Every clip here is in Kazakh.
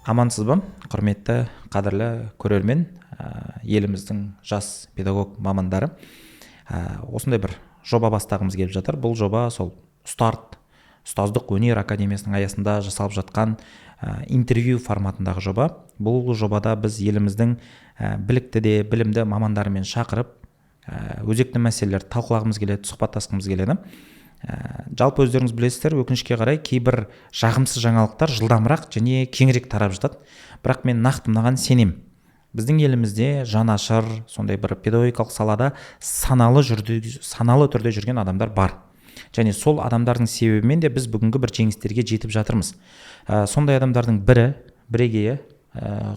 Амансыз ба, құрметті, қадірлі көрермен, еліміздің жас педагог мамандары. Осындай бір жоба бастағымыз келіп жатыр. Бұл жоба сол ұстаздық өнер академиясының аясында жасалып жатқан интервью форматындағы жоба. Бұл жобада біз еліміздің білікті де білімді мамандарымен шақырып, өзекті мәселелерді талқылағымыз келеді, сұхбаттасқымыз келеді. Жалпы өздеріңіз білесіздер, өкінішке қарай кейбір жағымсыз жаңалықтар жылдамырақ және кеңірек тарап жатады. Бірақ мен нақты мынаған сенем. Біздің елімізде жанашыр, сондай бір педагогикалық салада саналы түрде жүрген адамдар бар. Және сол адамдардың себебімен де біз бүгінгі бір жеңістерге жетіп жатырмыз. Сондай адамдардың бірегейі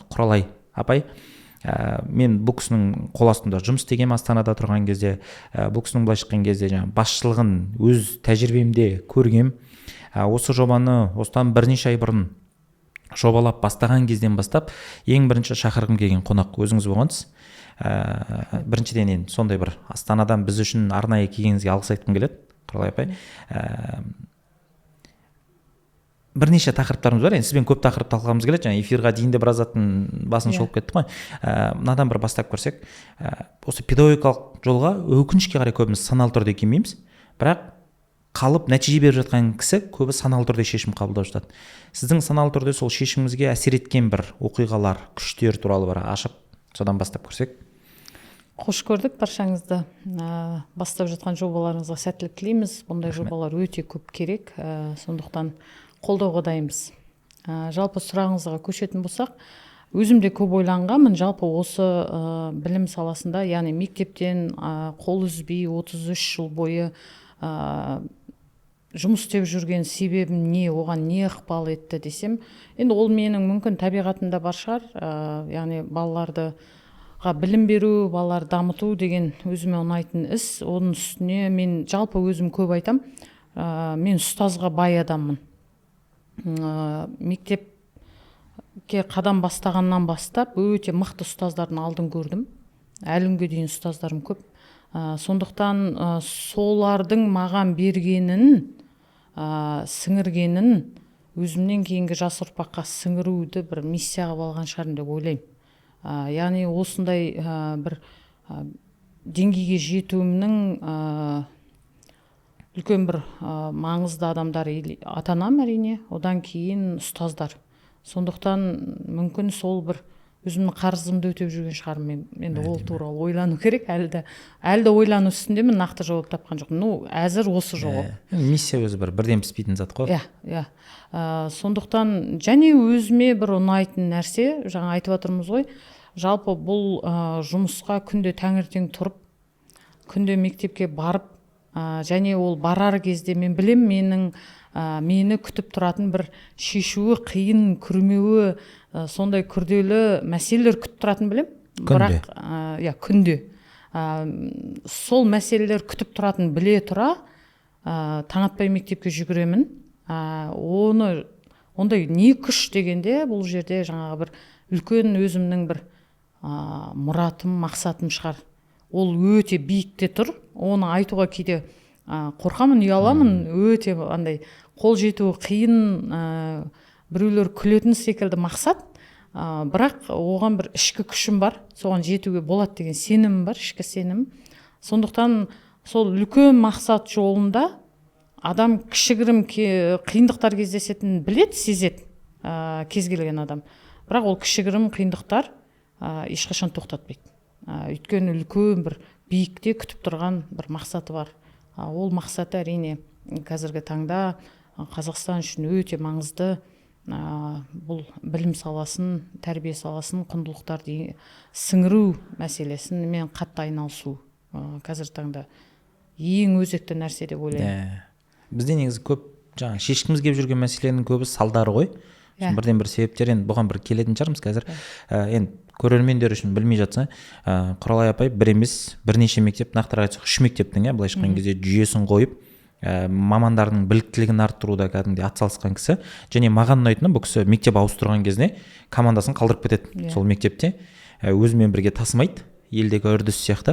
Құралай апай. Мен бұл кісінің қол астында жұмыс істегенмін Астанада тұрған кезде. Бұл кісінің былайша айтқан кезде басшылығын өз тәжірибемде көргем. Осы жобаны осыдан бірнеше ай бұрын жобалап бастаған кезден бастап ең бірінші шақырғым келген қонақ өзіңіз болғансыз. Біріншіден енді сондай бір Астанадан біз үшін арнайы келгеніңізге алғыс айтқым келеді, Құралай апай. Бірнеше тақырыптарымыз бар. Енді сізбен көп тақырып талқылағымыз келеді. Жаңа эфирға дейін де біраз заттың басын шолып кеттік қой. Мынадан бір бастап көрсек, осы педагогикалық жолға өкінішке қарай көбіміз саналы түрде келмейміз. Бірақ қалып нәтиже беріп жатқан кісі көбі саналы түрде шешім қабылдап жатады. Сіздің саналы түрде сол шешіміңізге әсер еткен бір оқиғалар, күштер туралы бір ашып, содан бастап көрсек. Қош көрдік баршаңызды. Бастап жатқан жобаларыңызға сәттілік тілейміз. Бұндай жобалар өте көп керек. Сондықтан қолдауға дайынбыз. Жалпы сұрағыңызға көшетін болсақ, өзім де көп ойланғанмын. Жалпы осы білім саласында, яғни мектептен қол үзбей 33 жыл бойы жұмыс істеп жүрген себебім не, оған не ықпал етті десем, енді ол менің мүмкін табиғатымда бар шығар. Яғни балаларға білім беру, балаларды дамыту деген өзіме ұнайтын іс. Оның үстіне мен жалпы өзім көп айтам, мен ұстазға бай адаммын. Мектепке қадам бастағаннан бастап өте мықты ұстаздардың алдын көрдім. Әлі күнге дейін ұстаздарым көп. Сондықтан солардың маған бергенін, сіңіргенін өзімнен кейінгі жас ұрпаққа сіңіруді бір миссияға алған шығармын деп ойлаймын. Яғни осындай бір деңгейге жетуімнің үлкен бір маңызды адамдар, ата-анам әрине, одан кейін ұстаздар. Сондықтан мүмкін сол бір өзімнің қарызымды өтеп жүрген шығармын. Енді ол туралы ойлану керек. Әлі де ойлану үстіндемін, нақты жауап тапқан жоқпын. Әзір осы жауап. Миссия өзі бірден піспейтін зат қой. Иә. Сондықтан және өзіме бір ұнайтын нәрсе, жаңа айтып отырмыз ғой, жалпы бұл жұмысқа күнде таңертең тұрып, күнде мектепке барып, және ол барар кезде мен білем, мені күтіп тұратын бір шешуі қиын, күрмеуі сондай күрделі мәселелер күтіп тұратын білем. Бірақ күнде сол мәселелер күтіп тұратын біле тұра, таң атпай мектепке жүгіремін. Ондай не күш дегенде бұл жерде жаңағы бір үлкен өзімнің бір мұратым, мақсатым шығар. Ол өте биікте тұр. Оны айтуға кейде қорқамын, ұяламын, өте андай қол жетуі қиын, біреулер күлетін секілді мақсат, бірақ оған бір ішкі күшім бар, соған жетуге болады деген сенім бар, ішкі сенім. Сондықтан сол үлкен мақсат жолында адам кішігірім қиындықтар кездесетінін білет, сезет кез келген адам. Бірақ ол кішігірім қиындықтар ешқашан тоқтатпайды. Өйткені үлкен бір биікте күтіп тұрған бір мақсаты бар. Ол мақсаты әрине қазіргі таңда Қазақстан үшін өте маңызды. Бұл білім саласын, тәрбие саласын, құндылықтарды сіңіру мәселесін мен қатты айналысу қазіргі таңда ең өзекті нәрсе деп ойлаймын. Бізде негізі көп шешкіміз келіп жүрген мәселенің көбі салдары ғой. Бірден бір себептер, енді бұған бір келетін шығармыз қазір. Енді көрермендер үшін білмей жатса, Құралай апай бір емес, бірнеше мектеп, нақтырақ айтсақ 3 мектептің былайша айтқан кезде жүйесін қойып, мамандардың біліктілігін арттыруда кәдімгідей атсалысқан кісі. Және маған ұнайтыны, бұл кісі мектеп ауыстырған кезде командасын қалдырып кетеді сол мектепте. Өзімен бірге тасымайды, елдегі үрдіс сияқты.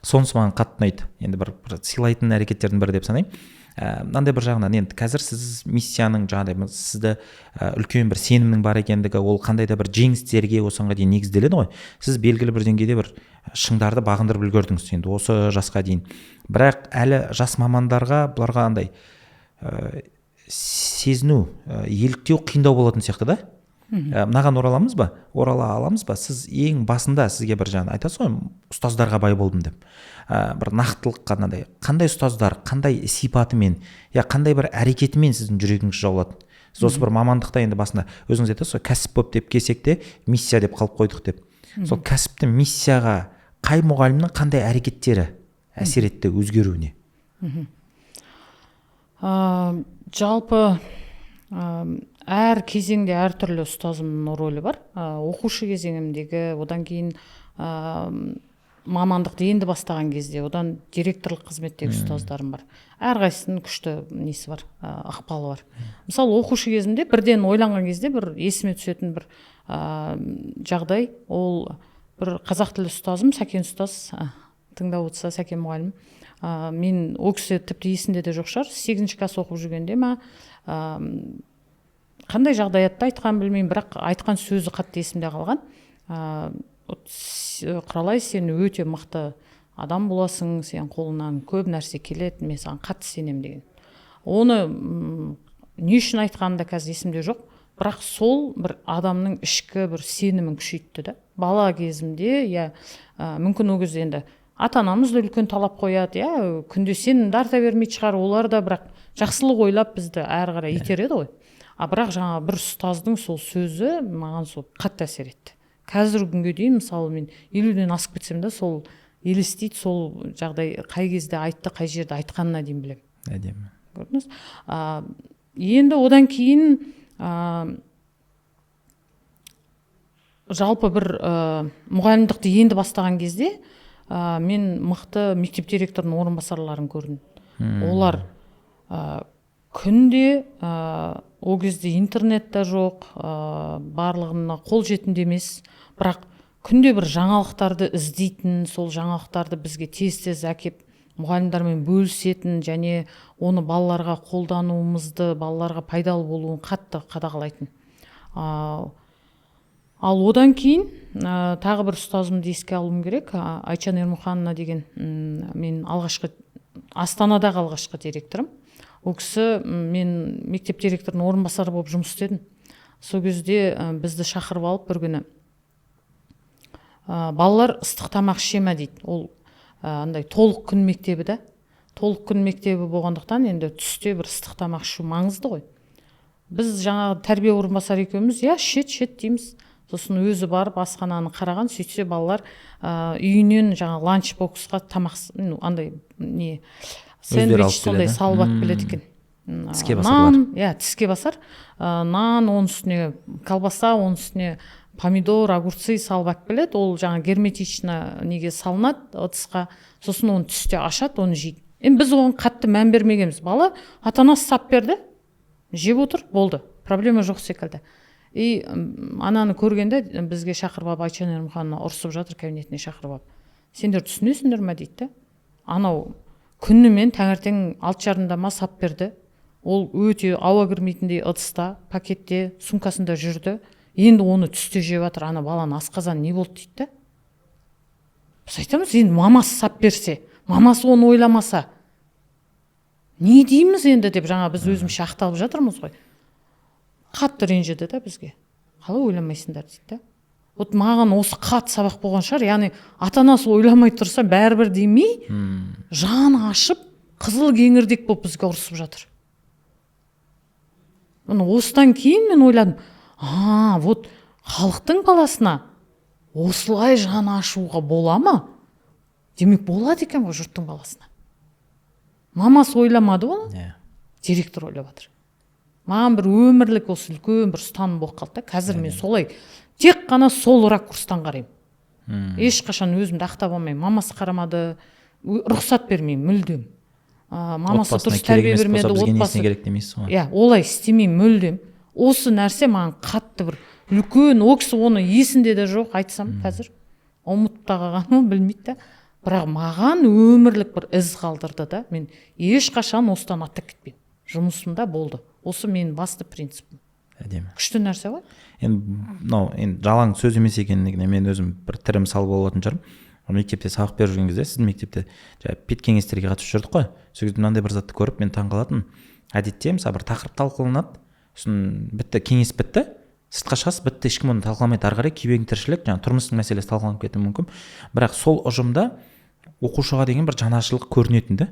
Сонысы маған қатты ұнайды. Енді бір сыйлайтын әрекеттердің бірі деп санаймын. мынандай бір жағынан енді қазір сіз миссияның жаңағыдай сізді үлкен бір сенімнің бар екендігі, ол қандай да бір жеңістерге осыған дейін негізделеді ғой. Сіз белгілі бір деңгейде бір шыңдарды бағындырып үлгердіңіз енді осы жасқа дейін. Бірақ әлі жас мамандарға бұларға андай сезіну, еліктеу қиындау болатын сияқты да. Мынаған орала аламыз ба? Сіз ең басында сізге бір жаңа айтасыз ғой, ұстаздарға бай болдым деп. Бір нақтылық қандай ұстаздар, қандай сипатымен, қандай бір әрекетімен сіздің жүрегіңіз жаулады. Сіз осы бір мамандықта енді басында өзіңіз айтасыз ғой, кәсіп болып деп келсек те миссия деп қалып қойдық деп. Сол кәсіптің миссияға қай мұғалімнің қандай әрекеттері әсер етті өзгеруіне? Жалпы әр кезеңде әртүрлі ұстазымның рөлі бар. Оқушы кезеңімдегі, одан кейін мамандықты енді бастаған кезде, одан директорлық қызметтегі ұстаздарым бар. Әрқайсысының күшті несі бар, ықпалы бар. Мысалы, оқушы кезімде бірден ойланған кезде бір есіме түсетін бір жағдай, ол бір қазақ тілі ұстазым, Сәкен ұстаз, тыңдап отырса, Сәкен мұғалім. Мен ол кісі тіпті есінде де жоқ шығар, 8-ші класс оқып жүргенде қандай жағдаятта айтқан білмеймін, бірақ айтқан сөзі қатты есімде қалған. Құралай, сен өте мықты адам боласың, сен қолынан көп нәрсе келеді, мен саған қатты сенемін деген. Оны не үшін айтқанымда қазір есімде жоқ, бірақ сол бір адамның ішкі бір сенімін күшейтті да. Бала кезімде, мүмкін ол кезде енді ата-анамыз да үлкен талап қояды, күнде сенімді арта бермейді шығар, олар да бірақ жақсылық ойлап бізді әрі қарай итереді ғой. Бірақ жаңа бір ұстаздың сол сөзі маған сол қатты әсер етті. Қазіргі күнге дейін, мысалы, мен 50-ден асып кетсем де сол елестейді, сол жағдай қай кезде айтты, қай жерде айтқанына дейін білемін. Әдемі. Көрдіңіз? Енді одан кейін жалпы бір мұғалімдікті енді бастаған кезде мен мықты мектеп директорының орынбасарларын көрдім. Олар күнде ол кезде интернет та жоқ, барлығына қол жетімді емес, бірақ күнде бір жаңалықтарды іздейтін, сол жаңалықтарды бізге тез әкеп мұғалімдермен бөлісетін және оны балаларға қолдануымызды, балаларға пайдалы болуын қатты қадағалайтын. Ал одан кейін тағы бір ұстазымды еске алуым керек, Айчан Ермұхановна деген, мен Астанадағы алғашқы директорым. Ол кісі, мен мектеп директорының орынбасары болып жұмыс істедім. Сол кезде бізді шақырып алып бір күні балалар ыстық тамақ ішеме дейді. Ол андай толық күн мектебі да. Толық күн мектебі болғандықтан енді түсте бір ыстық тамақ ішу маңызды ғой. Біз жаңағы тәрбие орынбасары екеуміз, шет дейміз. Сосын өзі барып асхананы қараған, сөйтсе балалар үйінен жаңағы ланчбоксқа тамақ, андай сэндвич сондай салып алып келеді екен. Тіске басарлар. Тіске басар. Нан, оның үстіне колбаса, оның үстіне помидор, огурцы салып алып келеді. Ол жаңа герметично неге салынады, ыдысқа. Сосын оны түсте ашады, оны жейді. Енді біз оған қатты мән бермегенбіз. Бала ата-анасы сап берді, жеп отыр, болды. Проблема жоқ секілді. Ананы көргенде бізге шақырып алып, Айчан Ермұхановна ұрсып жатыр, кабинетіне шақырып алып. Сендер түсінесіңдер ме дейді. Анау күнімен таңертең 6:30-да ма сап берді. Ол өте ауа кірмейтіндей ыдыста, пакетте, сумкасында жүрді. Енді оны түсте жеп жатыр, ана баланың асқазаны не болды дейді. Біз айтамыз, енді мамасы сап берсе, мамасы оны ойламаса, не дейміз енді деп жаңа біз өзімізше ақталып жатырмыз ғой. Қатты ренжіді да бізге. Қалай ойламайсыңдар дейді. Вот маған осы қатты сабақ болған шығар. Яғни ата-анасы ойламай тұрса бәрібір демей, жаны ашып, қызыл кеңірдек болып бізге ұрсып жатыр. Осыдан кейін мен ойладым, вот халықтың баласына осылай жаны ашуға бола ма? Демек болады екен ғой жұрттың баласына. Мамасы ойламады оны, директор ойлап жатыр. Маған бір өмірлік осы үлкен бір ұстаным болып қалды. Қазір мен солай тек қана сол ракурстан қараймын. Ешқашан өзімді ақтап алмаймын. Мамасы қарамады, рұқсат бермеймін мүлдем. Мамасы дұрыс тәрбие бермеді, отбасы керек демейсіз ғой. Олай істемеймін мүлдем. Осы нәрсе маған қатты бір үлкен, ол кісі оны есінде де жоқ, айтсам қазір. Ұмытып та қалғаны білмейді. бірақ маған өмірлік бір із қалдырды да. Мен ешқашан осыдан аттап кетпеймін. Жұмысымда болды. Осы менің басты принципім. Әдемі. Күшті нәрсе ғой. Енді жалаң сөз емес екеніне мен өзім бір тірі мысал болатын шығармын. Мектепте сабақ беріп жүрген кезде, сіз мектепте пет кеңестерге қатысып жүрдік қой. Сол кезде мынандай бір затты көріп мен таңқалатынмын. Әдетте мысалы бір тақырып талқыланады, сосын бітті, кеңес бітті, сыртқа шығасыз, бітті, ешкім оны талқыламайды. Ары қарай кебең тіршілік, тұрмыстың мәселесі талқыланып кетуі мүмкін. Бірақ сол ұжымда оқушыға деген бір жанашырлық көрінетін да.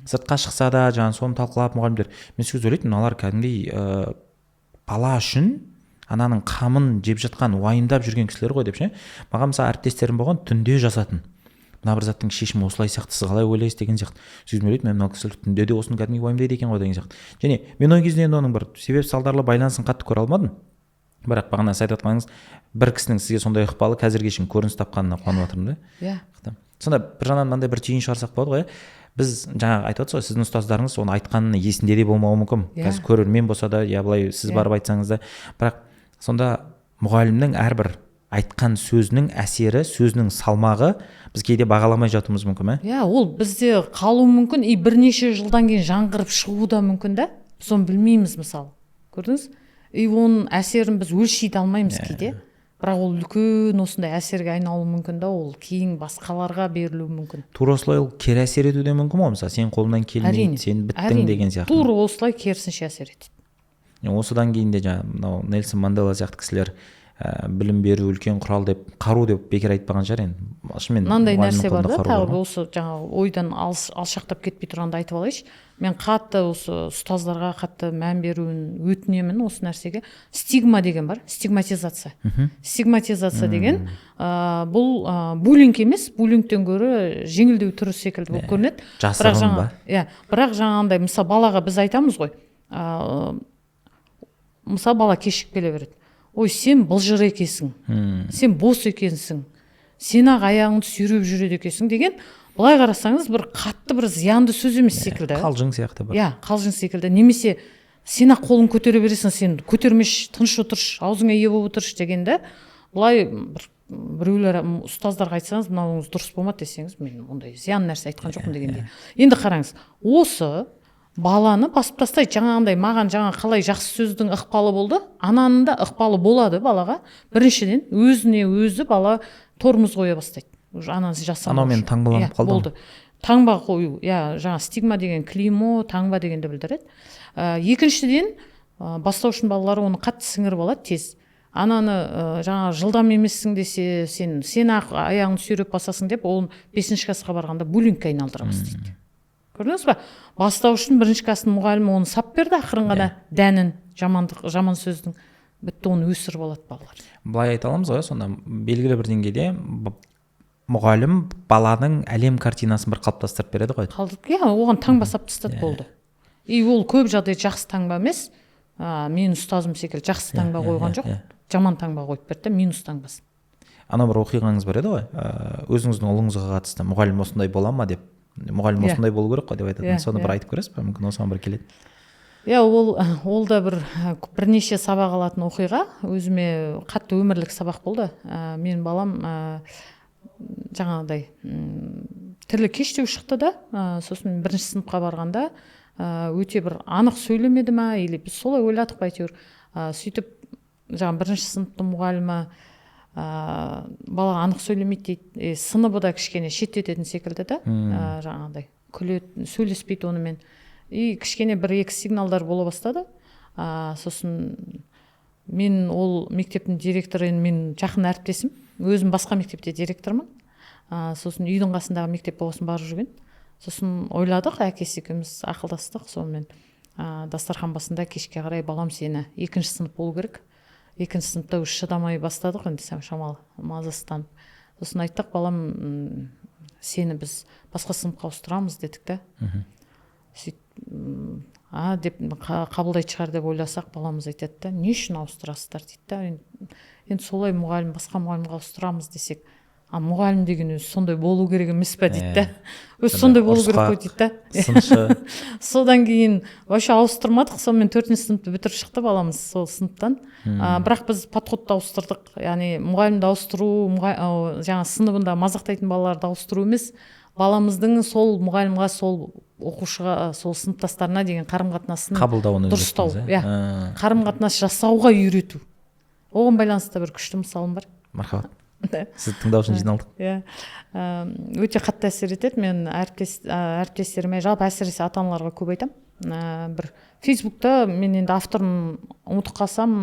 Сыртқа шықса да соны талқылап мұғалімдер, мен сол кезде ойлайтынмын, мыналар кәдімгідей бала үшін ананың қамын жеп жатқан, уайымдап жүрген кісілер ғой деп ше. Маған мысалы әріптестерім болған, түнде жазатын. Мына бір заттың шешімі осылай сияқты, сіз қалай ойлайсыз деген сияқты. Сөйтіп ойлайтын, мен мынау кісілер түнде де осыны кәдімгідей уайымдайды екен ғой деген сияқты. Және мен ой кезінде енді оның бір себеп салдарлы байланысын қатты көре алмадым. Бірақ бағана сіз айтып жатқаныңыз, бір кісінің сізге сондай ықпалы қазірге шейін көрініс тапқанына қуанып жатырмын да. Иә. Сонда бір жағынан мынандай бір түйін шығарсақ болады ғой. Біз жаңағы айтып отырсыз ғой, сіздің ұстаздарыңыз оны айтқанын есінде де болмауы мүмкін. Қазір көрермен болса да, былай сіз барып айтсаңыз да, бірақ сонда мұғалімнің әрбір айтқан сөзінің әсері, сөзінің салмағы біз кейде бағаламай жатуымыз мүмкін, Иә, ол бізде қалуы мүмкін, бірнеше жылдан кейін жаңғырып шығуы да мүмкін да. Соны білмейміз мысалы. Көрдіңіз? Оның әсерін біз өлшей алмаймыз кейде. Бірақ ол үлкен осындай әсерге айналуы мүмкін да, ол кейін басқаларға берілуі мүмкін. Тура осылай ол кері әсер етуі де мүмкін ғой, мысалы сен қолыңнан келмейді, сен біттің деген сияқты. Тура осылай керісінше әсер етеді. Осыдан кейін де мынау Нельсон Мандела сияқты кісілер білім беру үлкен құрал деп, қару деп бекер айтпаған шығар енді. Мынандай нәрсе бар да, тағы осы жаңағы ойдан алшақтап кетпей тұрғанда айтып алайыншы. Мен қатты осы ұстаздарға қатты мән беруін өтінемін осы нәрсеге. Стигма деген бар, стигматизация. Стигматизация деген бұл буллинг емес, буллингтен гөрі жеңілдеу түрі секілді болып көрінеді. Жасырын ба? Иә, бірақ жаңағындай мысалы балаға біз айтамыз ғой. Мысалы бала кешігіп келе береді. Ой, сен былжыр екенсің, сен бос екенсің, сен ақ аяғыңды сүйреп жүреді екенсің деген, былай қарасаңыз бір қатты бір зиянды сөз емес секілді. Қалжың сияқты бар. Иә, қалжың секілді. Немесе сен ақ қолың көтере бересің, сен көтермеш, тыныш отыршы, аузыңа ие болып отыршы дегенде, былай біреулер ұстаздарға айтсаңыз, мынауыңыз дұрыс болмады десеңіз, мен ондай зиян нәрсе айтқан жоқпын дегенде. Енді қараңыз, осы баланы басып тастайды. Жаңағындай маған қалай жақсы сөздің ықпалы болды, ананың да ықпалы болады балаға. Біріншіден өзіне өзі бала тормоз қоя бастайды. Анасы жасамаушы. Анаумен таңбаланып қалды. Болды. Таңба қою, жаңа стигма деген клеймо, таңба дегенді білдіреді. Екіншіден, бастауыштың балалары оны қатты сіңіріп алады тез. Ананы жаңа жылдам емессің десе, сен ақ аяғыңды сүйреп басасың деп, ол 5-ші классқа барғанда буллингке айналдыра бастайды. Көрдіңіз ба? Бастауыштың 1-ші кластың мұғалімі оны сап берді ақырын ғана дәнін, жаман сөздің. Бітті, оны өсіріп алады балалар. Былай айта аламыз ғой, сонда белгілі бір деңгейде мұғалім баланың әлем картинасын бір қалыптастырып береді ғой. Иә, оған таңба сап тастады болды. Ол көп жағдай жақсы таңба емес. Мен ұстазым секілді жақсы таңба қойған жоқ. Жаман таңба қойып берді, минус таңбасын. Анау бір оқиғаңыз бар еді ғой, өзіңіздің ұлыңызға қатысты мұғалім осындай бола ма деп. Мұғалім осындай болу керек қой деп айтатын. Соны бір айтып көресіз бе? Мүмкін осыған бір келеді. Иә, ол да бірнеше сабақ алатын оқиға. Өзіме қатты өмірлік сабақ болды. Мен балам жаңағыдай түрлі кештеу шықты да. Сосын 1-ші сыныпқа барғанда өте бір анық сөйлемеді ма, или біз солай ойладық па әйтеуір. Сөйтіп жаңа 1-ші сыныптың мұғалімі бала анық сөйлемейді дейді, сыныбы да кішкене шеттететін секілді да, жаңағыдай күледі, сөйлеспейді онымен. Кішкене 1-2 сигналдар бола бастады. Сосын мен ол мектептің директоры, мен жақын әріптесім, өзім басқа мектепте директормын. Сосын үйдің қасындағы мектеп болғасын барып жүрген. Сосын ойладық, әкесі екеуміз ақылдастық, сонымен дастархан басында кешке қарай балам сені 2-ші сынып болу керек. 2-ші сыныпта шыдамай бастадық, енді шамалы мазасызданып. Сосын айттық, балам, сені біз басқа сыныпқа ауыстырамыз дедік та. Деп қабылдайды шығар деп ойласақ, баламыз айтады да, не үшін ауыстырасыздар дейді да. Енді солай басқа мұғалімге ауыстырамыз десек, мұғалім деген өзі сондай болу керек емес па дейді да. Өзі сондай болу керек қой дейді да. Сыншы. Содан кейін вообще ауыстырмадық, сонымен 4-ші сыныпты бітіріп шықты баламыз сол сыныптан. Бірақ біз подходты ауыстырдық. Яғни мұғалімді ауыстыру, жаңа сыныбында мазақтайтын балаларды ауыстыру емес, баламыздың сол мұғалімға, сол оқушыға, сол сыныптастарына деген қарым-қатынасын дұрыстау, қарым-қатынас жасауға үйрету. Оған байланысты бір күшті мысалым бар. Мархабат. Сізді тыңдау үшін жиналдық. Өте қатты әсер етеді. Мен әріптестеріме, жалпы әсіресе ата-аналарға көп айтам. Бір Фейсбукта мен енді авторын ұмытып қалсам,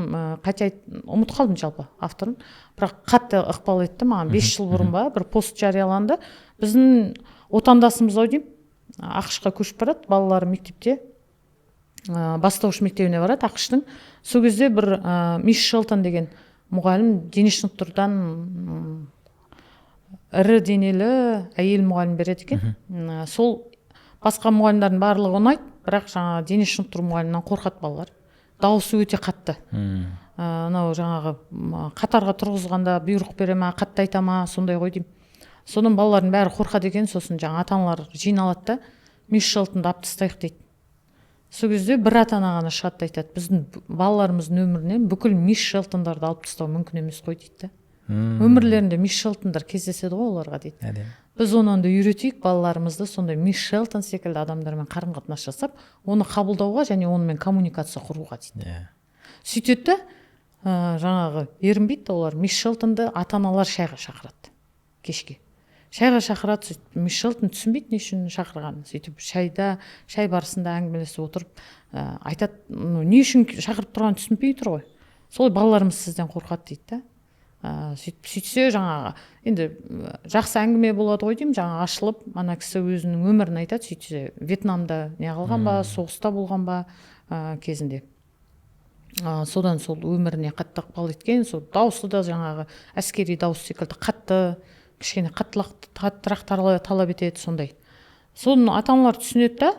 ұмытып қалдым жалпы авторын. Бірақ қатты ықпал етті маған. 5 жыл бұрын ба бір пост жарияланды. Біздің отандасымыз ау деймін, ақш-қа көшіп барады, балалары мектепте бастауыш мектебіне барады ақш-тың. Сол кезде бір Мисс Шелтон деген мұғалім дене шынықтырудан ірі денелі әйел мұғалім береді екен. Сол басқа мұғалімдердің барлығы ұнайды, бірақ жаңағы дене шынықтыру мұғалімнен қорқады балалар. Дауысы өте қатты. Анау жаңағы қатарға тұрғызғанда бұйрық бере ма, қатты айта ма, сондай ғой деймін. Содан балалардың бәрі қорқады екен, сосын жаңа ата-аналар жиналады да, Мисс Шелтонды алып тастайық дейді. Сол кезде бір ата-ана ғана шығады айтады, біздің балаларымыздың өмірінен бүкіл Мисс Шелтондарды алып тастау мүмкін емес қой дейді. Өмірлерінде Мисс Шелтондар кездеседі ғой оларға дейді. Біз оны үйретейік, балаларымызды сондай Мисс Шелтон секілді адамдармен қарым-қатынас жасап, оны қабылдауға және онымен коммуникация құруға дейді. Сөйтеді, жаңағы ерінбейді олар, Мисс Шелтонды ата-аналар шайға шақырады кешке. Шайға шақырады, Мисс Шелтон түсінбейді не үшін шақырғанын. Сөйтіп шай барысында әңгімелесіп отырып айтады, не үшін шақырып тұрғанын түсінбей тұр ғой. Солай балаларымыз сізден қорқады дейді да. Сөйтсе жаңағы енді жақсы әңгіме болады ғой деймін, жаңағы ашылып, ана кісі өзінің өмірін айтады. Сөйтсе Вьетнамда не қылған ба, соғыста болған ба кезінде. Содан сол өміріне қатты ықпал еткен, сол дауысы да жаңағы әскери дауыс секілді қатты, кішкене қаттырақ талап етеді сондай. Соны ата-аналар түсінеді да,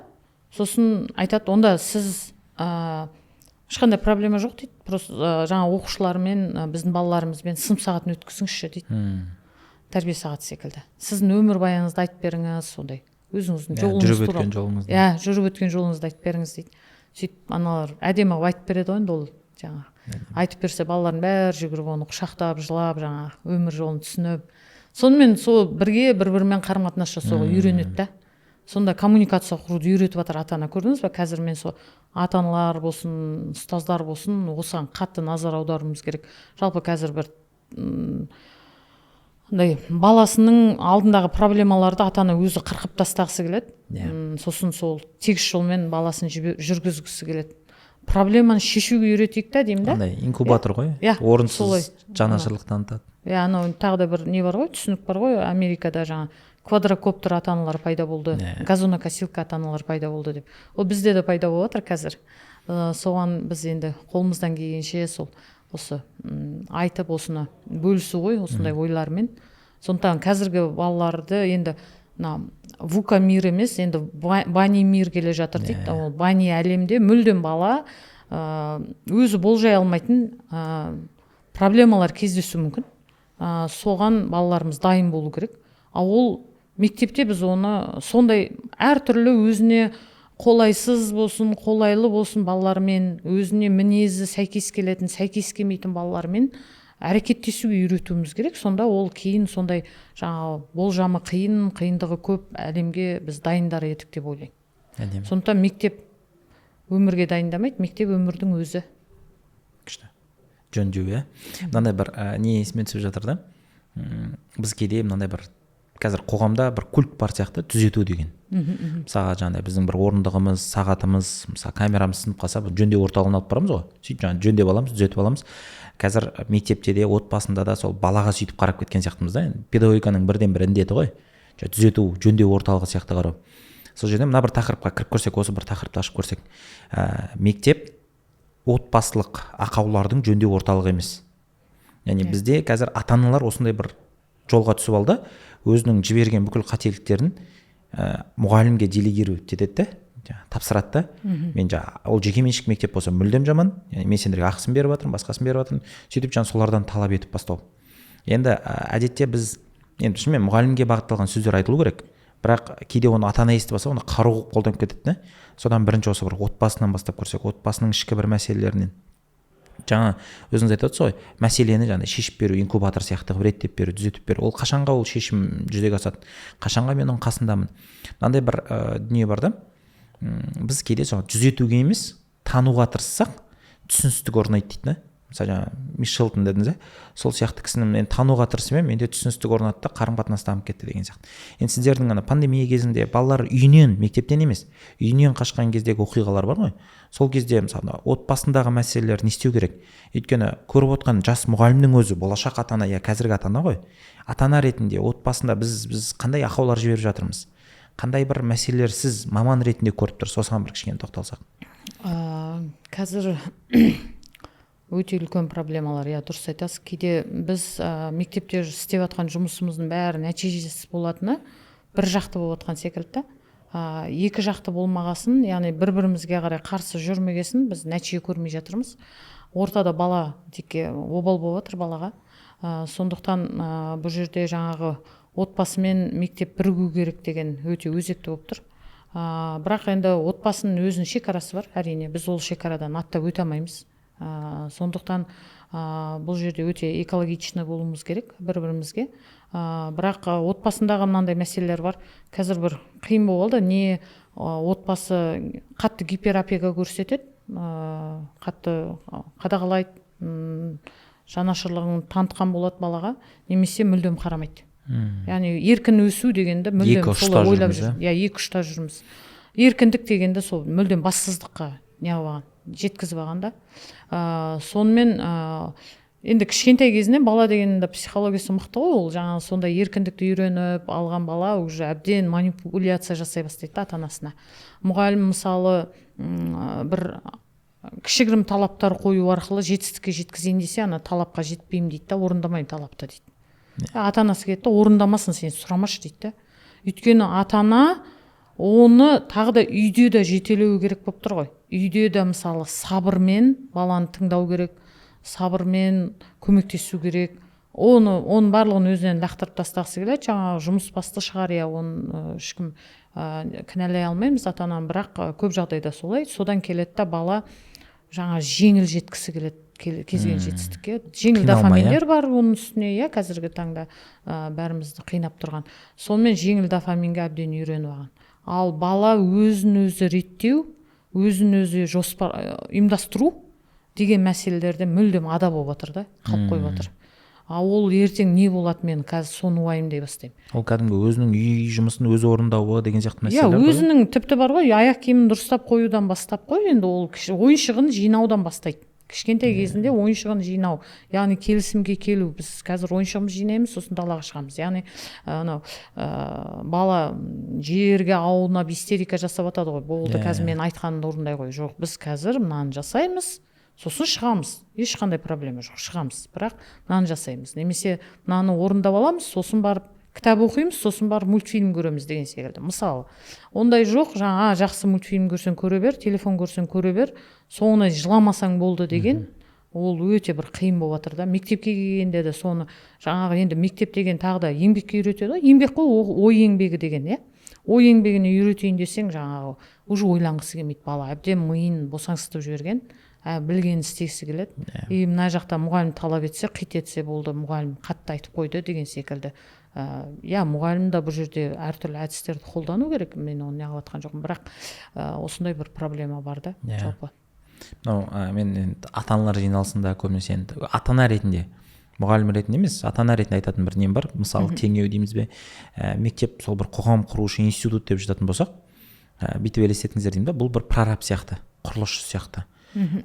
сосын айтады, онда сіз ешқандай проблема жоқ дейді. Просто жаңа оқушылармен, біздің балаларымызбен сынып сағатын өткізіңізші дейді. Тәрбие сағаты секілді. Сіздің өмір баяңызды айтып беріңіз, сондай. Өзіңіздің жолыңыз туралы. Жүріп өткен жолыңызды айтып беріңіз дейді. Сөйтіп аналар әдемі айтып береді ғой, ол жаңа айтып берсе балалардың бәрі жүгіріп оны құшақтап, жылап, жаңа өмір жолын түсініп. Сонымен сол бірге бір-бірімен қарым-қатынас жасауға үйренеді да. Сонда коммуникация құруды үйретіп жатыр ата-ана, көрдіңіз бе? Қазір мен сол ата-аналар болсын, ұстаздар болсын, осыған қатты назар аударуымыз керек. Жалпы қазір бір баласының алдындағы проблемаларды ата-ана өзі қырқып тастағысы келеді. Сосын сол тегіс жолмен баласын жүргізгісі келеді. Проблеманы шешуге үйретейік та деймін да. Инкубатор ғой, орынсыз жанашырлық танытады. Анау тағы да бір не бар ғой, түсінік бар ғой, Америкада жаңа квадрокоптер ата-аналар пайда болды, газонокосилка ата-аналар пайда болды деп. Ол бізде де пайда болып жатыр қазір. Соған біз енді қолымыздан келгенше сол осы айтып осыны бөлісу ғой, осындай ойлармен. Сондықтан қазіргі балаларды енді вука мир емес, енді бани мир келе жатыр дейді. Ол бани әлемде мүлдем бала өзі болжай алмайтын проблемалар кездесу мүмкін. Соған балаларымыз дайын болу керек. Ол мектепте біз оны сондай әртүрлі өзіне қолайсыз болсын, қолайлы болсын балалармен, өзіне мінезі сәйкес келетін, сәйкес келмейтін балалармен әрекеттесуге үйретуіміз керек. Сонда ол кейін сондай жаңағы болжамы қиындығы көп әлемге біз дайындар едік деп ойлаймын. Сондықтан мектеп өмірге дайындамайды, мектеп өмірдің өзі. Күшті. Жөндеу, мынандай бір не есіме түсіп жатыр да. Біз кейде мынандай бір қазір қоғамда бір культ бар сияқты, түзету деген. Мысалға жаңағыдай біздің бір орындығымыз, сағатымыз, мысалы камерамыз сынып қалса, жөндеу орталығына алып барамыз ғой. Сөйтіп жаңағы жөндеп аламыз, түзетіп аламыз. Қазір мектепте де, отбасында да сол балаға сөйтіп қарап кеткен сияқтымыз да. Педагогиканың бірден бір індеті ғой. Түзету, жөндеу орталығы сияқты қарау. Сол жерде мына бір тақырыпқа кіріп көрсек, осы бір тақырыпты ашып көрсек. Мектеп отбасылық ақаулардың жөндеу орталығы емес. Яғни бізде қазір ата-аналар осындай бір жолға түсіп алды, өзінің жіберген бүкіл қателіктерін мұғалімге делегировать етеді, тапсырады да. Мен ол жекеменшік мектеп болса мүлдем жаман, мен сендерге ақысын беріп жатырмын, басқасын беріп жатырмын, сөйтіп солардан талап етіп бастау. Енді әдетте біз енді шынымен мұғалімге бағытталған сөздер айтылу керек, бірақ кейде оны ата ана естіп алса оны қару қылып қолданып кетеді да. Содан бірінші осы бір отбасынан бастап көрсек, отбасының ішкі бір мәселелерінен. Жаңа өзіңіз айтып отырсыз ғой, мәселені жаңа шешіп беру, инкубатор сияқты қылып реттеп беру, түзетіп беру. Ол қашанға ол шешім жүзеге асады? Қашанға мен оның қасындамын? Мынандай бір дүние бар да. Біз кейде соған түзетуге емес, тануға тырыссақ, түсіністік орнайды дейді да. Мысалы жаңа Мишелтон дедіңіз, сол сияқты кісіні мен тануға тырысып менде түсіністік орнады да, қарым-қатынас дамып кетті деген сияқты. Енді сіздердің ана пандемия кезінде балалар үйінен, мектептен емес, үйінен қашқан кездегі оқиғалар бар ғой. Сол кезде мысалы отбасындағы мәселелер не істеу керек? Өйткені көріп отқан жас мұғалімнің өзі болашақ ата-ана, я қазіргі ата-ана ғой. Ата-ана ретінде отбасында біз қандай ақаулар жіберіп жатырмыз? Қандай бір мәселелер сіз маман ретінде көріп тұрсыз? Осыған бір кішкене тоқталсақ. Қазір өте үлкен проблемалар, дұрыс айтасыз. Кейде біз мектепте істеп жатқан жұмысымыздың бәрі нәтижесіз болатыны бір жақты болып жатқан секілді. Екі жақты болмағасын, яғни бір-бірімізге қарай қарсы жүрмегесін біз нәтиже көрмей жатырмыз. Ортада бала теке обал болып жатыр балаға. Сондықтан бұл жерде жаңағы отбасы мен мектеп бірігу керек деген өте өзекті болып тұр. Бірақ енді отбасының өзінің шекарасы бар, әрине. Біз ол шекарадан аттап өте алмаймыз. Сондықтан бұл жерде өте экологичный болуымыз керек бір-бірімізге. Бірақ отбасындағы мынандай мәселелер бар. Қазір бір қиын болды, не отбасы қатты гиперопека көрсетеді, қатты қадағалайды, жанашырлығын танытқан болады балаға, немесе мүлдем қарамайды. Яғни еркін өсу дегенді мүлдем солай ойлап жүр. 2 ұшта жүрміз. Еркіндік дегенді сол мүлдем бассыздыққа жеткізіп алғанда. Сонымен енді кішкентай кезінен бала дегенде психологиясы мықты ғой, ол жаңағы сондай еркіндікті үйреніп алған бала уже әбден манипуляция жасай бастайды ата-анасына. Мұғалім мысалы бір кішігірім талаптар қою арқылы жетістікке жеткізейін десе, ана талапқа жетпеймін дейді да, орындамаймын талапты дейді. Ата-анасы келеді, орындамасын, сен сұрамашы дейді. Өйткені ата-ана оны тағы да үйде де жетелеу керек болып тұр ғой. Үйде де мысалы сабырмен баланы тыңдау керек, сабырмен көмектесу керек. Оның барлығын өзінен лақтырып тастағысы келеді. Жаңағы жұмыс басты шығар, оны ешкім кінәлай алмаймыз ата-ананы, бірақ көп жағдайда солай. Содан келеді да бала жаңа жеңіл жеткісі келеді кезген жетістікке. Жеңіл дофаминдер бар оның үстіне, қазіргі таңда бәрімізді қинап тұрған. Сонымен жеңіл дофаминге әбден үйреніп алған. Ал бала өзін-өзі реттеу, өзін-өзі ұйымдастыру деген мәселелерде мүлдем ада болып жатыр да, қалып қойып жатыр. Ол ертең не болады, мен қазір соны уайымдай бастаймын. Ол кәдімгі өзінің үй жұмысын өзі орындауы деген сияқты мәселелер бар. Өзінің тіпті бар ғой, аяқ киімін дұрыстап қоюдан бастап қой, енді ол ойыншығын жинаудан бастайды. Кішкентай кезінде ойыншығын жинау, яғни келісімге келу. Біз қазір ойыншығымыз жинаймыз, сосын далаға шығамыз. Яғни бала жерге ауылына истерика жасап жатады ғой. Болды, қазір мен айтқанымды орындай ғой. Жоқ, біз қазір мынаны жасаймыз, сосын шығамыз. Ешқандай проблема жоқ, шығамыз. Бірақ мынаны жасаймыз. Немесе мынаны орындап аламыз, сосын барып кітап оқимыз, сосын барып мультфильм көреміз деген секілді. Мысалы, ондай жоқ, жақсы мультфильм көрсең көре бер, телефон көрсең көре бер, соңына жыламасаң болды деген, ол өте бір қиын болып жатыр да. Мектепке келгенде де соны жаңағы енді мектеп деген тағы да еңбекке үйретеді. Еңбек қой, ой еңбегі деген, ой еңбегіне үйретейін десең, жаңағы уже ойланғысы келмейді бала. Әбден миын босаңсытып жіберген, білгенін істегісі келеді. Мына жақта мұғалім талап етсе, қит етсе болды, мұғалім қатты айтып қойды деген секілді. Мұғалім да бұл жерде әртүрлі әдістерді қолдану керек, мен оны неғып жатқан жоқпын, бірақ осындай бір проблема бар да, жалпы. Мен ата-аналар жиналысында көбінесе енді ата-ана ретінде, мұғалім ретінде емес, ата-ана ретінде айтатын бір нем бар. Мысалы, теңеу дейміз бе, мектеп сол бір қоғам құрушы институт деп жататын болсақ, бүйтіп елестетіңіздер деймін да, бұл бір прораб сияқты, құрылысшы сияқты.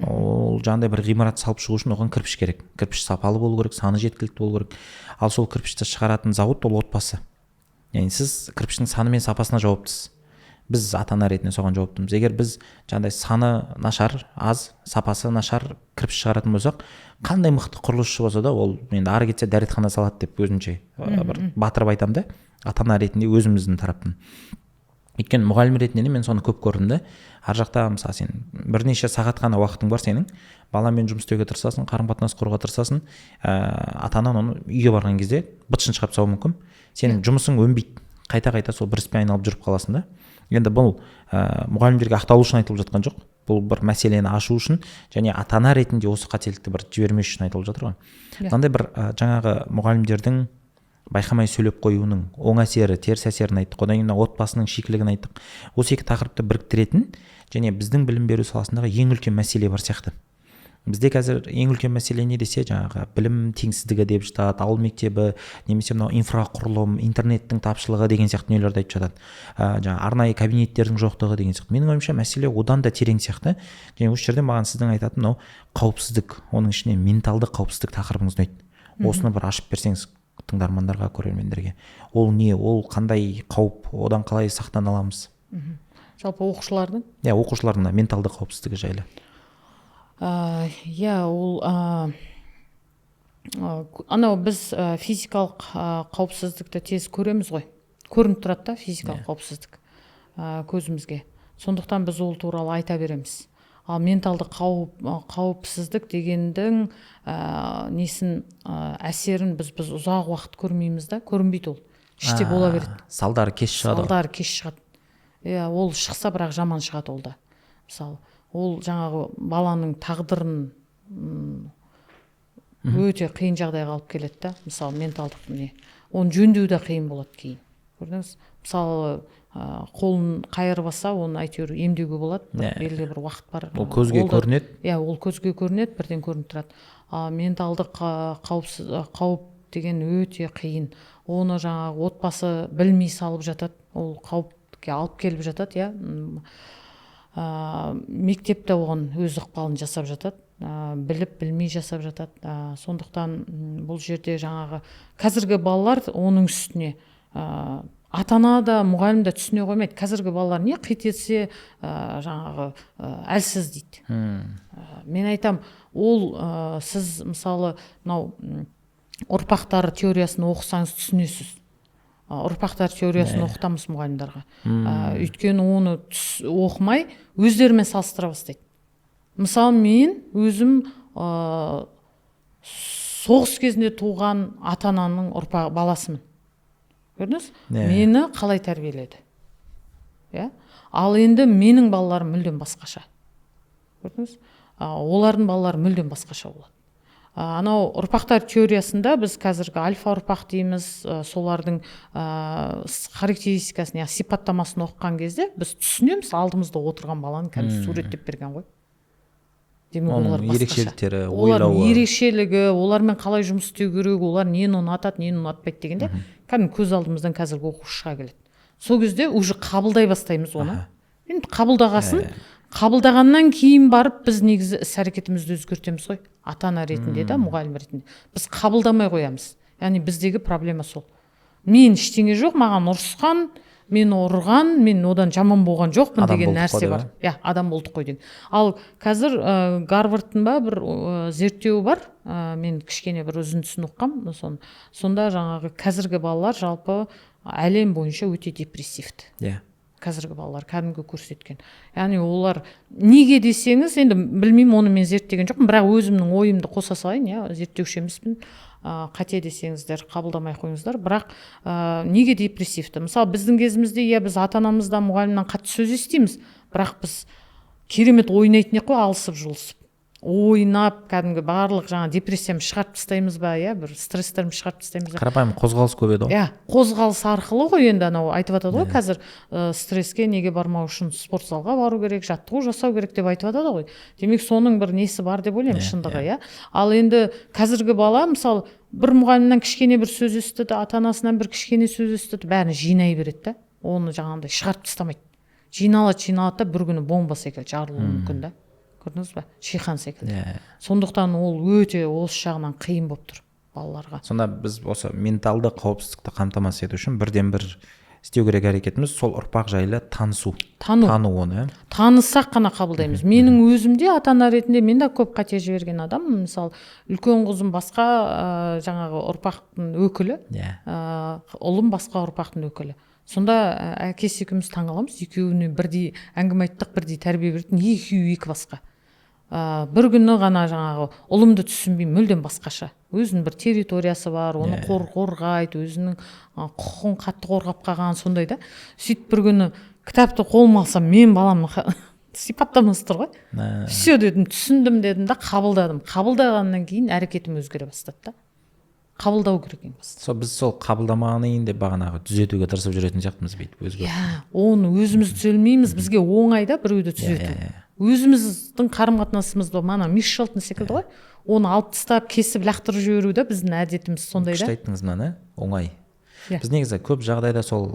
Ол жаңағыдай бір ғимарат салып шығу үшін оған кірпіш керек. Кірпіш сапалы болу керек, саны жеткілікті болу керек. Ал сол кірпішті шығаратын зауыт ол отбасы. Яғни сіз кірпіштің саны мен сапасына жауаптысыз. Біз ата-ана ретінде соған жауаптымыз. Егер біз жаңағыдай саны нашар, аз, сапасы нашар кірпіш шығаратын болсақ, қандай мықты құрылысшы болса да, ол енді ары кетсе дәретхана салады деп өзінше бір батырып айтамын да, ата-ана ретінде өзіміздің тараптан. өйткені мұғалім ретінде мен соны көп көрдім да. Ар жақта мысалы сен бірнеше сағат қана уақытың бар сенің, баламен жұмыс істеуге тырысасың, қарым қатынас құруға тырысасың, ата анаң оны үйге барған кезде бытшын шығарып тастауы мүмкін, сенің жұмысың өнбейді, қайта сол бір іспен айналып жүріп қаласың да. Енді бұл мұғалімдерге ақталу үшін айтылып жатқан жоқ, бұл бір мәселені ашу үшін және ата ана ретінде осы қателікті бір жібермес үшін айтылып жатыр ғой. Мынандай бір жаңағы мұғалімдердің байқамай сөйлеп қоюының оң әсері, теріс әсерін айттық, одан кейін отбасының шикілігін айттық. Осы екі тақырыпты біріктіретін және біздің білім беру саласындағы ең үлкен мәселе бар сияқты. Бізде қазір ең үлкен мәселе не десе, жаңағы білім теңсіздігі деп жатады, ауыл мектебі, немесе мынау инфрақұрылым, интернеттің тапшылығы деген сияқты дүниелерді айтып жатады. Жаңағы арнайы кабинеттердің жоқтығы деген сияқты. Менің ойымша мәселе одан да терең сияқты. Және осы жерде маған сіздің айтатын мынау қауіпсіздік, оның ішіне менталды қауіпсіздік тақырыбыңыз ұнайды. Осыны бір ашып берсеңіз тыңдармандарға, көрермендерге. Ол не, ол қандай қауіп, одан қалай сақтана аламыз? Жалпы оқушылардың? Иә, оқушылардың менталды қауіпсіздігі жайлы. Иә, ол анау біз физикалық қауіпсіздікті тез көреміз ғой. Көрініп тұрады да физикалық қауіпсіздік көзімізге. Сондықтан біз ол туралы айта береміз. Ал менталды қауіпсіздік дегендің несін әсерін біз ұзақ уақыт көрмейміз да, көрінбейді ол. Іште бола береді. Салдары кеш шығады. Салдары кеш шығады. Иә, ол шықса бірақ жаман шығады ол да. Мысалы, ол жаңағы баланың тағдырын өте қиын жағдайға алып келеді да. Мысалы, менталдық не. Оны жөндеу де қиын болады кейін. Көрдіңіз? Мысалы, қолын қайырып алса, оны әйтеуір емдеуге болады. Белгілі бір уақыт бар. Ол көзге көрінеді. Иә, ол көзге көрінеді, бірден көрініп тұрады. Менталдық қауіп деген өте қиын. Оны жаңағы отбасы білмей салып жатады. Ол қауіпке алып келіп жатады, иә. Мектепте оған өз ықпалын жасап жатады, біліп білмей жасап жатады. Сондықтан бұл жерде жаңағы қазіргі балалар оның үстіне ата-ана да мұғалім де түсіне қоймайды. Қазіргі балалар не қит етсе жаңағы әлсіз дейді. Мен айтам, ол сіз мысалы мынау ұрпақтар теориясын оқысаңыз түсінесіз. Ұрпақтар теориясын оқытамыз мұғалімдарға. Өйткені оны оқымай өздерімен салыстыра бастайды. Мысалы, мен өзім соғыс кезінде туған ата-ананың баласымын. Көрдіңіз? Мені қалай тәрбиеледі? Ал енді менің балаларым мүлдем басқаша. Көрдіңіз? Олардың балалары мүлдем басқаша болады. Анау ұрпақтар теориясында біз қазіргі альфа ұрпақ дейміз, солардың характеристикасын, сипаттамасын оқыған кезде біз түсінеміз, алдымызда отырған баланы кәдімгі суреттеп берген ғой. Демек, олар ерекшеліктері, ойлауы, ерекшелігі, олармен қалай жұмыс істеу керек, олар нені ұнатады, нені ұнатпайды дегенде, кәдімгі көз алдымыздан қазіргі оқушы шыға келеді. Сол кезде уже қабылдай бастаймыз оны. Енді қабылдағасын, қабылдағаннан кейін барып біз негізі іс-әрекетімізді өзгертеміз ғой. Ата-ана ретінде да, мұғалім ретінде. Біз қабылдамай қоямыз. Яғни біздегі проблема сол. Мен ештеңе жоқ, маған ұрысқан, мен ұрған, мен одан жаман болған жоқпын деген нәрсе бар. Иә, адам болдық қой деген. Ал қазір Гарвардтың бір зерттеуі бар. Мен кішкене бір үзіндісін оқығам. Сонда жаңағы қазіргі балалар жалпы әлем бойынша өте депрессивті. Иә. Қазіргі балалар кәдімгі көрсеткен. Яғни олар неге десеңіз, енді білмеймін, оны мен зерттеген жоқпын, бірақ өзімнің ойымды қоса салайын, зерттеуші емеспін. Қате десеңіздер, қабылдамай қойыңыздар, бірақ неге депрессивті? Мысалы, біздің кезімізде біз ата-анамыздан, мұғалімнен қатты сөз естиміз, бірақ біз керемет ойнайтын қой, алысып жұлысып. Ойнап, кәдімгі барлық жаңа депрессиямыз шығарып тастаймыз ба, бір стрестеріміз шығарып тастаймыз ба. Қарапайым қозғалыс көп еді ғой. Қозғалыс арқылы ғой, енді анау айтып жатады ғой, қазір стресске неге бармау үшін спорт залға бару керек, жаттығу жасау керек деп айтып жатады ғой. Демек, соның бір несі бар деп ойлаймын, шындығы, Ал енді қазіргі бала, мысалы, бір мұғалімнен кішкене бір сөз естіді, ата-анасынан бір кішкене сөз естіді, бәрін жинай береді, оны жаңағындай шығарып тастамайды. Жиналады да бір күні бомба секілді жарылуы мүмкін да. Көрдіңіз бе? Шихан секілді. Сондықтан ол өте осы жағынан қиын болып тұр балаларға. Сонда біз осы менталды қауіпсіздікті қамтамасыз ету үшін бірден бір істеу керек әрекетіміз сол ұрпақ жайлы тану оны. Танысақ қана қабылдаймыз. Менің өзімде ата-ана ретінде мен де көп қате жіберген адам. Мысалы, үлкен қызым басқа жаңағы ұрпақтың өкілі, ұлым басқа ұрпақтың өкілі. сонда әкесі екеуміз таңғаламыз, екеуіне бірдей әңгіме айттық, бірдей тәрбие бердік, неге екеуі екі басқа. Бір күні ғана жаңағы ұлымды түсінбей мүлдем басқаша, өзінің бір территориясы бар, оны қорғайды, өзінің құқығын қатты қорғап қалған, сондай да. Сөйтіп бір күні кітапты қолыма алсам, мен баламның сипаттамасы тұр ғой. Все дедім, түсіндім дедім да, қабылдадым. Қабылдағаннан кейін әрекетім өзгере бастады да. Қабылдау керек екен бастады. Біз сол қабылдамағаннан кейін де бағанағы түзетуге тырысып жүретін сияқтымыз бүйтіп өзгеріп. Оны өзіміз түзелмейміз, бізге оңай да біреуді түзету. Өзіміздің қарым-қатынасымызды мана Миш Шелтон секілді ғой, оны алып тастап, кесіп лақтырып жіберу да біздің әдетіміз сондай да. Күшті айттыңыз мынаны, оңай. Біз негізі көп жағдайда сол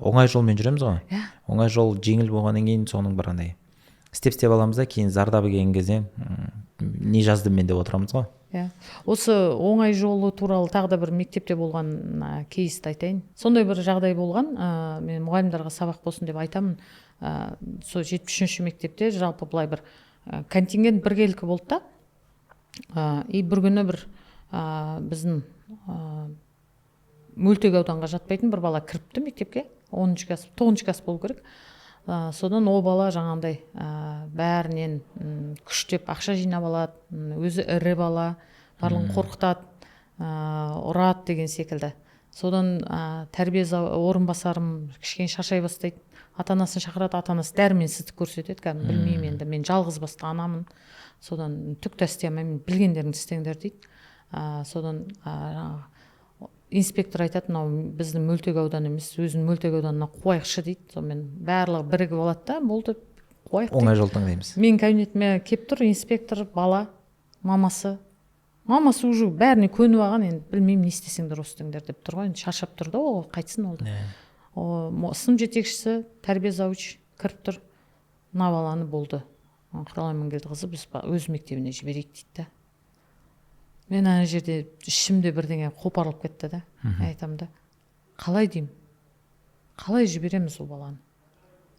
оңай жолмен жүреміз ғой. Оңай жол жеңіл болғаннан кейін соның бір андай істеп аламыз да, кейін зардабы келген кезде не жаздым мен деп отырамыз ғой. Осы оңай жолы туралы тағы да бір мектепте болған кейсті айтайын. Сондай бір жағдай болған, мен мұғалімдарға сабақ болсын деп айтамын. Сол 73-ші мектепте жалпы былай бір контингент біркелкі болды да. И бір күні бір біздің Мөлтек ауданға жатпайтын бір бала кіріпті мектепке, 9-шы класс болу керек. Содан ол бала жаңағындай бәрінен күштеп ақша жинап алады, өзі ірі бала, барлығын қорқытады, ұрады деген секілді. Содан тәрбие орынбасарым кішкене шаршай бастайды. Ата-анасын шақырады, ата-анасы дәрменсіздік көрсетеді, кәдімгі білмеймін енді, мен жалғыз басты анамын. Содан түк те істей алмаймын, білгендеріңді істеңдер дейді. Содан инспектор айтады, мынау біздің Мөлтек ауданы емес, өзін Мөлтек ауданына қойықшы дейді. Сонымен барлығы бірігіп алады да, болды, қойық дейді. Оңай жол таңдаймыз. Мен кабинетіме келіп тұр инспектор, бала, мамасы уже бәріне көніп алған, енді білмеймін не істесеңдер осыңдар деп тұр ғой, шаршап тұр да, ол қайтсын ол да. Сынып жетекшісі, тәрбие завуч кіріп тұр, мына баланы болды, Құралай Амангелдіқызы біз өз мектебіне жіберейік дейді да. Мен ана жерде ішімде бірдеңе қопарылып кетті да. Айтам да, қалай деймін, қалай жібереміз ол баланы?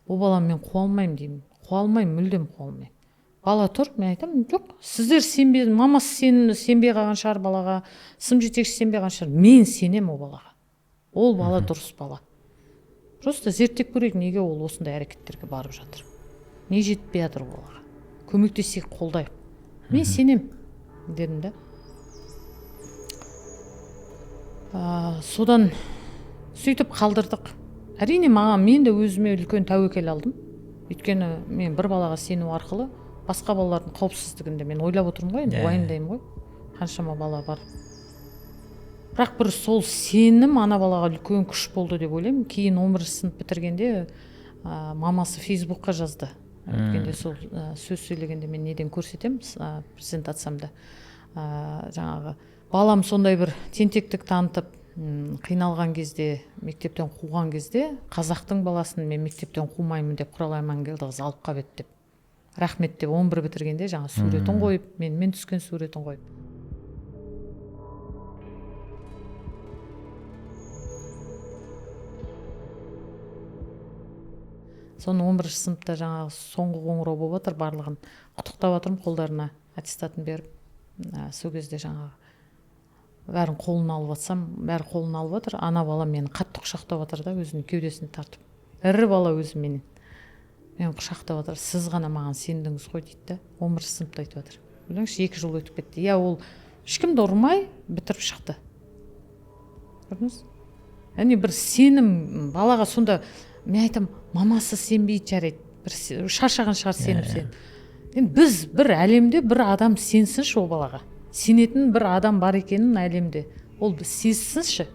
Ол баланы мен қуа алмаймын деймін, қуа алмаймын, мүлдем қуа алмаймын. Бала тұр, мен айтам, жоқ, сіздер сенбеді, мамасы сенбей қалған шығар балаға, сынып жетекшісі сенбей қалған шығар, мен сенем ол балаға. Ол бала дұрыс бала. Просто зерттеп көрейік, неге ол осындай әрекеттерге барып жатыр. Не жетпей жатыр ол балаға. Көмектесейік, қолдайық. Мен сенем, дедім да. Содан сөйтіп қалдырдық. Әрине мен де өзіме үлкен тәуекел алдым. Өйткені мен бір балаға сену арқылы басқа балалардың қауіпсіздігінде мен ойлап отырмын ғой, енді уайымдаймын ғой. Қаншама бала бар. Бірақ бір сол сенім ана балаға үлкен күш болды деп ойлаймын. Кейін 11-ші сынып бітіргенде мамасы Фейсбукқа жазды. Өткенде сол сөз сөйлегенде мен неден көрсетемін презентациямда. Жаңағы балам сондай бір тентектік танытып, қиналған кезде, мектептен қуған кезде, қазақтың баласын мен мектептен қумаймын деп Құралай Амангелдіқызы алып қап еді деп. Рахмет деп 11 бітіргенде жаңа суретін қойып, мен түскен суретін қойып. Соны 11-ші сыныпта жаңағы соңғы қоңырау болып жатыр, барлығын құттықтап жатырмын, қолдарына аттестатын беріп. Сол кезде жаңағы бәрін қолын алып жатсам, бәрі қолын алып жатыр, ана бала мені қатты құшақтап жатыр да, өзінің кеудесіне тартып. Ірі бала өзі мені құшақтап жатыр. Сіз ғана маған сендіңіз ғой дейді да, 11-ші сыныпта айтып жатыр. Біліңізші, 2 жыл өтіп кетті. Ол ешкімді ұрмай бітіріп шықты. Көрдіңіз? Яғни бір сенім балаға сонда. Мен айтам, мамасы сенбейді жарайды, бір шаршаған шығар сеніп. Енді біз бір әлемде бір адам сенсінші ол балаға. Сенетін бір адам бар екенін әлемде. Ол біз сезсінші.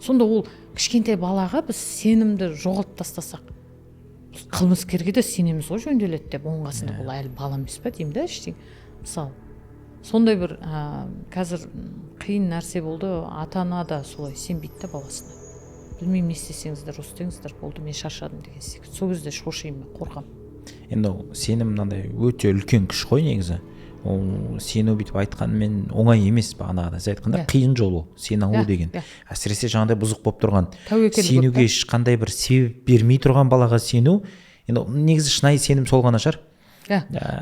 Сонда ол кішкентай балаға біз сенімді жоғалтып тастасақ, қылмыскерге де сенеміз ғой жөнделеді деп, оның қасында ол әлі бала емес па деймін да іштей. Мысалы, сондай бір қазір қиын нәрсе болды, ата-ана да солай сенбейді да баласына. Білмеймін, не істесеңіздер, істеңіздер, болды, мен шаршадым деген секілді. Сол кезде шошимын, қорқамын. Енді сенім мынандай өте үлкен күш қой негізі. Ол сену бүйтіп айтқанмен оңай емес, бағанағыда сіз айтқанда қиын жол ол, сене алу деген. Әсіресе жаңағыдай бұзық болып тұрған, сенуге ешқандай бір себеп бермей тұрған балаға сену, енді негізі шынайы сенім сол ғана шығар.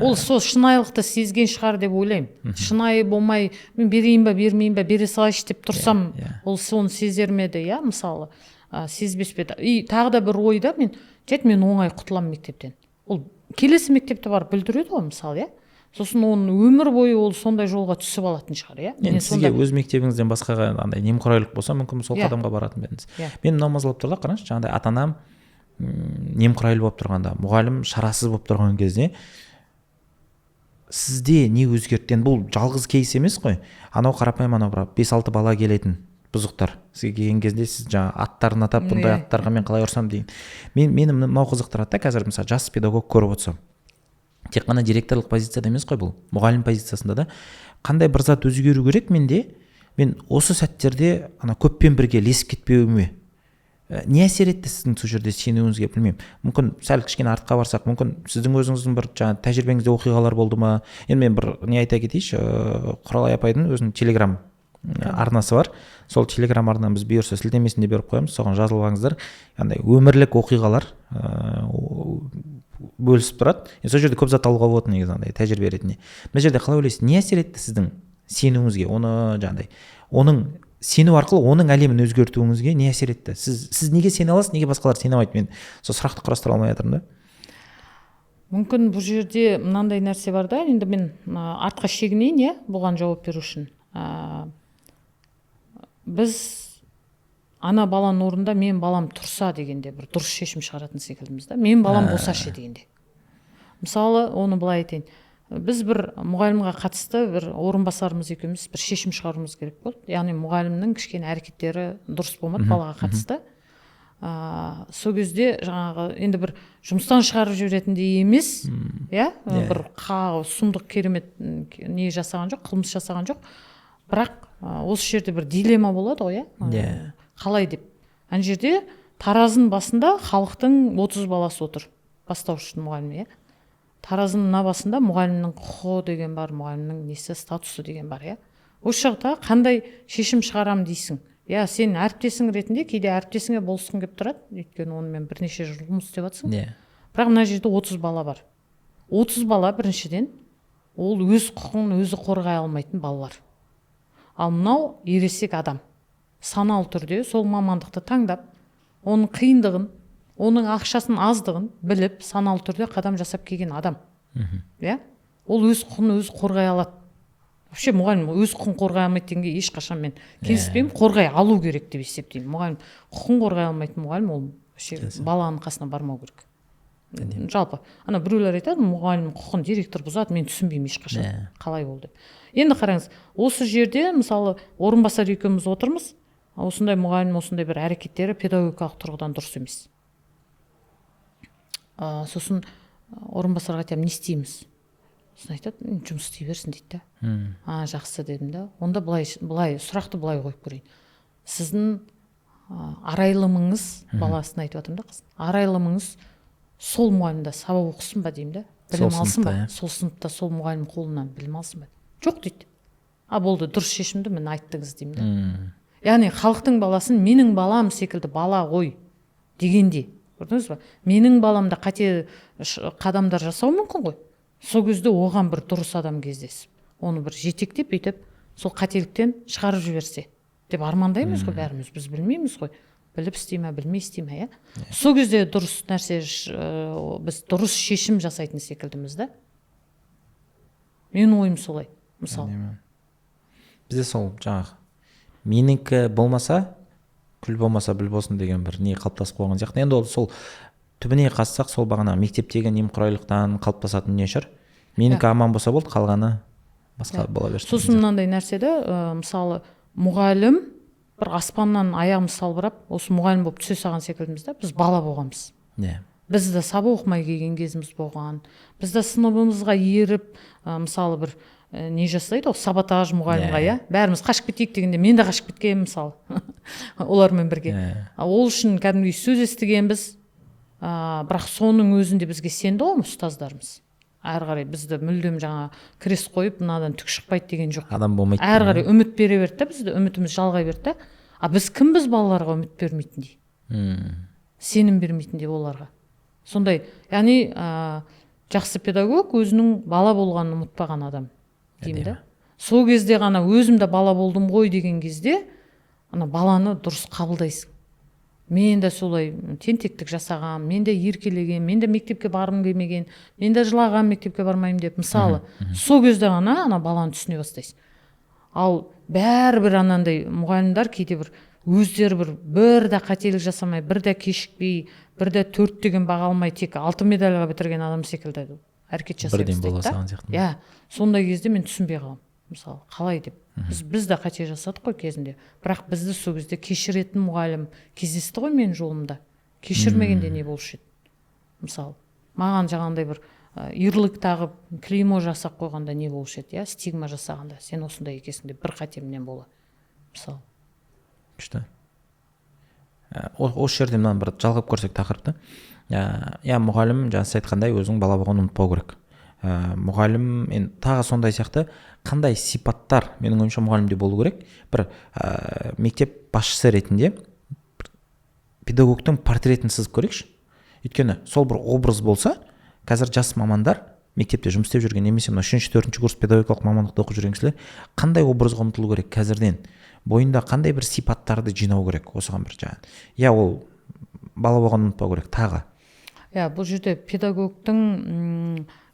Ол сол шынайылықты сезген шығар деп ойлаймын. Шынайы болмай, мен берейін ба, бермейін ба, бере салайыншы деп тұрсам, ол соны сезер ме еді, мысалы. сезбес пе еді. И тағы да бір ойда мен оңай құтыламын мектептен. Ол келесі мектепте барып бүлдіреді ғой мысалы, иә. Сосын оның өмір бойы ол сондай жолға түсіп алатын шығар, иә. Енді сізге өз мектебіңізден басқаға андай немқұрайлық болса, мүмкін сол қадамға баратын ба едіңіз. Мен мынау мазалап тұр да, қараңызшы, жаңағыдай ата-анам немқұрайлы болып тұрғанда, мұғалім шарасыз болып тұрған кезде сізде не өзгертті? Бұл жалғыз кейс емес қой. Анау қарапайым, анау 5-6 бала келетін бұзықтар сізге келген кезде сіз жаңа аттарын атап, бұндай аттарға мен қалай ұрсам дейін. Мені мынау қызықтырады да, қазір мысалы жас педагог көріп отырсам, тек қана директорлық позицияда емес қой, бұл мұғалім позициясында да қандай бір зат өзгеру керек менде. Мен осы сәттерде ана көппен бірге ілесіп кетпеуіме не әсер етті сіздің сол жерде сенуіңізге, білмеймін. Мүмкін сәл кішкене артқа барсақ, мүмкін сіздің өзіңіздің бір жаңа тәжірибеңізде оқиғалар болды ма? Енді мен бір не айта кетейінші, Құралай апайдың өзінің телеграм арнасы бар. Сол телеграм арнадан біз бұйырса сілтемесін де беріп қоямыз, соған жазылып алыңыздар. Андай өмірлік оқиғалар бөлісіп тұрады. Сол жерде көп зат алуға болады негізі, андай тәжірибе ретінде. Мына жерде қалай ойлайсыз, не әсер етті сіздің сенуіңізге? Оны жаңағыдай, оның сену арқылы оның әлемін өзгертуіңізге не әсер етті? Сіз неге сене аласыз, неге басқалар сене алмайды? Мен сол сұрақты құрастыра алмай жатырмын да. Мүмкін бұл жерде мынандай нәрсе бар да, енді мен артқа шегінейін, иә, бұған жауап беру үшін. Біз ана баланың орнында мен балам тұрса дегенде бір дұрыс шешім шығаратын секілдіміз да. Мен балам болсашы дегенде. Мысалы, оны былай айтайын. Біз бір мұғалімге қатысты бір орынбасарымыз екеуміз бір шешім шығаруымыз керек болды. Яғни мұғалімнің кішкене әрекеттері дұрыс болмады балаға қатысты. Сол кезде жаңағы енді бір жұмыстан шығарып жіберетіндей емес, иә, бір сұмдық керемет не жасаған жоқ, қылмыс жасаған жоқ. Бірақ осы жерде бір дилемма болады ғой, иә. Қалай деп. Ана жерде таразының басында халықтың 30 баласы отыр. Бастауыш мұғалім, иә. Таразының мына басында мұғалімнің құқығы деген бар, мұғалімнің несі, статусы деген бар, иә. Осы жақта қандай шешім шығарам дейсің? Иә, сен әріптесің ретінде кейде әріптесіңе болысқың келіп тұрады, өйткені онымен бірнеше жыл жұмыс істеп жатсың. Бірақ мына жерде 30 бала бар. 30 бала біріншіден ол өз құқығын өзі қорғай алмайтын балалар. Ал мынау ересек адам. Саналы түрде сол мамандықты таңдап, оның қиындығын, оның ақшасын аздығын біліп, саналы түрде қадам жасап келген адам. Иә? Ол өз құқығын өзі қорғай алады. Вообще мұғалім өз құқығын қорғай алмайды дегенге ешқашан мен келіспеймін, қорғай алу керек деп есептеймін. Мұғалім құқығын қорғай алмайтын мұғалім ол вообще баланың қасына бармау керек. Жалпы, ана біреулер айтады, мұғалім құқығын директор бұзады, мен түсінбеймін ешқашан. Қалай ол деп. Енді қараңыз, осы жерде мысалы орынбасар екеуміз отырмыз. Осындай мұғалім осындай бір әрекеттері педагогикалық тұрғыдан дұрыс емес. Сосын орынбасарға айтамын, не істейміз? Сосын айтады, жұмыс істей берсін дейді да. Жақсы дедім да. Онда сұрақты былай қойып көрейін. Сіздің арайлымыңыз, баласын айтып жатырмын да, қыз. Арайлымыңыз сол мұғалімде сабақ оқысын ба деймін да. Білім алсын ба? Сол сыныпта сол мұғалім қолынан білім алсын ба? Жоқ дейді. Болды, дұрыс шешімді мен айттыңыз деймін да. Яғни халықтың баласын менің балам секілді бала ғой дегенде, көрдіңіз ба? Менің баламда қате қадамдар жасау мүмкін ғой. Сол кезде оған бір дұрыс адам кездесіп, оны бір жетектеп бүйтіп, сол қателіктен шығарып жіберсе деп армандаймыз ғой бәріміз, біз білмейміз ғой. Біліп істей ме, білмей істей ме, иә? Сол кезде дұрыс нәрсе, біз дұрыс шешім жасайтын секілдіміз да. Менің ойым солай, мысалы. Бізде сол жаңағы менікі болмаса, күл болмаса біл болсын деген бір не қалыптасып қойған сияқты. Енді ол сол түбіне қазсақ, сол бағана мектептегі немқұрайлықтан қалыптасатын не шығар? Менікі аман болса болды, қалғаны басқа бола берсін. Сосын мынандай нәрседе, мысалы, мұғалім бір аспаннан аяғымыз салбырап, осы мұғалім болып түсе салған секілдіміз да, біз бала болғанбыз. Біз де сабақ оқымай келген кезіміз болған. Біз де сыныбымызға еріп, мысалы бір не жасайды, саботаж мұғалімға, иә? Бәріміз қашып кетейік дегенде, мен де қашып кеткенмін, мысалы. Олармен бірге. Ол үшін кәдімгідей сөз естігенбіз, бірақ соның өзінде бізге сенді ғой ұстаздарымыз. Әрі қарай бізді мүлдем жаңа крест қойып, мынадан түк шықпайды деген жоқ. Адам болмайды. Әрі қарай үміт бере берді да, бізді үмітіміз жалғай берді да. Біз кімбіз балаларға үміт бермейтіндей? Сенім бермейтіндей оларға. Сондай, яғни жақсы педагог өзінің бала болғанын ұмытпаған адам деймін да. Сол кезде ғана өзім де бала болдым ғой деген кезде, ана баланы дұрыс қабылдайсың. мен де солай тентектік жасаған, мен де еркелеген, мен де мектепке барғым келмеген, мен де жылаған мектепке бармаймын деп, мысалы сол кезде ғана ана баланы түсіне бастайсыз. Ал бәрібір анандай мұғалімдер кейде бір өздері бір де қателік жасамай, бір де кешікпей, бір де 4 деген баға алмай, тек 6 медальға бітірген адам секілді әрекет жасай бастайды. Иә, сондай кезде мен түсінбей қаламын. Мысалы, қалай деп. Біз де қате жасадық қой кезінде. Бірақ бізді сол кезде кешіретін мұғалім кездесті ғой менің жолымда. Кешірмегенде не болушы еді? Мысалы, маған жаңағындай бір ирлік тағып, клеймо жасап қойғанда не болушы еді, стигма жасағанда, сен осындай екесің деп бір қатемнен бола. Мысалы. Күшті. Осы жерде мынаны бір жалғап көрсек тақырыпты. Мұғалім жаңа айтқандай өзің бала болғанды ұмытпау керек. Мұғалім тағы сондай сияқты қандай сипаттар менің ойымша мұғалімде болу керек? Бір мектеп басшысы ретінде педагогтың портретін сызып көрейікші. Өйткені сол бір образ болса, қазір жас мамандар мектепте жұмыс істеп жүрген, немесе 3-4 курс педагогикалық мамандықты оқып жүрген кісілер қандай образға ұмтылу керек қазірден? Бойында қандай бір сипаттарды жинау керек осыған бір жағын? Ол бала болғанды ұмытпау керек тағы. Бұл жерде педагогтың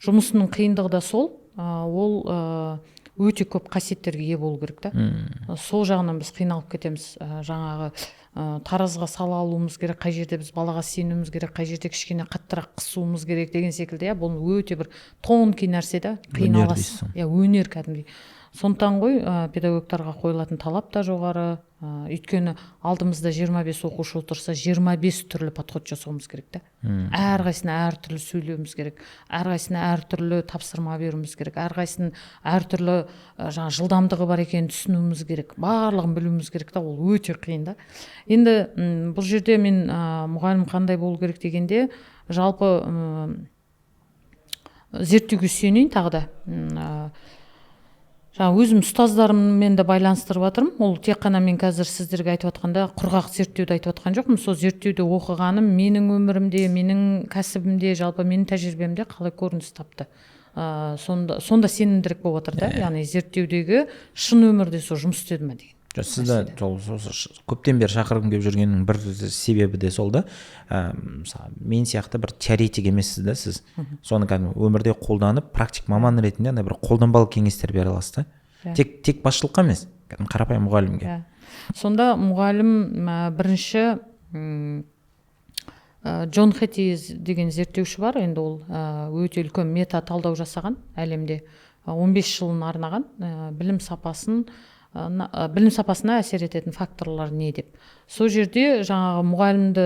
жұмысының қиындығы да сол, ол өте көп қасиеттерге ие болу керек та. Сол жағынан біз қиналып кетеміз. Жаңағы таразға сала алуымыз керек, қай жерде біз балаға сенуіміз керек, қай жерде кішкене қаттырақ қысуымыз керек деген секілді. Бұл өте бір тонкий нәрсе да, қиналасың. Өнер кәдімгідей. Сондықтан ғой педагогтарға қойылатын талап та жоғары. Өйткені алдымызда 25 оқушы отырса, 25 түрлі подход жасауымыз керек та. Әрқайсына әртүрлі сөйлеуіміз керек, әрқайсына әртүрлі тапсырма беруіміз керек, әрқайсының әртүрлі жылдамдығы бар екенін түсінуіміз керек, барлығын білуіміз керек та, ол өте қиын да. Енді бұл жерде мен мұғалім қандай болу керек дегенде, жалпы зерттеуге сүйенейін тағы да. Өзім ұстаздарыммен де байланыстырып жатырмын. Ол тек қана мен қазір сіздерге айтып жатқанда құрғақ зерттеуді айтып жатқан жоқпын. Сол зерттеуді оқығаным менің өмірімде, менің кәсібімде, жалпы менің тәжірибемде қалай көрініс тапты. Сонда сенімдірек болып жатыр да. Яғни зерттеудегі шын өмірде сол жұмыс істеді ме деген. Сізді көптен бері шақырғым келіп жүргеннің бір себебі де сол да. Мен сияқты бір теоретик емессіз да сіз. Соны өмірде қолданып, практик маман ретінде бір қолданбалы кеңестер бере аласыз да. Тек басшылыққа емес, қарапайым мұғалімге. Сонда мұғалім бірінші Джон Хетти деген зерттеуші бар, енді ол өте үлкен мета талдау жасаған әлемде. 15 жылын арнаған білім сапасына әсер ететін факторлар не деп. Сол жерде жаңағы мұғалімді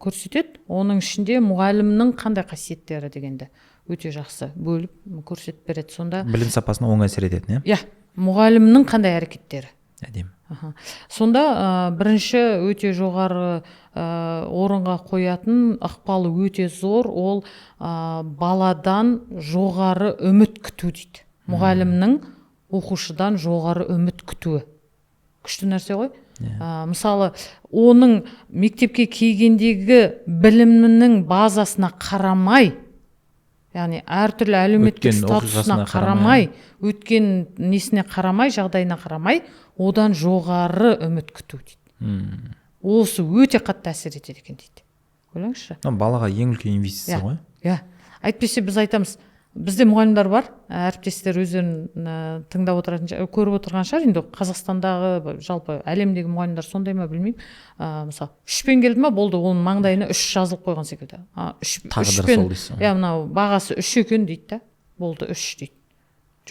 көрсетеді, оның ішінде мұғалімнің қандай қасиеттері дегенді өте жақсы бөліп көрсетіп береді. Сонда білім сапасына оң әсер ететін, мұғалімнің қандай әрекеттері. Әдемі. Сонда бірінші өте жоғары орынға қоятын ықпалы өте зор, ол баладан жоғары үміт күту дейді. Мұғалімнің оқушыдан жоғары үміт күтуі. Күшті нәрсе ғой. Мысалы, оның мектепке келгендегі білімінің базасына қарамай, яғни әртүрлі әлеуметтік статусына қарамай, өткен несіне қарамай, жағдайына қарамай, одан жоғары үміт күту дейді. Осы өте қатты әсер етеді екен дейді. Ойлаңызшы. Балаға ең үлкен инвестиция ғой. Әйтпесе біз айтамыз, бізде мұғалімдер бар, әріптестер өздерін тыңдап отыратын, көріп отырған шығар, енді Қазақстандағы, жалпы әлемдегі мұғалімдер сондай ма білмеймін. Мысалы, 3-пен келді ма, болды, оның маңдайына 3 жазылып қойған секілді. Тағдыры сол дейсің. Мынау бағасы 3 екен дейді да, болды 3 дейді.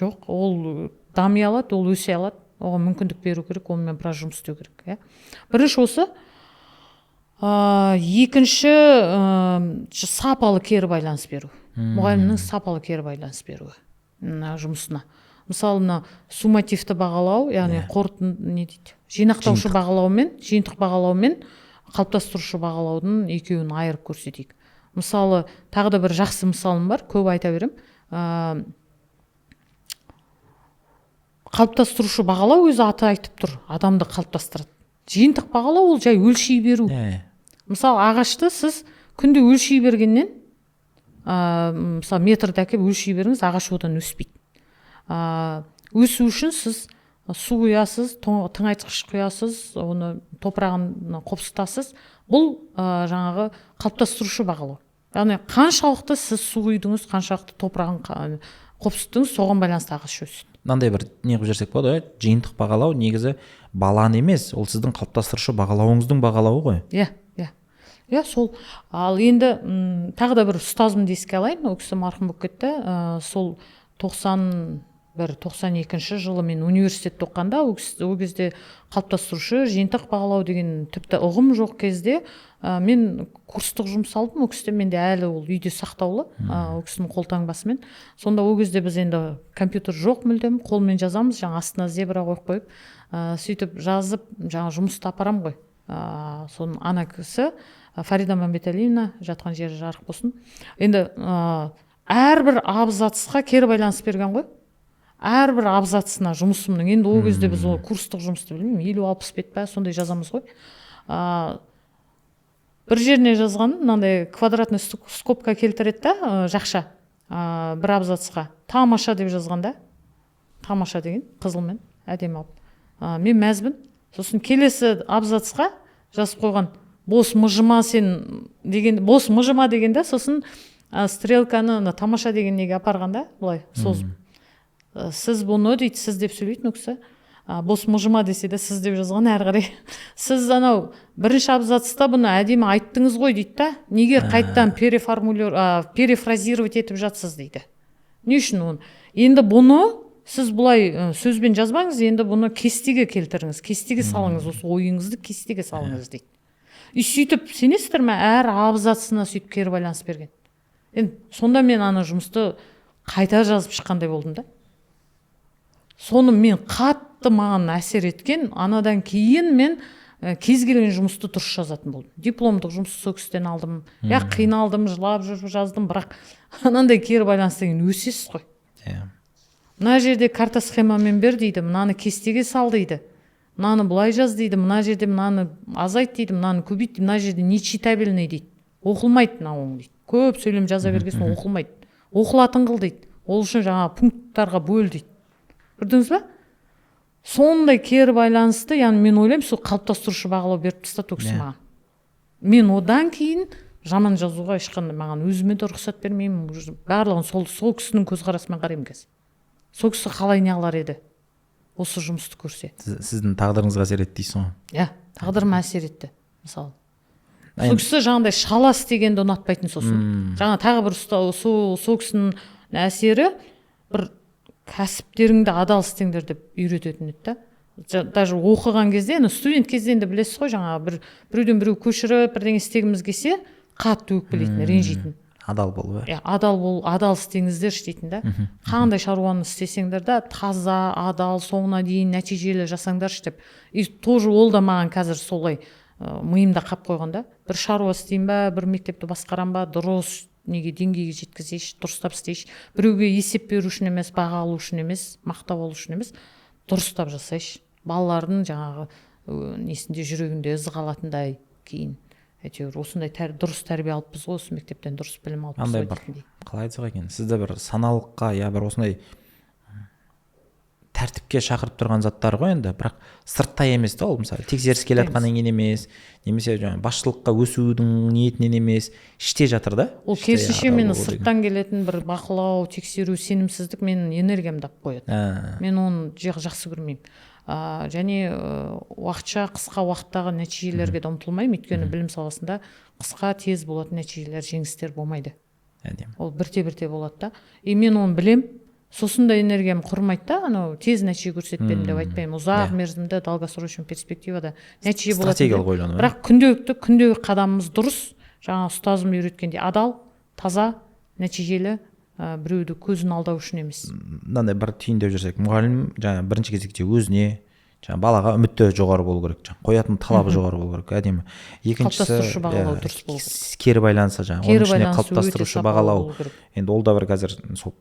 Жоқ, ол дами алады, ол өсе алады, оған мүмкіндік беру керек, онымен біраз жұмыс істеу керек. Бірінші осы, екінші сапалы кері байланыс беру. Мұғалімнің сапалы кері байланыс беруі жұмысына. Мысалы, суммативті бағалау, яғни не дейді, жинақтаушы бағалау мен, жиынтық бағалау мен қалыптастырушы бағалаудың екеуін айырып көрсетейік. Мысалы, тағы да бір жақсы мысалым бар, көп айта берем. Қалыптастырушы бағалау өзі аты айтып тұр, адамды қалыптастырады. Жиынтық бағалау ол жай өлшей беру. Мысалы, ағашты сіз күнде өлшей бергеннен, мысалы метрді әкеп өлшей беріңіз, ағаш одан өспейді. Өсу үшін сіз су құясыз, тыңайтқыш құясыз, оны топырағын қопсытасыз. Бұл жаңағы қалыптастырушы бағалау. Яғни қаншалықты сіз су құйдыңыз, қаншалықты топырағын қопсыттыңыз, соған байланысты ағаш өседі. Мынандай бір не қылып жіберсек болады, жиынтық бағалау негізі баланы емес, ол сіздің қалыптастырушы бағалауыңыздың бағалауы ғой. Иә, сол. Ал енді тағы да бір ұстазымды еске алайын, ол кісі марқұм болып кетті. Сол 91-92 жылы мен университетте оқығанда, ол кезде қалыптастырушы жиынтық бағалау деген тіпті ұғым жоқ кезде мен курстық жұмыс алдым. Ол кезде менде әлі ол үйде сақтаулы, ол кісінің қолтаңбасымен. Сонда ол кезде біз енді компьютер жоқ мүлдем, қолмен жазамыз, жаңа астына зебра қойып қойып, сөйтіп жазып, жаңа жұмысты апарам ғой. Соның ана кісі Фарида Мәмбеталиевна, жатқан жері жарық болсын. Енді әрбір абзацқа кері байланыс берген ғой. Әрбір абзацына жұмысымның. Енді ол кезде біз ол курстық жұмысты білмеймін, 50-60 бет па сондай жазамыз ғой. Бір жеріне жазған, мынандай квадратный скобка келтіреді да, жақша. Бір абзацқа тамаша деп жазғанда, тамаша деген қызылмен әдемі алып. Мен мәзбін. Сосын келесі абзацқа жазып қойған бос мыжыма сен деген, бос мыжыма дегенде, сосын стрелканы тамаша деген неге апарғанда, былай созып. Сіз бұны дейді, сіз деп сөйлейтін өкісі. Бос мыжыма десе де сіз деп жазған әрі қарай. Сіз анау бірінші абзацта бұны әдемі айттыңыз ғой дейді да, неге қайттан перефразировать етіп жатсыз дейді. Не үшін оны? Енді бұны сіз бұлай сөзбен жазбаңыз, енді бұны кестеге келтіріңіз, кестеге салыңыз, осы ойыңызды кестеге салыңыз дейді. И сөйтіп, сенесіздер ме, әр абзацына сөйтіп кері байланыс берген. Енді сонда мен ана жұмысты қайта жазып шыққандай болдым да. Соны мен қатты маған әсер еткен, анадан кейін мен кез келген жұмысты дұрыс жазатын болдым. Дипломдық жұмысты сол кісіден алдым. Қиналдым, жылап жүріп жаздым, бірақ анандай кері байланыс деген өсесіз ғой. Мына жерде карта схемамен бер дейді, мынаны кестеге сал дейді. Мынаны былай жаз дейді, мына жерде мынаны азайт дейді, мынаны көбейт дейді, мына жерде нечитабельный дейді. Оқылмайды мынауың дейді. Көп сөйлем жаза бергесін оқылмайды. Оқылатын қыл дейді. Ол үшін жаңа пункттарға бөл дейді. Көрдіңіз ба? Сондай кері байланысты, яғни мен ойлаймын, сол қалыптастырушы бағалау беріп тастады ол кісі маған. Мен одан кейін жаман жазуға ешқандай, маған өзіме де рұқсат бермеймін, барлығын сол кісінің көзқарасымен қараймын қазір. Сол кісі қалай не қылар еді осы жұмысты көрсе. Сіздің тағдырыңызға әсер етті дейсің ғой. Иә, тағдырыма әсер етті, мысалы. Сол кісі жаңағыдай шалас дегенді ұнатпайтын сосын. Жаңа тағы бір сол кісінің әсері бір кәсіптеріңді адал істеңдер деп үйрететін еді да. Даже оқыған кезде, студент кезде енді білесіз ғой, жаңа біреуден біреу көшіріп, бірдеңе істегіміз келсе, қатты өкпелейтін, ренжитін. Адал бол. Адал істеңіздер дейтін да. Қандай шаруаны істесеңдер да, таза, адал, соңына дейін нәтижелі жасаңдаршы деп. И тоже ол да маған қазір солай миымда қап қойған да. Бір шаруа істейін ба, бір мектепті басқарам ба, дұрыс неге деңгейге жеткізейші, дұрыстап істейші. Біреуге есеп беру үшін емес, баға алу үшін емес, мақтап алу үшін емес, дұрыстап жасайшы. Балалардың жаңағы несінде жүрегінде із қалатындай кейін. Әйтеуір осындай дұрыс тәрбие алыппыз ғой, осы мектептен дұрыс білім алыппыз ғой дейтіндей. Қалай айтсақ екен, сізді бір саналыққа, я бір осындай тәртіпке шақырып тұрған заттар ғой енді, бірақ сырттай емес та, ол мысалы тексеріс келе жатқаннан кейін емес, немесе басшылыққа өсудің ниетінен емес, іште жатыр да. Ол керісінше мені сырттан келетін бір бақылау, тексеру, сенімсіздік менің энергиямды алып қояды. Мен оны жақсы көрмеймін. Және уақытша қысқа уақыттағы нәтижелерге де ұмтылмаймын, өйткені білім саласында қысқа тез болатын нәтижелер, жеңістер болмайды. Ол бірте-бірте болады да. И мен оны білем. Сосын да энергиям құрмайды да, анау тез нәтиже көрсетпедім деп айтпаймын. Ұзақ мерзімді, долгосрочный перспективада нәтиже болады. Стратегиялық ойлану. Бірақ күндегі қадамымыз дұрыс. Жаңа ұстазым үйреткендей адал, таза, нәтижелі, біреуді көзін алдау үшін емес. Мынандай бір түйіндеп жүрсек, мұғалім жаңа бірінші кезекте өзіне, жаңа балаға үміті жоғары болу керек, жаңа қоятын талабы жоғары болу керек, әдемі. Қалыптастырушы бағалау дұрыс болу керек. Кері байланысы жаңа, оның ішіне қалыптастырушы бағалау. Енді ол да бір қазір сол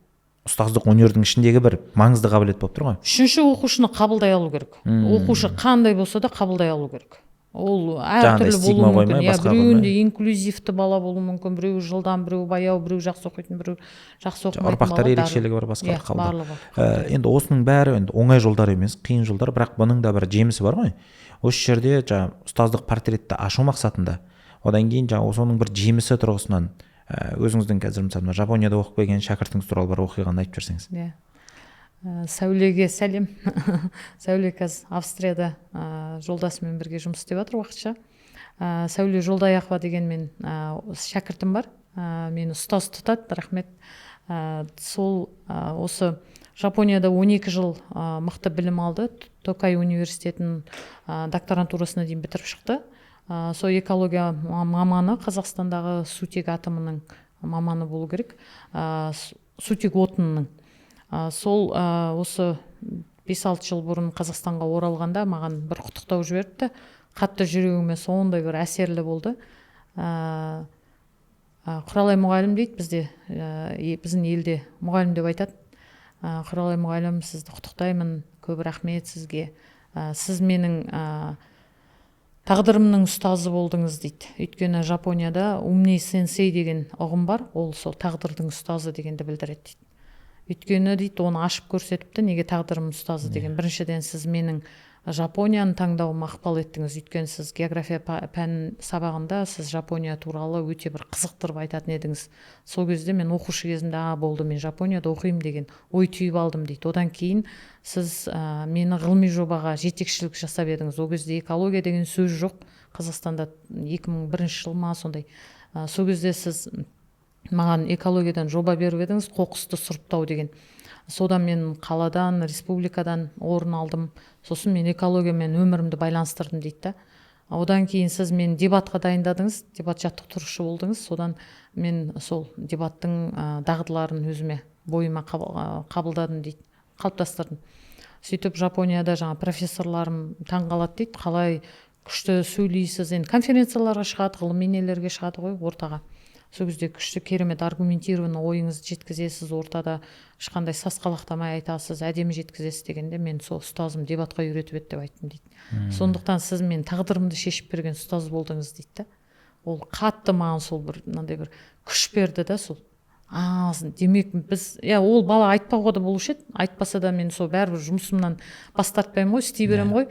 ұстаздық өнердің ішіндегі бір маңызды қабілет болып тұр ғой. Үшінші оқушыны қабылдай алу керек. Оқушы қандай болса да қабылдай алу керек. ол Жаңағыдай әртүрлі стигма болуы қоймай, мүмкін. басқа Біреуінде қоймай. инклюзивті бала болуы мүмкін, біреуі жылдам, біреуі баяу, біреуі жақсы оқитын, біреуі жақсы оқымайтын ұрпақтар бала. ерекшелігі бар, басқалар қабылдау. Барлығы. Енді осының бәрі енді оңай жолдар емес, қиын жолдар, бірақ бұның да бір жемісі бар ғой. Осы жерде жаңа ұстаздық портретті ашу мақсатында, одан кейін жаңа соның бір жемісі тұрғысынан өзіңіздің қазір мысалы Жапонияда оқып келген шәкіртіңіз туралы бір оқиғаны айтып берсеңіз. Иә. Сәулеге сәлем. Сәуле қазір Австрияда жолдасымен бірге жұмыс істеп жатыр уақытша. Сәуле Жолдаяқова деген мен шәкіртім бар. Мені ұстаз тұтады, рахмет. Сол осы Жапонияда 12 жыл мықты білім алды. Токай университетінің докторантурасына дейін бітіріп шықты. Сол экология маманы, Қазақстандағы сутек атомының маманы болу керек. Сутек отынының. Сол осы 5-6 жыл бұрын Қазақстанға оралғанда маған бір құттықтау жіберіпті. Қатты жүрегіме сондай бір әсерлі болды. Құралай мұғалім дейді бізде, біздің елде мұғалім деп айтады. Құралай мұғалім, сізді құттықтаймын, көп рахмет сізге. Сіз менің тағдырымның ұстазы болдыңыз дейді. Өйткені Жапонияда умни сенсей деген ұғым бар, ол сол тағдырдың ұстазы дегенді білдіреді дейді. Өйткені дейді, оны ашып көрсетіпті, неге тағдырым ұстазы деген. Біріншіден сіз менің Жапонияны таңдауыма ықпал еттіңіз. Өйткені сіз география пән сабағында сіз Жапония туралы өте бір қызықтырып айтатын едіңіз. Сол кезде мен оқушы кезімде болды, мен Жапонияда оқимын деген ой түйіп алдым дейді. Одан кейін сіз мені ғылыми жобаға жетекшілік жасап едіңіз. Ол кезде экология деген сөз жоқ. Қазақстанда 2001 жыл ма сондай. Сол кезде сіз маған экологиядан жоба беріп едіңіз, қоқысты сұрыптау деген. Содан мен қаладан, республикадан орын алдым. Сосын мен экологиямен өмірімді байланыстырдым дейді. Одан кейін сіз мен дебатқа дайындадыңыз, дебат жаттықтырушы болдыңыз. Содан мен сол дебаттың дағдыларын өзіме бойыма қабылдадым дейді, қалыптастырдым. Сөйтіп Жапонияда жаңа профессорларым таңғалады дейді, қалай күшті сөйлейсіз. Енді конференцияларға шығады, ғылыми нелерге шығады ғой ортаға. Сол кезде күшті керемет аргументированный ойыңызды жеткізесіз, ортада ешқандай сасқалақтамай айтасыз, әдемі жеткізесіз дегенде мен сол ұстазым дебатқа үйретіп еді деп айттым дейді. Сондықтан сіз мен тағдырымды шешіп берген ұстаз болдыңыз дейді. Ол қатты маған сол бір мынандай бір күш берді да сол. Демек біз, ол бала айтпауға да болушы еді, айтпаса да мен сол бәрібір жұмысымнан бас тартпаймын ғой, істей беремін ғой.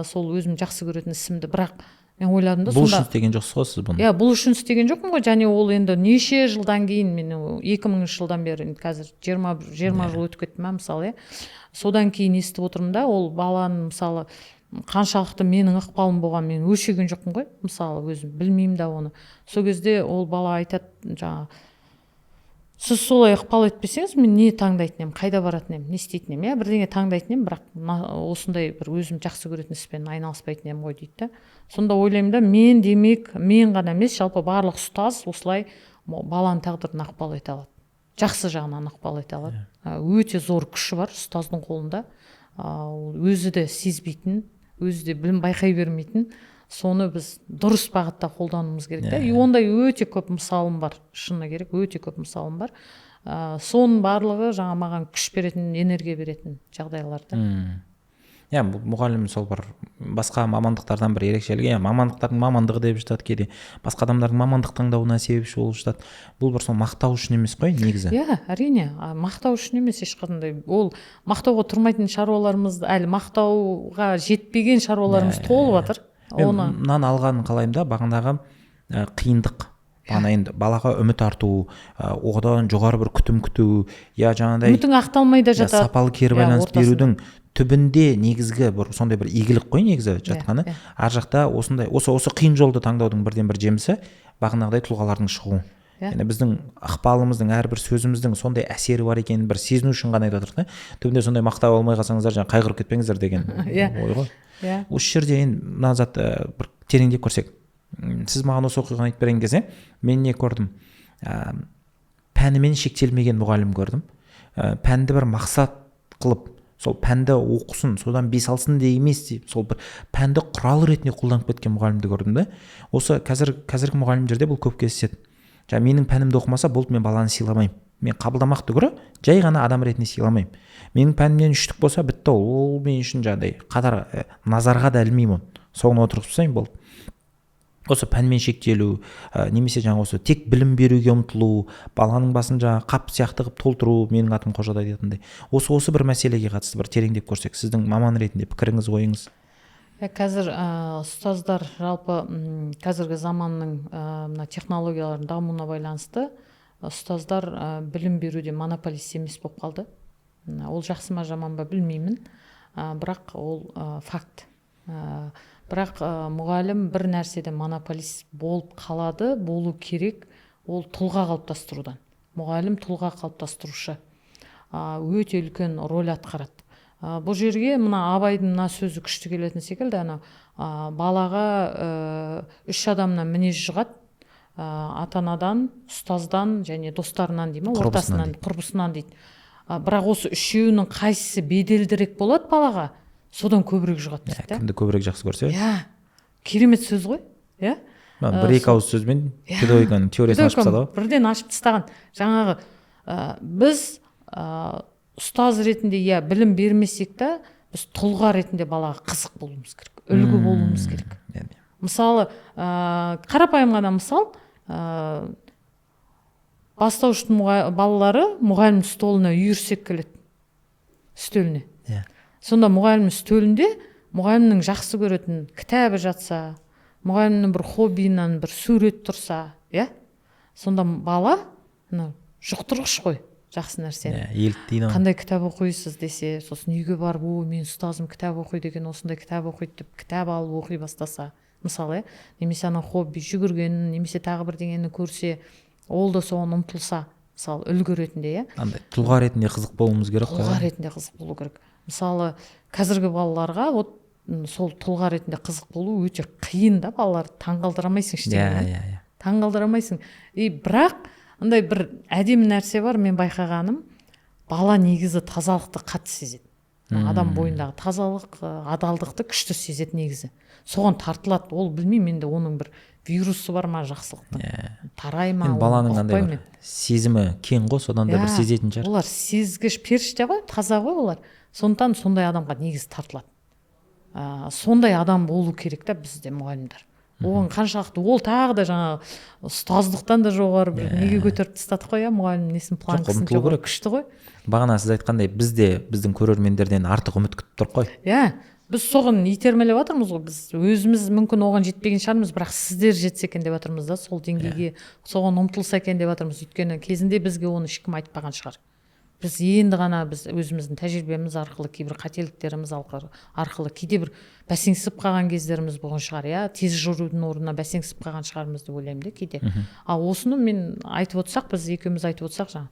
Сол өзім жақсы көретін ісімді, бірақ мен ойладым да, бұл үшін істеген жоқсыз ғой сіз бұны. Бұл үшін істеген жоқпын ғой, және ол енді неше жылдан кейін, мен 2000 жылдан бері, қазір 20 жыл өтіп кетті ма мысалы, содан кейін естіп отырмын да, ол баланың мысалы қаншалықты менің ықпалым болған, мен өлшеген жоқпын ғой, мысалы өзім білмеймін да оны. Сол кезде ол бала айтады, жаңа сіз солай ықпал етпесеңіз, мен не таңдайтын едім, қайда баратын едім, не істейтін едім, бірдеңе таңдайтын едім, бірақ осындай бір өзім жақсы көретін іспен айналыспайтын едім ғой дейді. Сонда ойлаймын да, мен демек, мен ғана емес, жалпы барлық ұстаз осылай баланың тағдырына ықпал ете алады. Жақсы жағынан ықпал ете алады. Өте зор күші бар ұстаздың қолында. Өзі де сезбейтін, өзі де білім байқай бермейтін. Соны біз дұрыс бағытта қолдануымыз керек. Ондай өте көп мысалым бар, шыны керек, өте көп мысалым бар. Соның барлығы жаңа маған күш беретін, энергия беретін жағдайларда. Бұл мұғалім сол бір басқа мамандықтардан бір ерекшелігі, мамандықтардың мамандығы деп жатады кейде, басқа адамдардың мамандық таңдауына себепші болып жатады. Бұл бір сол мақтау үшін емес қой негізі. Әрине, мақтау үшін емес ешқандай. Ол мақтауға тұрмайтын шаруаларымыз, әлі мақтауға жетпеген шаруаларымыз толып жатыр. Мынаны алғанын қалаймын да, бағанағы қиындық. Енді балаға үміт арту, одан жоғары бір күтім күту, жаңағыдай үмітің ақталмай да жатады. Сапалы кері байланыс берудің түбінде негізгі бір сондай бір игілік қой негізі жатқаны. Ар жақта осындай осы қиын жолды таңдаудың бірден бір жемісі бағанағыдай тұлғалардың шығуы. Яғни біздің ықпалымыздың, әрбір сөзіміздің сондай әсері бар екенін бір сезіну үшін ғана айтып отырмын. Түбінде сондай мақтап алмай қалсаңыздар, жаңа қайғырып кетпеңіздер деген ой ғой. Осы жерде енді мына затты бір тереңдеп көрсек. Сіз маған осы оқиғаны айтып берген кезде мен не көрдім? Пәнімен шектелмеген мұғалім көрдім. Пәнді бір мақсат қылып, сол пәнді оқысын, содан бес алсын де емес деп, сол бір пәнді құрал ретінде қолданып кеткен мұғалімді көрдім да. Осы қазіргі мұғалімдерде бұл көп кездеседі. Менің пәнімді оқымаса, болды, мен баланы сыйламаймын. Мен қабылдамақ түгілі, жай ғана адам ретінде сыйламаймын. Менің пәнімнен үштік болса, бітті, ол мен үшін жаңағыдай қатар назарға да ілмеймін оны. соны отырғызып тастайын болды. Осы пәнмен шектелу, немесе жаңа осы тек білім беруге ұмтылу, баланың басын жаңа қап сияқты қылып толтыру, менің атым Қожада дейтіндей. Осы бір мәселеге қатысты бір тереңдеп көрсек, сіздің маман ретінде пікіріңіз, ойыңыз. Қазір ұстаздар жалпы қазіргі заманның мына технологиялардың дамуына байланысты ұстаздар білім беруде монополист емес болып қалды. Ол жақсы ма жаман ба білмеймін, бірақ ол факт. Бірақ мұғалім бір нәрседе монополист болып қалады, болу керек, ол тұлға қалыптастырудан. Мұғалім тұлға қалыптастырушы, өте үлкен роль атқарады. Бұл жерге мына Абайдың мына сөзі күшті келетін секілді, балаға 3 адамнан мінез жұғады, ата-анадан, ұстаздан және достарынан деймін, ортасынан, құрбысынан дейді. Бірақ осы үшеуінің қайсысы беделдірек болады балаға, содан көбірек жұғады дейді. Кімді көбірек жақсы көрсе? Керемет сөз ғой. Бір-екі ауыз сөзбен педагогиканың теориясын ашып тастады ғой. Бірден ашып тастаған. Жаңағы біз ұстаз ретінде білім бермесек та, біз тұлға ретінде балаға қызық болуымыз керек, үлгі болуымыз керек. Мысалы, қарапайым ғана мысал, бастауыштың балалары мұғалім столына үйірсек келеді, үстеліне. Сонда мұғалім үстелінде мұғалімнің жақсы көретін кітабы жатса, мұғалімнің бір хоббиінен бір сурет тұрса, сонда бала жұқтырғыш қой жақсы нәрсені. Қандай кітап оқисыз десе, сосын үйге барып, мен ұстазым кітап оқиды екен, осындай кітап оқиды деп кітап алып оқи бастаса, мысалы, немесе хобби жүгіргенін, немесе тағы бірдеңені көрсе, ол да соған ұмтылса, мысалы, үлгі ретінде, тұлға ретінде қызық болуымыз керек. Тұлға ретінде қызық болу керек. Мысалы, қазіргі балаларға сол тұлға ретінде қызық болу өте қиын да, балаларды таңғалдырамайсың ештеңемен. Таңғалдырамайсың. Бірақ андай бір әдемі нәрсе бар, мен байқағаным, бала негізі тазалықты қатты сезеді. Адам бойындағы тазалық, адалдықты күшті сезеді негізі. Соған тартылады. Ол білмеймін, енді оның бір вирусы бар ма жақсылықтың. Тарай ма? Баланың андай бір сезімі кең ғой, содан да бір сезетін шығар. Олар сезгіш періште ғой, таза ғой олар. Сондықтан сондай адамға негізі тартылады. Сондай адам болу керек та бізде мұғалімдер. Оған қаншалықты, ол тағы да жаңағы ұстаздықтан да жоғары бір неге көтеріп тастадық қой, мұғалім несін планкасын жоғары, күшті ғой. Бағана сіз айтқандай, біздің көрермендерден артық үміт күтіп тұр ғой. Біз соған итермелеп жатырмыз ғой. Біз өзіміз мүмкін оған жетпеген шығармыз, бірақ сіздер жетсе екен деп жатырмыз да, сол деңгейге соған ұмтылса екен деп жатырмыз. Өйткені кезінде бізге оны ешкім айтпаған шығар. Біз енді ғана біз өзіміздің тәжірибеміз арқылы, кейбір қателіктеріміз арқылы кейде бір бәсеңсіп қалған кездеріміз болған шығар, тез жүрудің орнына бәсеңсіп қалған шығармыз деп ойлаймын да кейде. Ал осыны мен айтып отырсақ, біз екеуміз айтып отырсақ, жаңа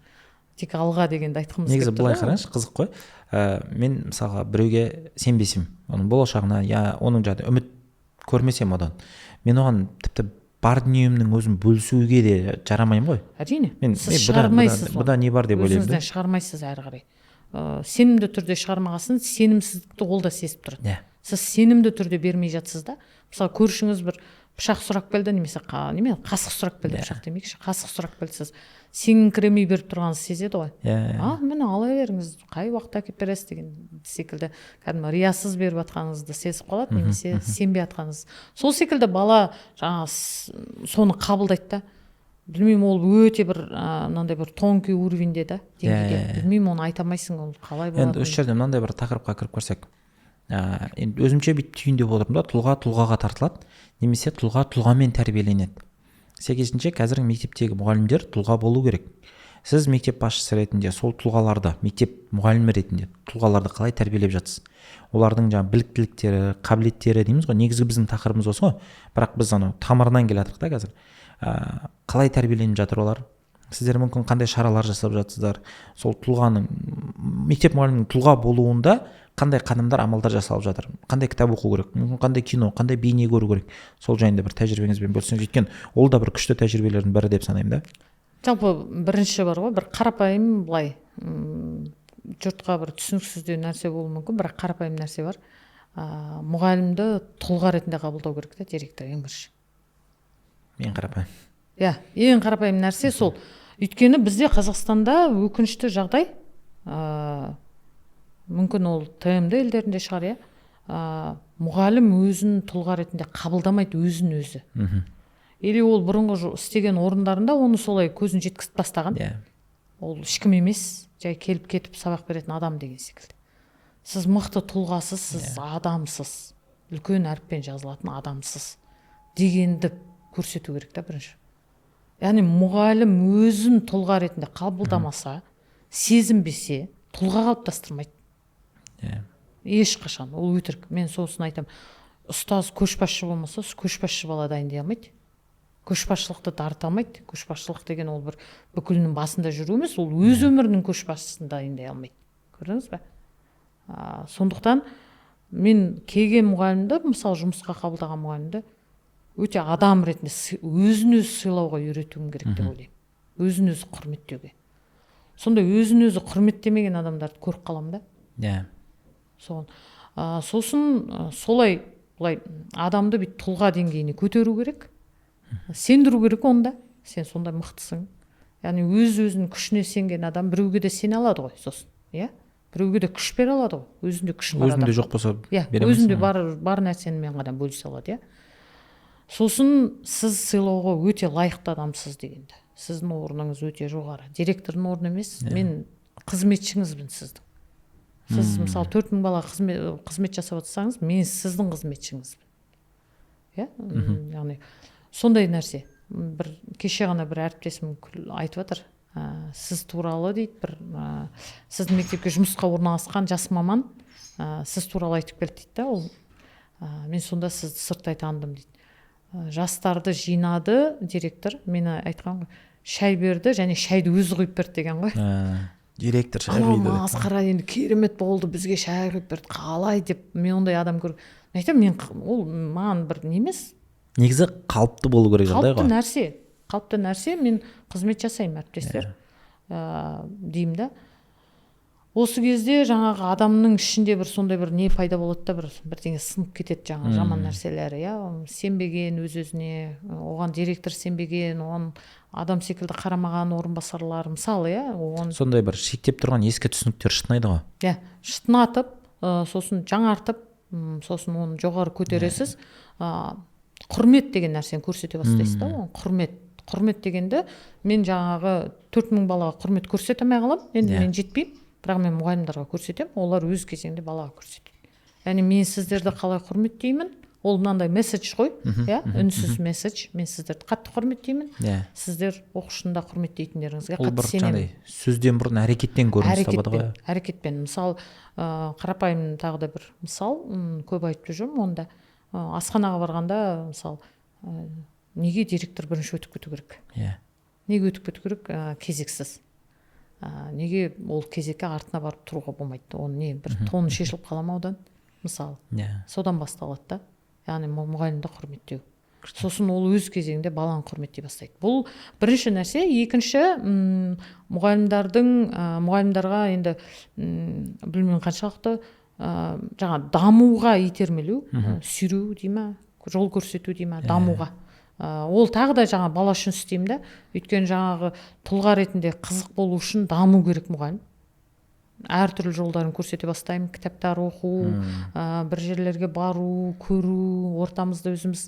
тек алға дегенді айтқымыз келіп тұр. Негізі былай қараңызшы, қызық қой. Мен мысалға біреуге сенбесем, оның болашағына, оның жағы үміт көрмесем одан, мен оған тіпті бар дүниемнің өзін бөлісуге де жарамаймын ғой. Әрине. Сіз шығармайсыз. Бұда не бар деп ойлаймын. Өзіңізден шығармайсыз әрі қарай. Сенімді түрде шығармағасын, сенімсіздікті ол да сезіп тұрады. Сіз сенімді түрде бермей жатсыз да. Мысалы, көршіңіз бір пышақ сұрап келді, немесе қасық сұрап келді, пышақ демейікші, қасық сұрап келді, сіз сеніңкіремей беріп тұрғаныңызды сезеді ғой. Міне ала беріңіз, қай уақытта әкеліп бересіз деген секілді кәдімгі риясыз беріп жатқаныңызды сезіп қалады, немесе сенбей жатқаныңыз. Сол секілді бала жаңағы соны қабылдайды да. Білмеймін, ол өте бір мынандай бір тонкий уровеньде да, деңгейде. Білмеймін, оны айта алмайсың, ол қалай болады. Енді осы жерде мынандай бір тақырыпқа кіріп көрсек, енді өзімше бүйтіп түйіндеп отырмын да, тұлға тұлғаға тартылады, немесе тұлға тұлғамен тәрбиеленеді. Сәйкесінше қазіргі мектептегі мұғалімдер тұлға болу керек. Сіз мектеп басшысы ретінде сол тұлғаларды, мектеп мұғалімі ретінде тұлғаларды қалай тәрбиелеп жатсыз? Олардың жаңа біліктіліктері, қабілеттері дейміз ғой, негізгі біздің тақырыбымыз осы ғой. Бірақ біз тамырынан келе жатырмық та қазір. Қалай тәрбиеленіп жатыр олар? Сіздер мүмкін қандай шаралар жасап жатсыздар? Сол тұлғаның, мектеп мұғалімінің тұлға болуында қандай қадамдар, амалдар жасалып жатыр? Қандай кітап оқу керек? Мүмкін қандай кино, қандай бейне көру керек? Сол жайында бір тәжірибеңізбен бөлсеңіз, өйткені ол да бір күшті тәжірибелердің бірі деп санаймын да. Жалпы бірінші бар ғой, бір қарапайым былай жұртқа бір түсініксіздеу нәрсе болуы мүмкін, бірақ қарапайым нәрсе бар. Мұғалімді тұлға ретінде қабылдау керек та, директор ең бірінші. Ең қарапайым. Ең қарапайым нәрсе сол. Өйткені бізде Қазақстанда өкінішті жағдай, мүмкін ол ТМД елдерінде шығар, мұғалім өзін тұлға ретінде қабылдамайды өзін өзі. Или ол бұрынғы істеген орындарында оны солай көзін жеткізіп тастаған. Ол ешкім емес, жай келіп кетіп сабақ беретін адам деген секілді. Сіз мықты тұлғасыз, сіз адамсыз, үлкен әріппен жазылатын адамсыз дегенді көрсету керек та бірінші. Яғни мұғалім өзін тұлға ретінде қабылдамаса, сезінбесе, тұлға қалыптастырмайды. Ешқашан, ол өтірік. Мен сосын айтамын, ұстаз көшбасшы болмаса, көшбасшы бала дайындай алмайды. Көшбасшылықты дарыта алмайды. Көшбасшылық деген ол бір бүкілінің басында жүру емес, ол өз өмірінің көшбасшысын дайындай алмайды. Көрдіңіз бе? Сондықтан мен келген мұғалімді, мысалы жұмысқа қабылдаған мұғалімді өте адам ретінде өзін өзі сыйлауға үйретуім керек деп ойлаймын. Өзін өзі құрметтеуге. Сонда өзін өзі құрметтемеген адамдарды көріп қаламын да. Сосын солай былай адамды бүйтіп тұлға деңгейіне көтеру керек. Сендіру керек онда. Сен сондай мықтысың. Яғни өз-өзінің күшіне сенген адам біреуге де сене алады ғой сосын. Иә? Біреуге де күш бере алады ғой. Өзінде күш бар адам. Өзінде жоқ болса бере алмайсың. Өзінде бар нәрсенімен ғана бөлісе алады, иә. Сосын сіз сыйлауға өте лайықты адамсыз дегенді. Сіздің орныңыз өте жоғары. Директордың орны емес, мен қызметшіңізбін сіздің. Сіз мысалы 4000 бала қызмет жасап отырсаңыз, мен сіздің қызметшіңізбін. Иә? Яғни сондай нәрсе. Бір кеше ғана бір әріптесім айтып отыр. Сіз туралы дейді, сіздің мектепке жұмысқа орналасқан жас маман сіз туралы айтып келді дейді да, ол. Мен сонда сізді сырттай таныдым дейді. Жастарды жинады директор, мені айтқан ғой, шай берді және шайды өзі құйып берді деген ғой. Директор шай құйды. Масқара, енді керемет болды, бізге шай құйып берді, қалай деп. Мен ондай адам көріп, мен ол маған бір немес. Негізі қалыпты болу керек жағдай ғой. Қалыпты нәрсе, мен қызмет жасаймын әріптестер деймін да. Осы кезде жаңағы адамның ішінде бір сондай бір не пайда болады да, бірдеңе сынып кетеді жаңағы жаман нәрселері, иә. Сенбеген өз-өзіне, оған директор сенбеген, оған адам секілді қарамаған орынбасарлар, мысалы, иә, оған сондай бір шектеп тұрған ескі түсініктер шытынайды ғой. Иә, шытынатып, сосын жаңартып, сосын оны жоғары көтересіз. Құрмет деген нәрсені көрсете бастайсыз да, құрмет дегенді мен жаңағы 4000 балаға құрмет көрсете алмай қалам, енді мен жетпеймін. Бірақ мен мұғалімдарға көрсетем, олар өз кезеңде балаға көрсетеді. Яғни мен сіздерді қалай құрметтеймін, ол мынандай месседж ғой, иә, үнсіз месседж. Мен сіздерді қатты құрметтеймін, сіздер оқушыны да құрметтейтіндеріңізге қатты сенемін. Сөзден бұрын әрекеттен көрініс табады ғой. Әрекетпен, мысалы, қарапайым тағы да бір мысал, көп айтып жүрмін, онда асханаға барғанда, мысалы, неге директор бірінші өтіп кету керек? Неге өтіп кету керек? Кезексіз. Неге ол кезекке артына барып тұруға болмайды? Оны не, бір тоны шешіліп қаламаудан, мысалы. Содан басталады да. Яғни мұғалімді құрметтеу. Сосын ол өз кезеңде баланы құрметтей бастайды. Бұл бірінші нәрсе. Екінші, мұғалімдарға енді білмеймін қаншалықты жаңа дамуға итермелеу, сүйреу дей ма, жол көрсету дей ма, дамуға. Ол тағы да жаңа бала үшін істеймін да. Өйткені жаңағы тұлға ретінде қызық болу үшін даму керек мұғалім. Әртүрлі жолдарын көрсете бастаймын. Кітаптар оқу, бір жерлерге бару, көру, ортамызды өзіміз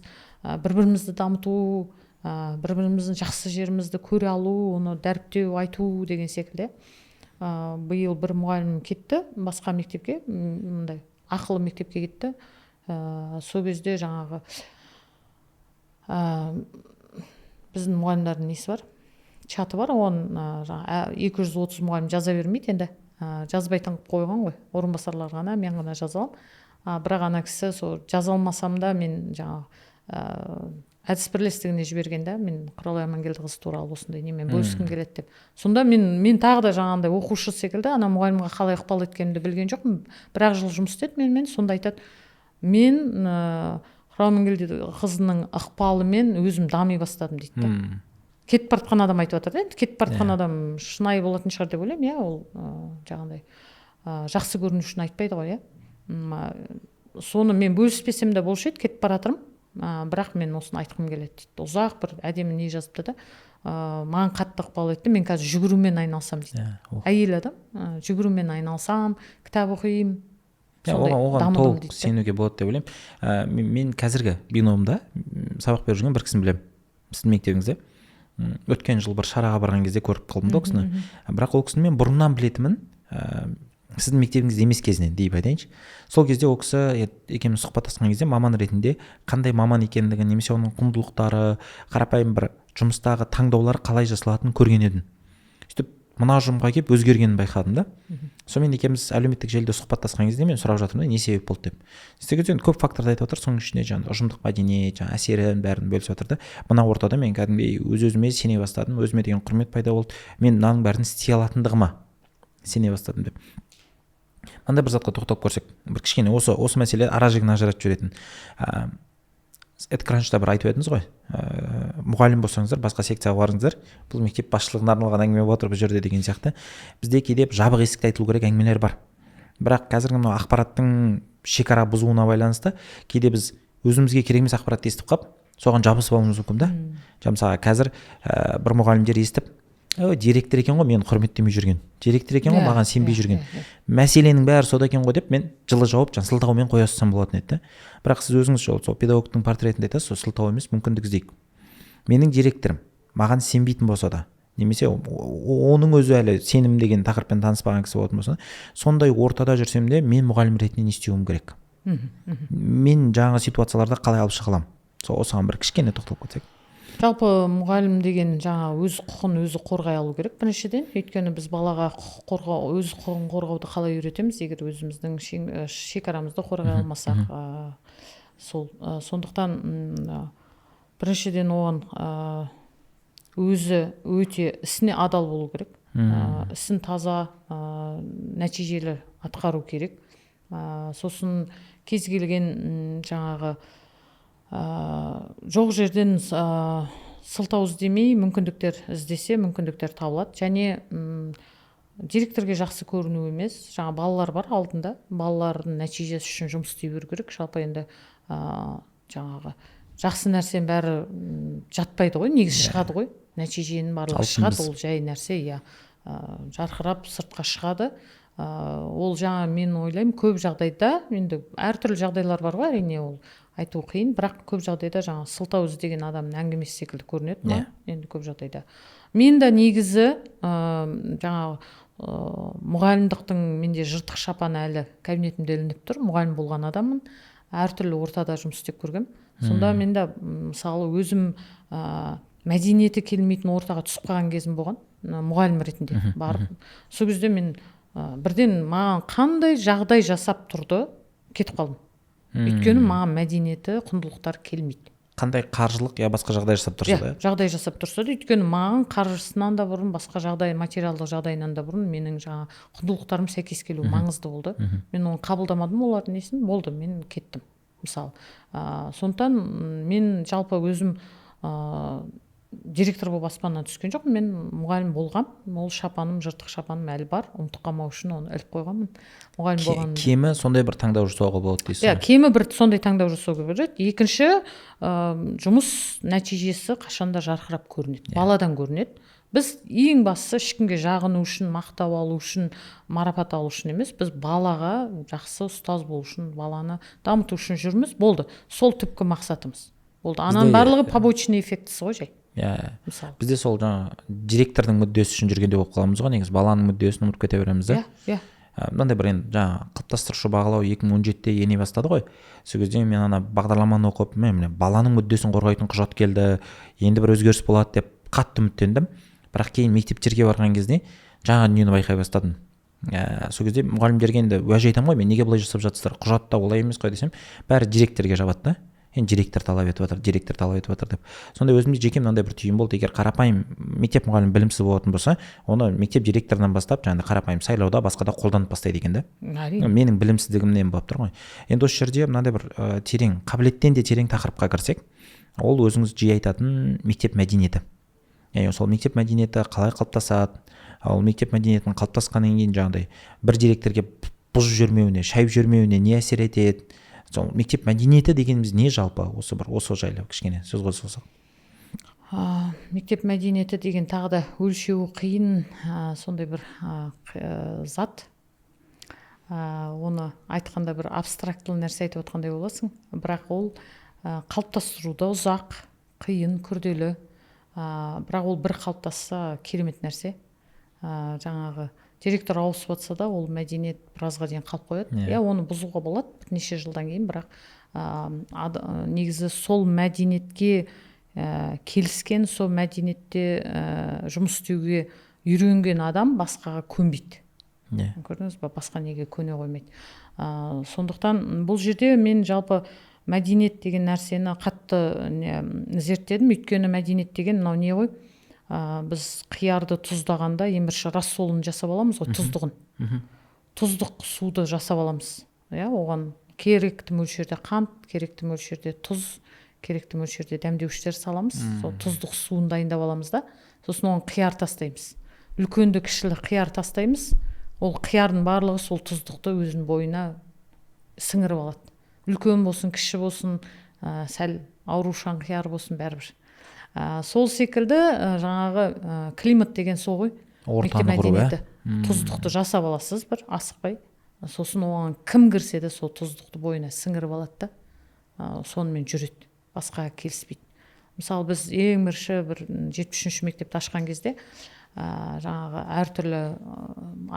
бір-бірімізді дамыту, бір-біріміздің жақсы жерімізді көре алу, оны дәріптеу, айту деген секілді. Биыл бір мұғалім кетті басқа мектепке, мындай ақылы мектепке кетті. Сол кезде жаңағы біздің мұғалімдардың несі бар, чаты бар, оны 230 мұғалім жаза бермейді, енді жазбайтын қойған ғой, орынбасарлар ғана, мен ғана жазалам. Бірақ ана кісі жаза алмасам да мен жаңағы әдіс бірлестігіне жіберген да, мен Құралай Амангелдіқызы туралы осындай немен бөліскім келеді деп. Сонда мен тағы да жаңағындай оқушы секілді ана мұғалімге қалай ықпал еткенімді білген жоқпын. Бір-ақ жыл жұмыс істеді менімен, сонда айтады, мен Құралай Амангелдіқызының ықпалымен өзім дами бастадым дейді. Кетіп бартқан адам айтып жатыр. Енді кетіп бартқан адам шынайы болатын шығар деп ойлаймын, иә, ол жаңағындай жақсы көріну үшін айтпайды ғой, иә. Соны мен бөліспесем де болушы еді, кетіп бара жатырмын. Бірақ мен осыны айтқым келеді дейді. Ұзақ бір әдемі не жазыпты да. Маған қатты ықпал етті. Мен қазір жүгірумен айналсам дейді. Әйел адам, жүгірумен айналсам, кітап оқимын. сондай оған дамыдым толық дейді да. сенуге болады деп ойлаймын. Мен қазіргі биномда сабақ беріп жүрген бір кісіні білемін сіздің мектебіңізде. Өткен жыл бір шараға барған кезде көріп қалдым да ол кісіні. Бірақ ол кісіні мен бұрыннан білетінмін, сіздің мектебіңізде емес кезінен деп айтайыншы. Сол кезде ол кісі екеуміз сұхбаттасқан кезде маман ретінде қандай маман екендігін, немесе оның құндылықтары, қарапайым бір жұмыстағы таңдаулар қалай жасалатынын көрген едім. Сөйтіп мына ұжымға келіп өзгергенін байқадым да. Сонымен екеуміз әлеуметтік желіде сұхбаттасқан кезде мен сұрап жатырмын, не себеп болды деп. Сол кезде көп факторды айтып отыр, соның ішінде жаңағы ұжымдық мәдениет, жаңағы әсерін бәрін бөлісіп жатыр да. Мына ортада мен кәдімгідей өз-өзіме сене бастадым, өзіме деген құрмет пайда болды. Мен мынаның бәрін істей алатындығыма сене бастадым деп. Мынандай бір затқа тоқталып көрсек, бір кішкене осы мәселе ара жігін ажыратып жіберетін. Эдкраншта бір айтып едіңіз ғой, мұғалім болсаңыздар басқа секцияға барыңыздар, бұл мектеп басшылығына арналған әңгіме болып отыр бұл жерде деген сияқты. Бізде кейде жабық есікте айтылу керек әңгімелер бар. Бірақ қазіргі мынау ақпараттың шекара бұзуына байланысты кейде біз өзімізге керек емес ақпаратты естіп қалып, соған жабысып алуымыз мүмкін да. Мысалға қазір бір мұғалімдер естіп, директор екен ғой мені құрметтемей жүрген, директор екен ғой маған сенбей жүрген, мәселенің бәрі сода екен ғой деп мен жылы жауап сылтаумен қоя салсам болатын еді. Бірақ сіз өзіңіз сол педагогтың портретінде айтасыз, сол сылтау емес, мүмкіндік іздейік. Менің директорым маған сенбейтін болса да, немесе оның өзі әлі сенім деген тақырыппен таныспаған кісі болатын болса, сондай ортада жүрсем де мен мұғалім ретінде не істеуім керек? Мен жаңа ситуацияларда қалай алып шыға аламын? Осыған бір кішкене тоқталып кетсек. Жалпы мұғалім деген жаңа өз құқын өзі қорғай алу керек біріншіден. Өйткені біз балаға құқық қорғау, өз құқығын қорғауды қалай үйретеміз, егер өзіміздің шекарамызды қорғай алмасақ. Сондықтан біріншіден оған өзі өте ісіне адал болу керек. Ісін таза, нәтижелі атқару керек. Сосын кез келген жаңағы жоқ жерден сылтау іздемей мүмкіндіктер іздесе мүмкіндіктер табылады. Және директорге жақсы көріну емес, жаңа балалар бар алдында, балалардың нәтижесі үшін жұмыс істей беру керек. Жалпы енді жаңағы жақсы нәрсенің бәрі жатпайды ғой, негізі шығады ғой, нәтиженің барлығы шығады, ол жай нәрсе, жарқырап сыртқа шығады. Ол жаңа мен ойлаймын көп жағдайда, енді әртүрлі жағдайлар бар ғой, әрине ол айту қиын, бірақ көп жағдайда жаңа сылтау іздеген адамның әңгімесі секілді көрінеді ма? Енді көп жағдайда. Мен де негізі жаңағы мұғалімдіктің менде жыртық шапаны әлі кабинетімде ілініп тұр. Мұғалім болған адаммын, әртүрлі ортада жұмыс істеп көргем. Сонда мен де мысалы өзім мәдениеті келмейтін ортаға түсіп қалған кезім болған, мұғалім ретінде барып. Сол кезде мен бірден маған қандай жағдай жасап тұрды, кетіп қалдым. Өйткені маған мәдениеті, құндылықтар келмейді. Қандай қаржылық басқа жағдай жасап тұрса да? Жағдай жасап тұрса да, өйткені маған қаржысынан да бұрын, басқа жағдай, материалдық жағдайынан да бұрын менің жаңа құндылықтарым сәйкес келуі маңызды болды. Мен оны қабылдамадым, олардың несін болды, мен кеттім. Мысалы, сондықтан мен жалпы өзім директор болып аспаннан түскен жоқ, мен мұғалім болғам, ол шапаным, жыртық шапаным әлі бар, ұмытып қалмау үшін оны іліп қойғанмын. Мұғалім болған. Кемі сондай бір таңдау жасауға болады дейсіз. Кемі бір сондай таңдау жасауға болады. Екінші, жұмыс нәтижесі қашанда жарқырап көрінеді, баладан көрінеді. Біз ең бастысы ешкімге жағыну үшін, мақтау алу үшін, марапат алу үшін емес, біз балаға жақсы ұстаз болу үшін, баланы дамыту үшін жүрміз, болды. Сол түпкі мақсатымыз. Болды. Ананың барлығы побочный эффектісі ғой жай. Бізде сол жаңа директордың мүддесі үшін жүргенде болып қаламыз ғой, негізі баланың мүддесін ұмытып кете береміз да. Мынандай бір енді жаңа қалыптастырушы бағалау 2017-те ене бастады ғой. Сол кезде мен ана бағдарламаны оқып, міне баланың мүддесін қорғайтын құжат келді, енді бір өзгеріс болады деп қатты үміттендім. Бірақ кейін мектептерге барған кезде жаңа дүниені байқай бастадым. Сол кезде мұғалімдерге енді уәж айтамын ғой, мен неге бұлай жасап жатсыздар, құжатта олай емес қой десем, бәрі директорге жабады да. Енді директор талап етіп жатыр деп. Сонда өзімде жеке мынандай бір түйін болды, егер қарапайым мектеп мұғалімі білімсіз болатын болса, оны мектеп директорынан бастап жаңағы қарапайым сайлауда басқада қолданып бастайды екен да. Менің білімсіздігімнен болып тұр ғой. Енді осы жерде мынандай бір терең, қабілеттен де терең тақырыпқа кірсек, ол өзіңіз жиі айтатын мектеп мәдениеті. Яғни сол мектеп мәдениеті қалай қалыптасады, ол мектеп мәдениетінің қалыптасқаннан кейін жаңағыдай бір директорге бұзып жүрмеуіне, шайып жүрмеуіне не әсер етеді? Сол мектеп мәдениеті дегеніміз не жалпы? Осы жайлы кішкене сөз қозғасақ. Мектеп мәдениеті деген тағы да өлшеуі қиын сондай бір зат. оны айтқанда бір абстрактылы нәрсе айтып отқандай боласың, бірақ ол қалыптастыруда ұзақ, қиын, күрделі, бірақ ол бір қалыптасса керемет нәрсе. Жаңағы директор ауысып жатса да ол мәдениет біразға дейін қалып қояды. Оны бұзуға болады бірнеше жылдан кейін, бірақ негізі сол мәдениетке келіскен, сол мәдениетте жұмыс істеуге үйренген адам басқаға көнбейді. Көрдіңіз ба, басқа неге көне қоймайды. Сондықтан бұл жерде мен жалпы мәдениет деген нәрсені қатты зерттедім. Өйткені мәдениет деген мынау не ғой, біз қиярды тұздағанда ең бірінші рассолын жасап аламыз ғой, тұздығын. Тұздық суды жасап аламыз. Оған керекті мөлшерде қант, керекті мөлшерде тұз, керекті мөлшерде дәмдеуіштер саламыз. Сол тұздық суын дайындап аламыз да, сосын оған қияр тастаймыз. Үлкенді кішілі қияр тастаймыз. Ол қиярдың барлығы сол тұздықты өзінің бойына сіңіріп алады. Үлкен болсын, кіші болсын, сәл аурушаң қияр болсын, бәрібір. Сол секілді жаңағы климат деген сол ғой. Ортаны құру, тұздықты жасап аласыз бір асықпай. Сосын оған кім кірсе де сол тұздықты бойына сіңіріп алады да, сонымен жүреді, басқаға келіспейді. Мысалы біз ең бірінші бір 73-ші мектепті ашқан кезде жаңағы әртүрлі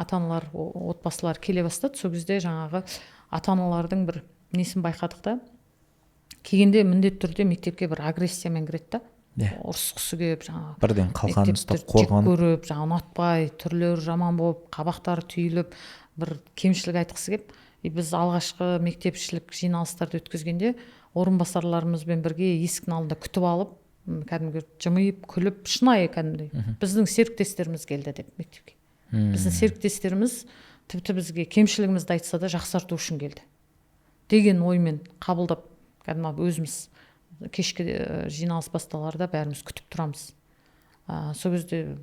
ата-аналар, отбасылар келе бастады. Сол кезде жаңағы ата-аналардың бір несін байқадық та, келгенде міндетті түрде мектепке бір агрессиямен кіреді да, ұрысқысы келіп, жаңағы бірден қалқан ұстап қорған көріп, жаңағы ұнатпай, түрлері жаман болып, қабақтары түйіліп, бір кемшілік айтқысы келіп, біз алғашқы мектепшілік жиналыстарды өткізгенде орынбасарларымызбен бірге есіктің алдында күтіп алып, кәдімгі жымиып, күліп, шынайы кәдімгідей, біздің серіктестеріміз келді деп мектепке. Біздің серіктестеріміз тіпті бізге кемшілігімізді айтса да жақсарту үшін келді деген оймен қабылдап, кәдімгі өзіміз кешкі жиналыс басталарда бәріміз күтіп тұрамыз. Сол кезде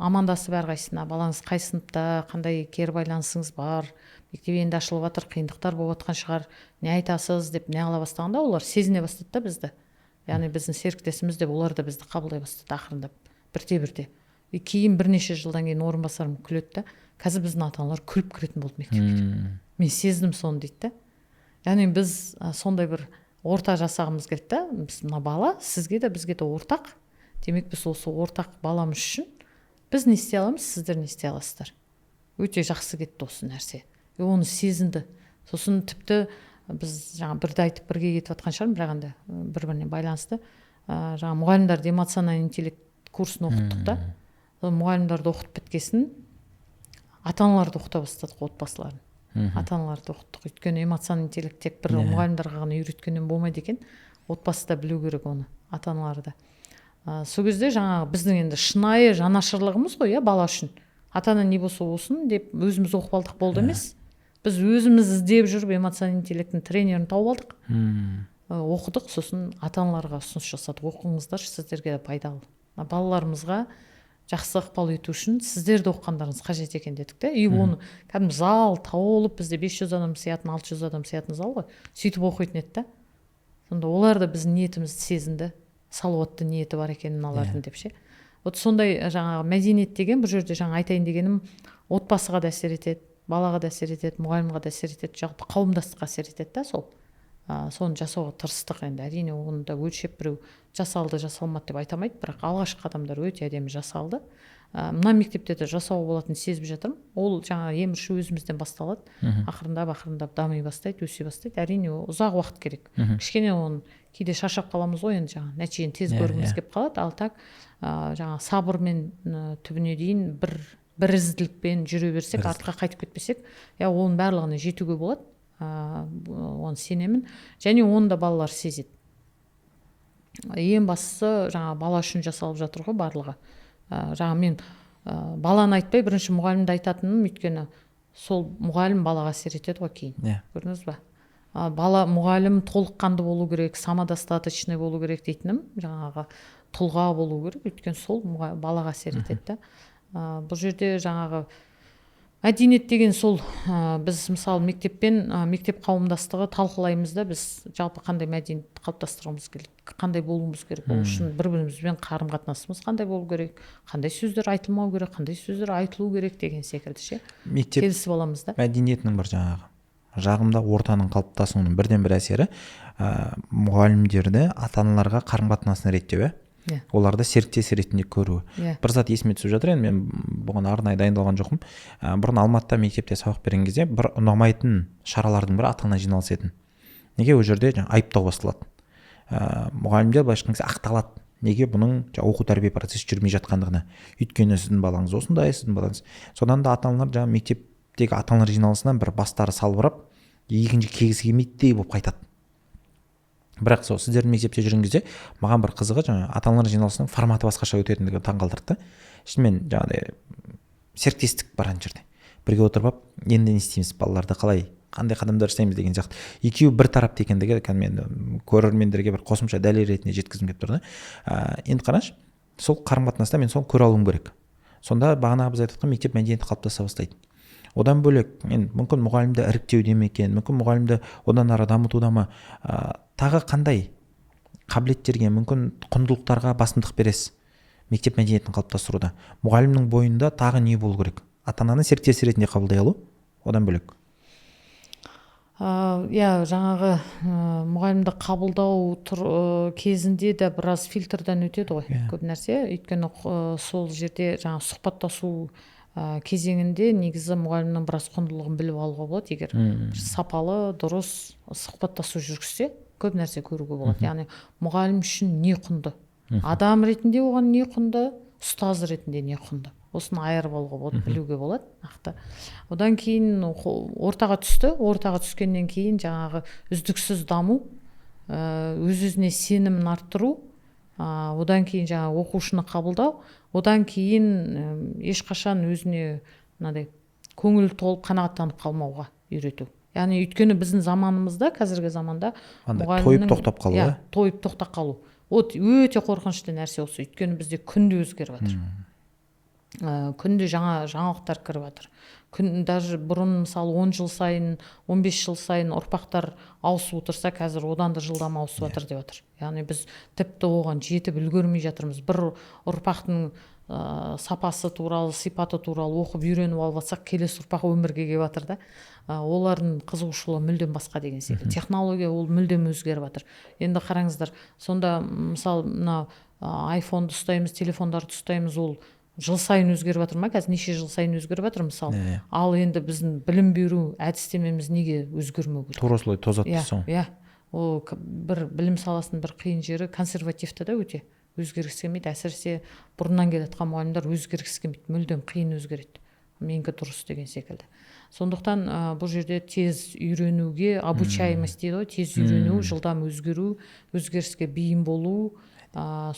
амандасып әрқайсысына, балаңыз қай сыныпта, қандай кері байланысыңыз бар, мектеп енді ашылып жатыр, қиындықтар болып жатқан шығар, не айтасыз деп не ала бастағанда, олар сезіне бастады да бізді. Яғни біздің серіктесіміз деп олар да бізді қабылдай бастады ақырындап, бірте-бірте. Кейін бірнеше жылдан кейін орынбасарым күледі да, қазір біздің ата-аналар күліп кіретін болды мектепке. Мен сездім соны дейді да. Яғни біз сондай бір орта жасағымыз келді да, біз мына бала сізге де бізге де ортақ. Демек біз осы ортақ баламыз үшін біз не істей аламыз, сіздер не істей аласыздар. Өте жақсы кетті осы нәрсе. Оны сезінді. Сосын тіпті біз жаңа бірді айтып бірге кетіп жатқан шығармын, бірақ енді бір-біріне байланысты. Жаңа мұғалімдерді эмоциональный интеллект курсын оқыттық та. Мұғалімдерді оқытып біткесін ата-аналарды оқыта бастадық, отбасыларын. Ата-аналарды оқыттық. Өйткені эмоциональный интеллект тек бір мұғалімдерге ғана үйреткеннен болмайды екен. Отбасы да білу керек оны, ата-аналары да. Сол кезде жаңағы біздің енді шынайы жанашырлығымыз ғой, бала үшін. Ата-ана не болса болсын деп өзіміз оқып алдық болды емес. Біз өзіміз іздеп жүріп эмоциональный интеллекттің тренерін тауып алдық. Оқыдық, сосын ата-аналарға ұсыныс жасадық. Оқыңыздар, сіздерге де пайдалы. Балаларымызға жақсы ықпал ету үшін сіздерді оқығандарыңыз қажет екен дедік те. Оны кәдімгі зал толып, бізде 500 адам сиятын, 600 адам сиятын зал ғой. Сөйтіп оқитын еді да. Сонда олар да біздің ниетімізді сезінді, салауатты ниеті бар екенін алардың деп ше. Вот сондай жаңағы мәдениет деген бұл жерде жаңа айтайын дегенім, отбасыға да әсер етеді, балаға да әсер етеді, мұғалімге да әсер етеді, жалпы қауымдастыққа әсер етеді да сол. Соны жасауға тырыстық енді. Әрине оны да өлшеп біреу жасалды, жасалмады деп айтамайды, бірақ алғашқы қадамдар өте әдемі жасалды. Мына мектепте де жасауға болатынын сезіп жатырмын. Ол жаңа ең бірінші өзімізден басталады. Ақырындап дами бастайды, өсе бастайды. Әрине ұзақ уақыт керек. Кішкене оны кейде шаршап қаламыз ғой, енді жаңа нәтижені тез көргіміз келіп қалады. Ал так жаңа сабырмен түбіне дейін бір ізділікпен жүре берсек, артқа қайтып кетпесек, оның барлығына жетуге болады. Оны сенемін. Және оны да балалар сезеді. Ең бастысы жаңа бала үшін жасалып жатыр ғой барлығы. Жаңа мен баланы айтпай бірінші мұғалімді айтатыным, өйткені сол мұғалім балаға әсер етеді ғой кейін. Көрдіңіз ба? Мұғалім толыққанды болу керек, самодостаточный болу керек дейтінім, жаңағы тұлға болу керек, өйткені сол балаға әсер етеді. Бұл жерде жаңағы мәдениет деген сол біз мысалы мектеппен мектеп қауымдастығы талқылаймыз да, біз жалпы қандай мәдениет қалыптастырғымыз келеді, қандай болуымыз керек, ол үшін бір бірімізбен қарым қатынасымыз қандай болу керек, қандай сөздер айтылмау керек, қандай сөздер айтылу керек деген секілді ше мектеп келісіп аламыз да. мәдениетінің бір жаңағы жағымды ортаның қалыптасуының бірден бір әсері мұғалімдерді ата-аналарға қарым қатынасын реттеу, оларды серіктес ретінде көру. Бір зат есіме түсіп жатыр, енді мен бұған арнайы дайындалған жоқпын. Бұрын Алматыда мектепте сабақ берген кезде бір ұнамайтын шаралардың бірі ата-ана жиналыс етін. Неге? Ол жерде айыптау басталады. Мұғалімдер былайша айтқан кезде ақталады. Неге? Бұның оқу тәрбие процесі жүрмей жатқандығына. Өйткені сіздің балаңыз осындай, сіздің балаңыз. Содан да ата-аналар жаңағы мектептегі ата-аналар жиналысынан бір бастары салбырап, екінші келгісі келмейді болып қайтады. Бірақ сол сіздердің мектепте жүрген кезде маған бір қызығы жаңағы ата-аналар жиналысының форматы басқаша өтетіндігі таңғалдырды. Шынымен жаңағыдай серіктестік бар ана жерде. Бірге отырып алып, енді не істейміз, балаларды қалай, қандай қадамдар жасаймыз деген сияқты. Екеуі бір тарапты екендігі мен көрермендерге бір қосымша дәлел ретінде жеткізгім келіп тұр да. Енді қарашы, сол қарым қатынаста мен соны көре алуым керек. Сонда бағана біз айтып жатқан мектеп мәдениеті қалыптаса бастайды. Одан бөлек, мүмкін мұғалімді іріктеуде ме екен, мүмкін мұғалімді одан ары дамытуда ма, тағы қандай қабілеттерге, мүмкін құндылықтарға басымдық бересіз мектеп мәдениетін қалыптастыруда? Мұғалімнің бойында тағы не болу керек? Ата-ананы серіктес ретінде қабылдай алу, одан бөлек. Жаңағы мұғалімді қабылдау кезінде де біраз фильтрдан өтеді ғой, көп нәрсе. Өйткені сол жерде жаңағы сұхбаттасу кезеңінде негізі мұғалімнің біраз құндылығын біліп алуға болады. Егер сапалы, дұрыс сұхбаттасу жүргізсе, көп нәрсе көруге болады. Яғни мұғалім үшін не құнды, адам ретінде оған не құнды, ұстаз ретінде не құнды, осыны айырып алуға болады, білуге болады нақты. Одан кейін ортаға түскеннен кейін жаңағы үздіксіз даму, өз-өзіне сенімін арттыру, одан кейін жаңағы оқушыны қабылдау, одан кейін ешқашан өзіне мынадай көңіл толып қанағаттанып қалмауға үйрету. Яғни өйткені біздің заманымызда, қазіргі заманда тойып тоқтап қалу, тойып тоқтап қалу. Өте қорқынышты нәрсе осы. Өйткені бізде күнде өзгеріп жатыр. Күнде жаңалықтар кіріп жатыр. Даже бұрын мысалы 10 жыл сайын, 15 жыл сайын ұрпақтар ауысып отырса, қазір одан да жылдам ауысып жатыр деп жатыр. Яғни біз тіпті оған жетіп үлгермей жатырмыз. Бір ұрпақтың сапасы туралы, сипаты туралы оқып үйреніп алып жатсақ, келесі ұрпақ өмірге келіп жатыр да. Олардың қызығушылығы мүлдем басқа деген секілді. Технология ол мүлдем өзгеріп жатыр. Енді қараңыздар, сонда мысалы мына айфонды ұстаймыз, телефондарды ұстаймыз, ол жыл сайын өзгеріп жатыр ма? Қазір неше жыл сайын өзгеріп жатыр мысалы. Ал енді біздің білім беру әдістемеміз неге өзгермеу керек? Тура солай тозады соң. Ол бір білім саласының бір қиын жері консервативті да өте. Өзгергісі келмейді. Әсіресе бұрыннан келатқан мұғалімдер өзгергісі келмейді. Мүлдем қиын өзгереді. Менікі дұрыс деген секілді. Сондықтан бұл жерде тез үйренуге, обучаемость дейді ғой, тез үйрену, жылдам өзгеру, өзгеріске бейім болу.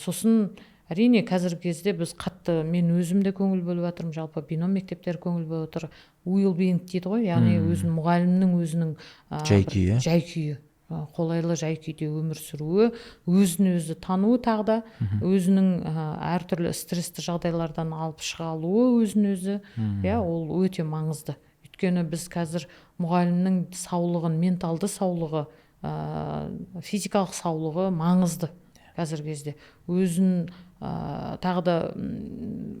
Сосын әрине қазіргі кезде біз қатты, мен өзім де көңіл бөліп жатырмын, жалпы бином мектептер көңіл бөліп отыр. Уилбинг дейді ғой, яғни өзінің мұғалімнің өзінің жай-күйі, қолайлы жай-күйде өмір сүруі, өзін өзі тануы, тағы да өзінің әртүрлі стрессті жағдайлардан алып шыға алуы өзін өзі, ол өте маңызды. Өйткені біз қазір мұғалімнің саулығын, менталды саулығы, физикалық саулығы маңызды. Қазіргі кезде өзін тағы да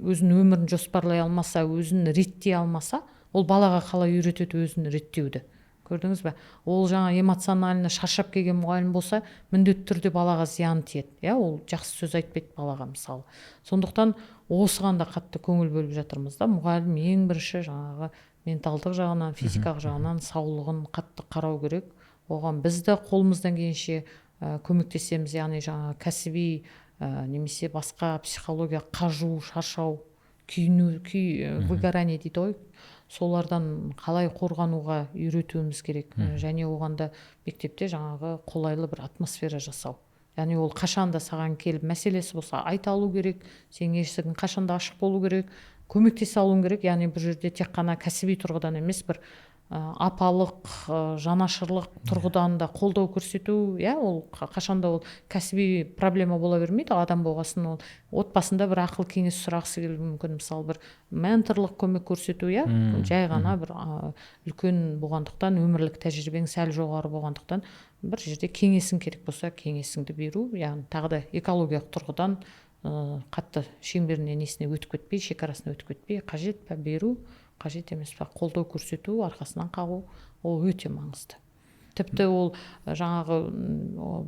өзін өмірін жоспарлай алмаса, өзін реттей алмаса, ол балаға қалай үйретеді өзін реттеуді. Көрдіңіз бе? Ол жаңа эмоционально шаршап келген мұғалім болса, міндетті түрде балаға зиян тиеді. Ол жақсы сөз айтпайды балаға мысалы. Сондықтан осыған да қатты көңіл бөліп жатырмыз да. Мұғалім ең бірінші жаңағы менталдық жағынан, физикалық жағынан саулығын қатты қарау керек. Оған біз де қолымыздан келгенше көмектесеміз, яғни жаңа кәсіби немесе басқа психология, қажу, шаршау, выгорание дейді ғой, солардан қалай қорғануға үйретуіміз керек. Және оғанда мектепте жаңағы қолайлы бір атмосфера жасау. Яғни ол қашанда саған келіп мәселесі болса айта алу керек, сен есігің қашанда ашық болу керек, көмектесе алуың керек. Яғни бұл жерде тек қана кәсіби тұрғыдан емес, бір апалық жанашырлық тұрғыдан да қолдау көрсету, ол қашанда ол кәсіби проблема бола бермейді, адам болғасын ол отбасында бір ақыл кеңес сұрағысы келуі мүмкін, мысалы бір менторлық көмек көрсету, жай ғана бір үлкен болғандықтан, өмірлік тәжірибең сәл жоғары болғандықтан бір жерде кеңесің керек болса кеңесіңді беру, яғни тағы да экологиялық тұрғыдан қатты шеңберіне несіне өтіп кетпей, шекарасына өтіп кетпей, қажет па беру, қажет емес па қолдау көрсету, арқасынан қағу, ол өте маңызды. Тіпті ол жаңағы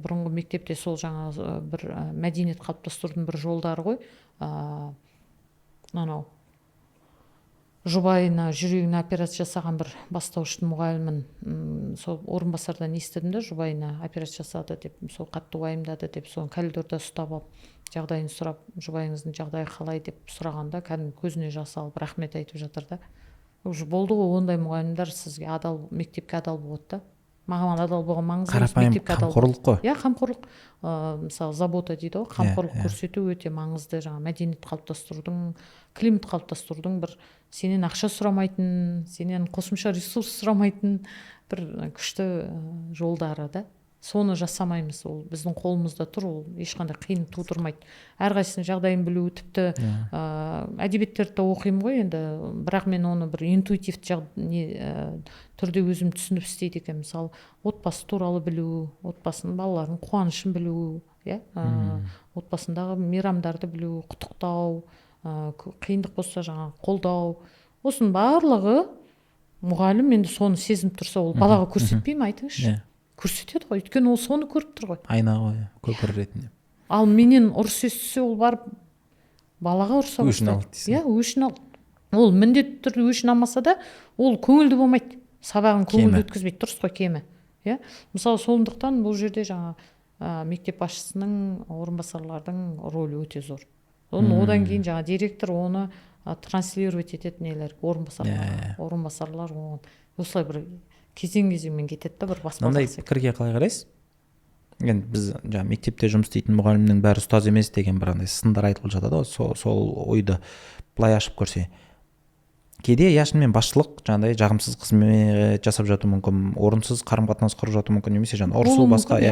бұрынғы мектепте сол жаңағы бір мәдениет қалыптастырудың бір жолдары ғой. Анау жұбайына жүрегіне операция жасаған бір бастауыштың мұғалімін сол орынбасардан естідім да, жұбайына операция жасады деп, сол қатты уайымдады деп, соны коридорда ұстап алып, жағдайын сұрап, жұбайыңыздың жағдайы қалай деп сұрағанда, кәдімгі көзіне жас алып рахмет айтып жатыр да. Уже болды ғой, ондай мұғалімдер сізге адал, мектепке адал болады да. Маған адал болған маңызды емес, мектепке адал. Қамқорлық қой. Қамқорлық. Мысалы, забота дейді ғой, қамқорлық көрсету өте маңызды. Жаңа мәдениет қалыптастырудың, климат қалыптастырудың бір сенен ақша сұрамайтын, сенен қосымша ресурс сұрамайтын бір күшті жолдары да. Соны жасамаймыз, ол біздің қолымызда тұр, ол ешқандай қиын тудырмайды. Әрқайсының жағдайын білу, тіпті әдебиеттерді оқимын ғой енді, бірақ мен оны бір интуитивті түрде өзім түсініп істейді екен. Мысалы, отбасы туралы білу, отбасының балалардың қуанышын білу, отбасындағы мейрамдарды білу, құттықтау, қиындық болса жаңа қолдау, осының барлығы мұғалім енді соны сезініп тұрса, ол балаға көрсетпей ме, айтыңызшы? Көрсетеді ғой, өйткені ол соны көріп тұр ғой. Айна ғой, көпір ретінде. Ал менен ұрыс естісе, ол барып балаға ұрса өшін алды дейсің. Өшін алды. Ол міндетті түрде өшін алмаса да, ол көңілді болмайды. Сабағын көңілді өткізбейді, дұрыс қой, кемі. Мысалы, сондықтан бұл жерде жаңа мектеп басшысының, орынбасарлардың рөлі өте зор. Одан кейін жаңа директор оны транслировать етеді нелер, орынбасарлар осылай бір кезең-кезеңмен кетеді да, бір баспалдақ. Мынандай пікірге қалай қарайсыз? Енді біз жаңа мектепте жұмыс істейтін мұғалімнің бәрі ұстаз емес деген бір андай сындар айтылып жатады ғой, сол ойды былай ашып көрсе. Кейде шынымен басшылық жаңағыдай жағымсыз қызмет жасап жатуы мүмкін, орынсыз қарым-қатынас құрып жатуы мүмкін, немесе жаңа ұрысу басқа,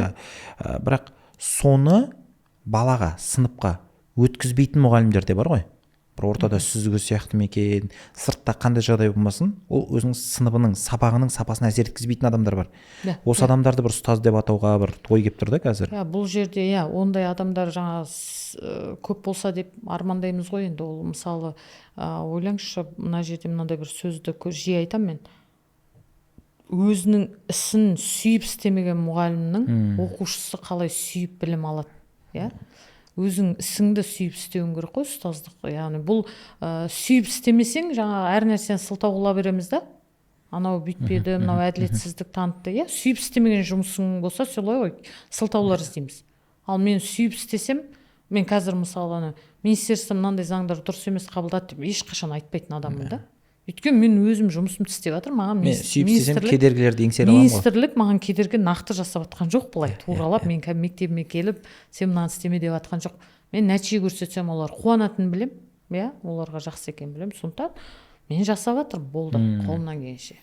бірақ соны балаға, сыныпқа өткізбейтін мұғалімдер де бар ғой. Бір ортада сүзгі сияқты ма екен, сыртта қандай жағдай болмасын, ол өзінің сыныбының, сабағының сапасына әсер еткізбейтін адамдар бар. Осы адамдарды бір ұстаз деп атауға бір ой келіп тұр да қазір. Бұл жерде ондай адамдар жаңа көп болса деп армандаймыз ғой енді. Ол мысалы ойлаңызшы, мына жерде мынандай бір сөзді жиі айтамын мен. Өзінің ісін сүйіп істемеген мұғалімнің оқушысы қалай сүйіп білім алады, өзің ісіңді сүйіп істеуің керек қой, ұстаздық. Яғни бұл сүйіп істемесең, жаңа әр нәрсені сылтау қыла береміз да. Анау бүйтпеді, мынау әділетсіздік танытты. Сүйіп істемеген жұмысың болса, солай ғой, сылтаулар іздейміз. Ал мен сүйіп істесем, мен қазір мысалы министерство мынандай заңдар дұрыс емес қабылдады деп ешқашан айтпайтын адаммын да. Өйткені мен өзім жұмысымды істеп жатырмын, маған министрлік маған кедергі нақты жасап жатқан жоқ, былай туралап мен мектебіме келіп, сен мынаны істеме деп жатқан жоқ. Мен нәтиже көрсетсем, олар қуанатынын білем, оларға жақсы екен білем. Сондықтан мен жасап жатырмын, болды, қолымнан келгенше.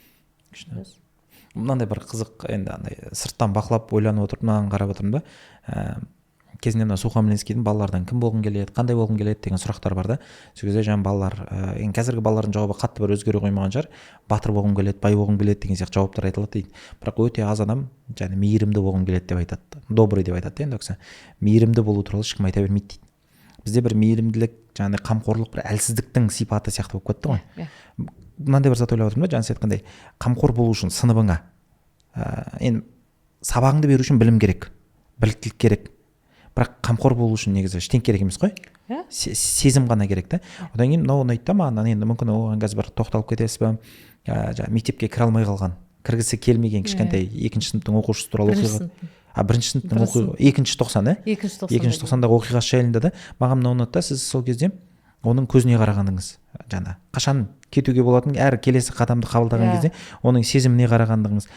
Мынандай бір қызық, енді андай сырттан бақылап ойланып отырып, маған қарап отырмын да. Кезінде мына Сухомлинскийдің балалардан кім болғың келеді, қандай болғың келеді деген сұрақтар бар да. Сол кезде жаңа балалар, қазіргі балалардың жауабы қатты бір өзгере қоймаған шығар. Батыр болғым келеді, бай болғым келеді деген сияқты жауаптар айтылады дейді. Бірақ өте аз адам жаңа мейірімді болғым келеді деп айтады. Добрый деп айтады енді өксі. Мейірімді болу туралы ешкім айта бермейді дейді. Бізде бір мейірімділік, жаңа қамқорлық бір әлсіздіктің сипаты сияқты болып кетті ғой. Мынандай бір зат ойлап отырмын да, жаңа сіз айтқандай, қамқор болу үшін сыныбыңа, енді сабағыңды беру үшін білім керек, біліктілік керек. Бірақ қамқор болу үшін негізі ештеңе керек емес қой. Сезім ғана керек та. Одан кейін мынау ұнайды да маған, енді мүмкін оған қазір бір тоқталып кетесіз ба? Мектепке кіре алмай қалған, кіргісі келмеген кішкентай 2-ші сыныптың оқушысы туралы оқиға. Бірінші сыныптың оқиға, 2-ші тоқсан, 2-ші тоқсандағы оқиғасы жайында да маған мынау ұнады да, сіз сол кезде оның көзіне қарағандыңыз. Жаңа қашан кетуге болатын, әр келесі қадамды қабылдаған кезде оның сезіміне қарағандыңыз.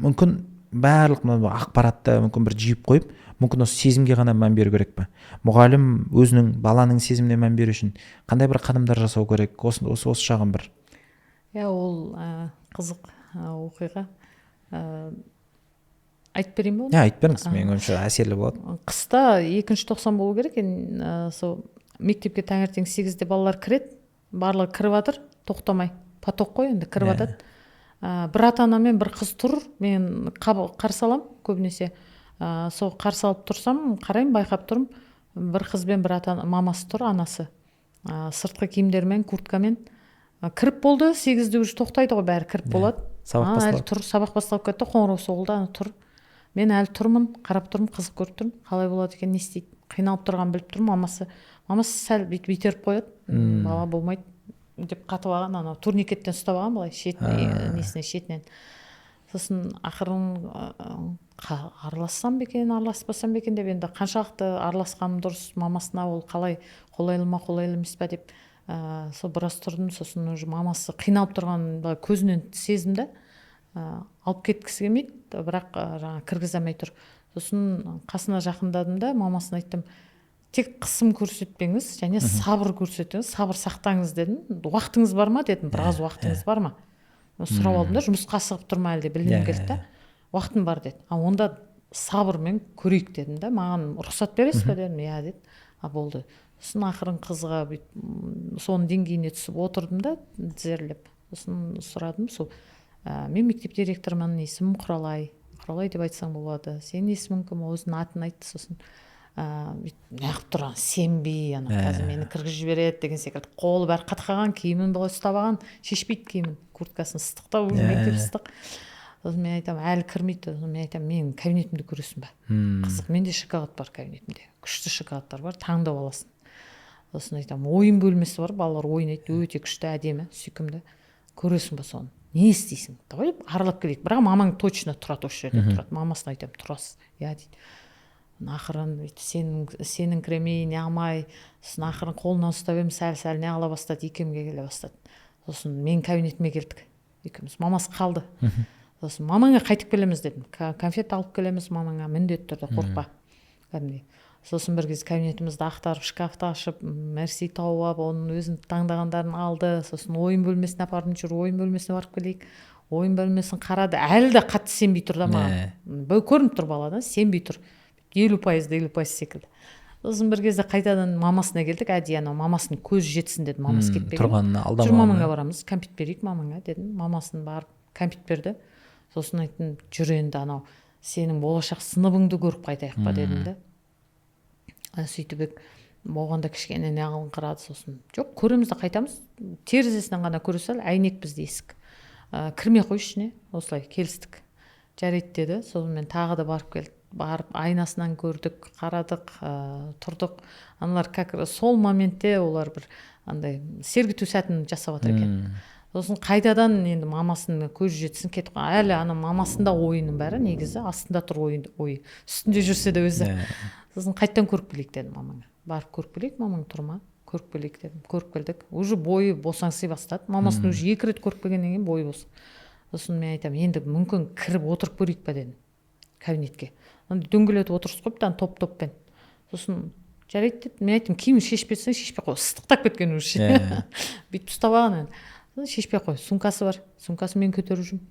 Мүмкін барлық ақпаратты мүмкін бір жиып қойып, мүмкін осы сезімге ғана мән беру керек пе? Мұғалім өзінің баланың сезіміне мән беру үшін қандай бір қадамдар жасау керек? Осы жағын бір. ол қызық оқиға. Айтып берейін ба оны? Айтып беріңіз, менің ойымша әсерлі болады. Қыста 2-ші тоқсан болу керек. Сол мектепке таңертең 8-де балалар кіреді, барлығы кіріп жатыр, тоқтамай. Поток қой, енді кіріп жатады. Бір ата-ана мен бір қыз тұр, мен қарсы аламын көбінесе. Сол қарсы алып тұрсам, қараймын, байқап тұрмын, бір қыз бен бір мамасы тұр, анасы. Сыртқы киімдермен, курткамен кіріп болды. 8-де уже тоқтайды ғой, бәрі кіріп болады. Әлі тұр, сабақ басталып кетті, қоңырау соғылды, тұр. Мен әлі тұрмын, қарап тұрмын, қызық көріп тұрмын. Қалай болады екен, не істейді? Қиналып тұрған біліп тұрмын. Мамасы сәл бүйтіп қояды. Бала болмайды деп қатып алған, анау турникеттен ұстап алған, былай шетінен. Сосын ақырын аралассам ба екен, араласпасам ба екен деп, енді қаншалықты араласқаным дұрыс, мамасына ол қалай, қолайлы ма, қолайлы емес па деп, сол біраз тұрдым. Сосын уже мамасы қиналып тұрған көзінен сезімді, алып кеткісі келмейді, бірақ жаңа кіргізе алмай тұр. Сосын қасына жақындадым да, мамасына айттым, тек қысым көрсетпеңіз, және сабыр көрсетіңіз, сабыр сақтаңыз дедім. Уақытыңыз бар ма дедім, біраз уақытыңыз бар ма? Сұрап алдым да, жұмысқа асығып тұр ма әлде, білгім келді да. Уақытым бар деді. Онда сабырмен көрейік дедім да. Маған рұқсат бересіз бе дедім. Иә деді. Болды. Сосын ақырын қызға соның деңгейіне түсіп отырдым да, тізерлеп. Сосын сұрадым, мен мектеп директорымын, есімім Құралай деп айтсаң болады. Сенің есімің кім? Өзінің атын айтты. Сосын неғып тұрған, сенбей, қазір мені кіргізіп жібереді деген секілді. Қолы бәрі қатқаған, киімін былай ұстап алған, шешпейді киімін, курткасын ыстықта, мектеп ыстық. Сосын мен айтамын, әлі кірмейді. Мен айтамын, менің кабинетімді көресің ба? Қызық, менде шоколад бар кабинетімде. Күшті шоколадтар бар, таңдап аласың. Сосын айтамын, ойын бөлмесі бар, балалар ойнайды, өте күшті, әдемі, сүйкімді. Көресің ба соны? Не істейсің? Давай аралап келейік. Бірақ мамаң точно тұрады, осы жерде тұрады. Мамасына айтамын, тұрасыз. Иә дейді. Ақырын сенің кіремей, не алмай, сосын ақырын қолынан ұстап едім, сәл не ала бастады, екеумге келе бастады. Сосын мен кабинетіме келдік, екеуміз. Мамасы қалды. Сосын мамаңа қайтып келеміз дедім. Конфет алып келеміз мамаңа, міндетті түрде, қорықпа. Сосын бір кез кабинетімізді ақтарып, шкафты ашып, Мерси тауып, оның өзін таңдағандарын алды. Сосын ойын бөлмесіне апардым, жүр, ойын бөлмесіне барып келейік. Ойын бөлмесін қарады, әлі де қатты сенбей тұр да маған. Көрініп тұр балада, сенбей тұр. 50% секілді. Сосын бір кезде қайтадан мамасына келдік, мамасының көзі жетсін деді, мамасы кетпеген. Тұрғанына алдамаған. Жүр, мамаңа барамыз, кәмпит берейік мамаңа дедім. Мамасын барып кәмпит берді. Сосын айттым, жүр енді сенің болашақ сыныбыңды көріп қайтайық па дедім де. Сөйтіп оған да кішкене неғылыңқырады. Сосын жоқ, көреміз де қайтамыз, терезесінен ғана көре сал, әйнек бізде есік, кірмей қой ішіне. Осылай келістік, жарайды деді. Сосын мен тағы да барып айнасынан көрдік, қарадық, тұрдық. Аналар сол моментте олар бір сергіту сәтін жасап жатыр екен. Сосын қайтадан енді мамасының көзі жетсін кетіп қалған. Әлі мамасында ойының бәрі негізі, астында тұр ойы. Үстінде жүрсе де өзі. Сосын қайттан көріп келейік дедім мамаңа. Барып көріп келейік, мамаң тұр ма? Көріп келейік дедім. Көріп келдік. Уже бойы босаңси бастады. Мамасын уже 2 рет көріп келгеннен кейін бойы бос. Сосын мен айтамын, енді мүмкін кіріп отырып көрейік па дедім кабинетке. Дөңгелетіп отырғызып қойыпты, топ-топпен. Сосын жарайды деді. Мен айттым, киімін шешпесең шешпей қой, ыстықтап кеткен уже. Бүйтіп ұстап алған. Шешпей қой, сумкасы бар. Сумкасын мен көтеріп жүрмін.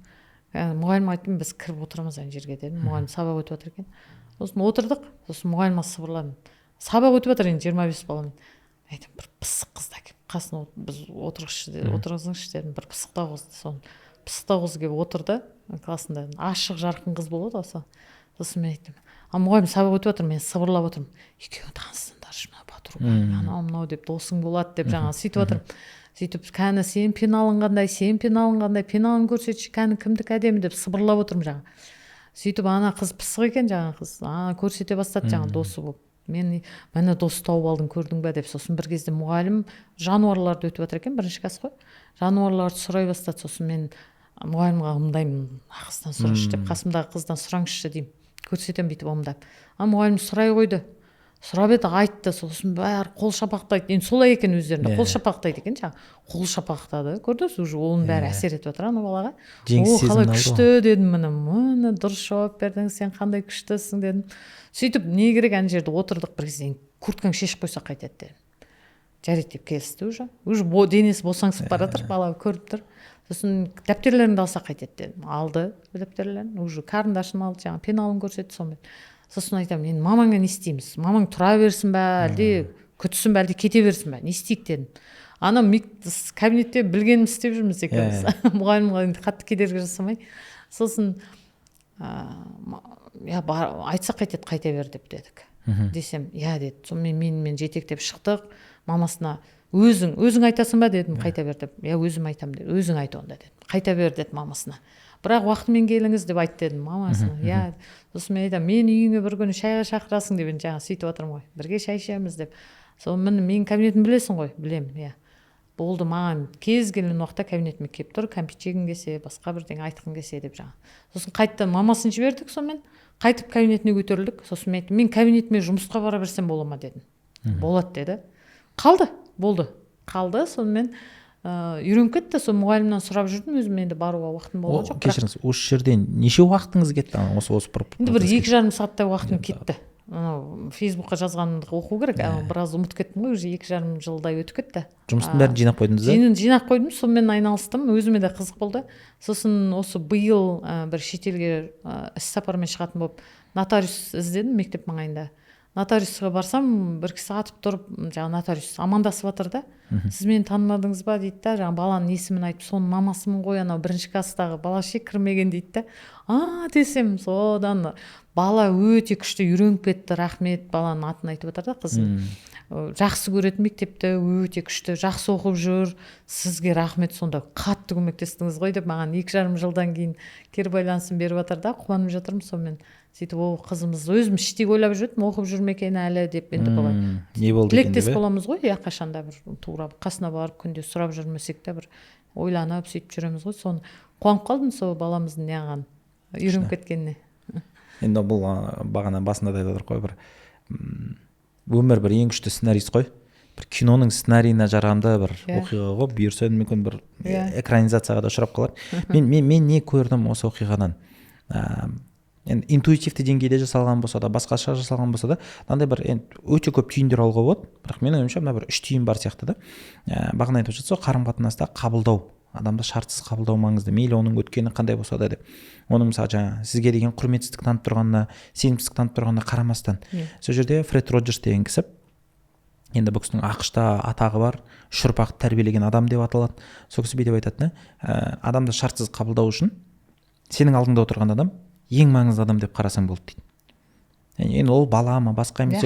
Мұғалімге айттым, біз кіріп отырамыз ана жерге дедім. Мұғалім сабақ өтіп жатыр екен. Сосын отырдық. Сосын мұғалімге сыбырладым. Сабақ өтіп жатыр енді 25 баламен. Айттым, бір пысық қызды әкеліп қасына біз отырғызыңызшы дедім. Бір пысықтау қызды. Соны пысықтау қыз келіп отырды классында. Ашық жарқын қыз болады осы. Сосын мен айттым, мұғалім сабақ өтіп жатыр, мен сыбырлап отырмын. Екеуі танысыңдаршы, подруга, анау деп досың болады деп жаңа сөйтіп отырмын. Сөйтіп, кәні сен пеналынғандай, пеналын көрсетші, кәні кімдік әдемі деп сыбырлап отырмын жаңа. Сөйтіп, ана қыз пысық екен жаңа қыз, көрсете бастады жаңа досы болып. Мені дос тауып алдың, көрдің бе деп. Сосын бір кезде мұғалім жануарларды өтіп жатыр екен, 1-ші класс қой. Жануарларды сұрай бастады. Сосын мен мұғалімге ымдаймын, қыздан сұраңызшы деп, қасымдағы қыздан сұраңызшы деймін. Көрсетем бүйтіп ымдап. Мұғалім сұрай қойды. Сұрап еді, айтты. Сосын бәрі қол шапақтайды. Енді солай екен өздерінде. Қол шапақтайды екен жаңа. Қол шапақтады. Көрдіңіз, уже оның бәрі әсер етіп жатыр ана балаға. Қалай күшті дедім, міне дұрыс жауап бердің, сен қандай күштісің дедім. Сөйтіп, не керек ана жерде отырдық, бір кезде курткаң шешіп қойса қайтады дедім. Жарайды деп келісті уже. Уже денесі босаңсып бара жатыр, бала көріп тұр. сосын дәптерлеріңді алсақ қайтеді дедім. Алды дәптерлерін, уже карандашын алды, жаңағы пеналын көрсетті, сонымен. Сосын айтамын, енді мамаңа не істейміз? Мамаң тұра берсін бе, әлде күтсін бе, әлде кете берсін бе? Не істейік дедім. Ана кабинетте білгеніміз істеп жүрміз екеуміз. Мұғалімге енді қатты кедергі жасамай. Сосын айтсақ қайтеді, қайта бер деп дедік. Десем, деді. Сонымен мен жетектеп шықтық. Мамасына өзің айтасың ба дедім, қайта бер деп. Өзім айтам деді. Өзің айт онда деді. Қайта бер деді мамасына. Бірақ уақытымен келіңіз деп айт дедім мамасына. Сосын мен айтамын, мен үйіңе бір күні шайға шақырасың деп, жаңа сөйтіп отырмын ғой. Бірге шай ішеміз деп. Соны менің кабинетімді білесің ғой, білемін. Болды, маған кез келген уақытта кабинетіме келіп тұр, кәмпит жегің келсе, басқа бірдеңе айтқың келсе деп жаңа. Сосын қайтадан мамасын жібердік, сонымен қайтып кабинетіне көтерілдік. Сосын мен айттым, мен кабинетіме жұмысқа бара берсем бола ма дедім. Болады деді. Болды. Сонымен үйреніп кетті. Сол мұғалімнен сұрап жүрдім, өзім енді баруға уақытым болған жоқ. Кешіріңіз, осы жерден неше уақытыңыз кетті? Осы енді бір 2,5 сағаттай уақытым кетті. Фейсбукқа жазғанымды оқу керек, біраз ұмытып кеттім ғой, уже 2,5 жылдай өтіп кетті. Жұмыстың бәрін жинап қойдыңыз ба? Жинап қойдым, сонымен айналыстым, өзіме де қызық болды. Сосын осы биыл бір шетелге іс сапармен шығатын болып нотариус іздедім мектеп маңайында. Нотариусқа барсам, бір кісі атып тұрып, жаңа нотариус амандасып жатыр да. Сіз мені танымадыңыз ба дейді да, жаңа баланың есімін айтып, соның мамасымын ғой, анау 1-ші класстағы бала ше кірмеген дейді да. Десем, содан бала өте күшті үйреніп кетті, рахмет, баланың атын айтып жатыр да қызым. Жақсы көретін мектепті, өте күшті, жақсы оқып жүр, сізге рахмет, сонда қатты көмектестіңіз ғой деп маған 2,5 жылдан кейін кері байланысын беріп жатыр да, қуанып жатырмын сонымен. Сөйтіп қызымыз өзім іштей ойлап жүрдім, оқып жүр ме екен әлі деп, енді былай не болды екен деп. тілектес боламыз ғой, қашанда бір тура қасына барып күнде сұрап жүрмесек те бір ойланып сөйтіп жүреміз ғой. Соны қуанып қалдым, сол баламыздың неғаған үйреніп кеткеніне. Енді бұл бағана басында да айтып қой, бір өмір бір ең күшті сценарист қой. Бір киноның сценарийіне жарамды бір оқиға ғой, бұйырса мүмкін бір экранизацияға да ұшырап қалар. Мен не көрдім осы оқиғадан? Енді интуитивті деңгейде жасалған болса да, басқаша жасалған болса да, мынандай бір өте көп түйіндер алуға болады. Бірақ менің ойымша мына бір 3 түйін бар сияқты да. Бағана айтып жатса, қарым-қатынаста қабылдау, адамды шартсыз қабылдау маңызды. Мейлі оның өткені қандай болса да деп. Оның мысалы жаңа сізге деген құрметсіздік танытып тұрғанына, сенімсіздік танытып тұрғанына қарамастан. Сол жерде Фред Роджерс деген кісі, енді бұл кісінің ақш-та атағы бар, 3 ұрпақты тәрбиелеген адам деп аталады. Сол кісі бүйтіп айтады, адамды шартсыз қабылдау үшін сенің алдыңда отырған адам ең маңызды адам деп қарасаң болды дейді. Енді ол бала ма, басқа емес.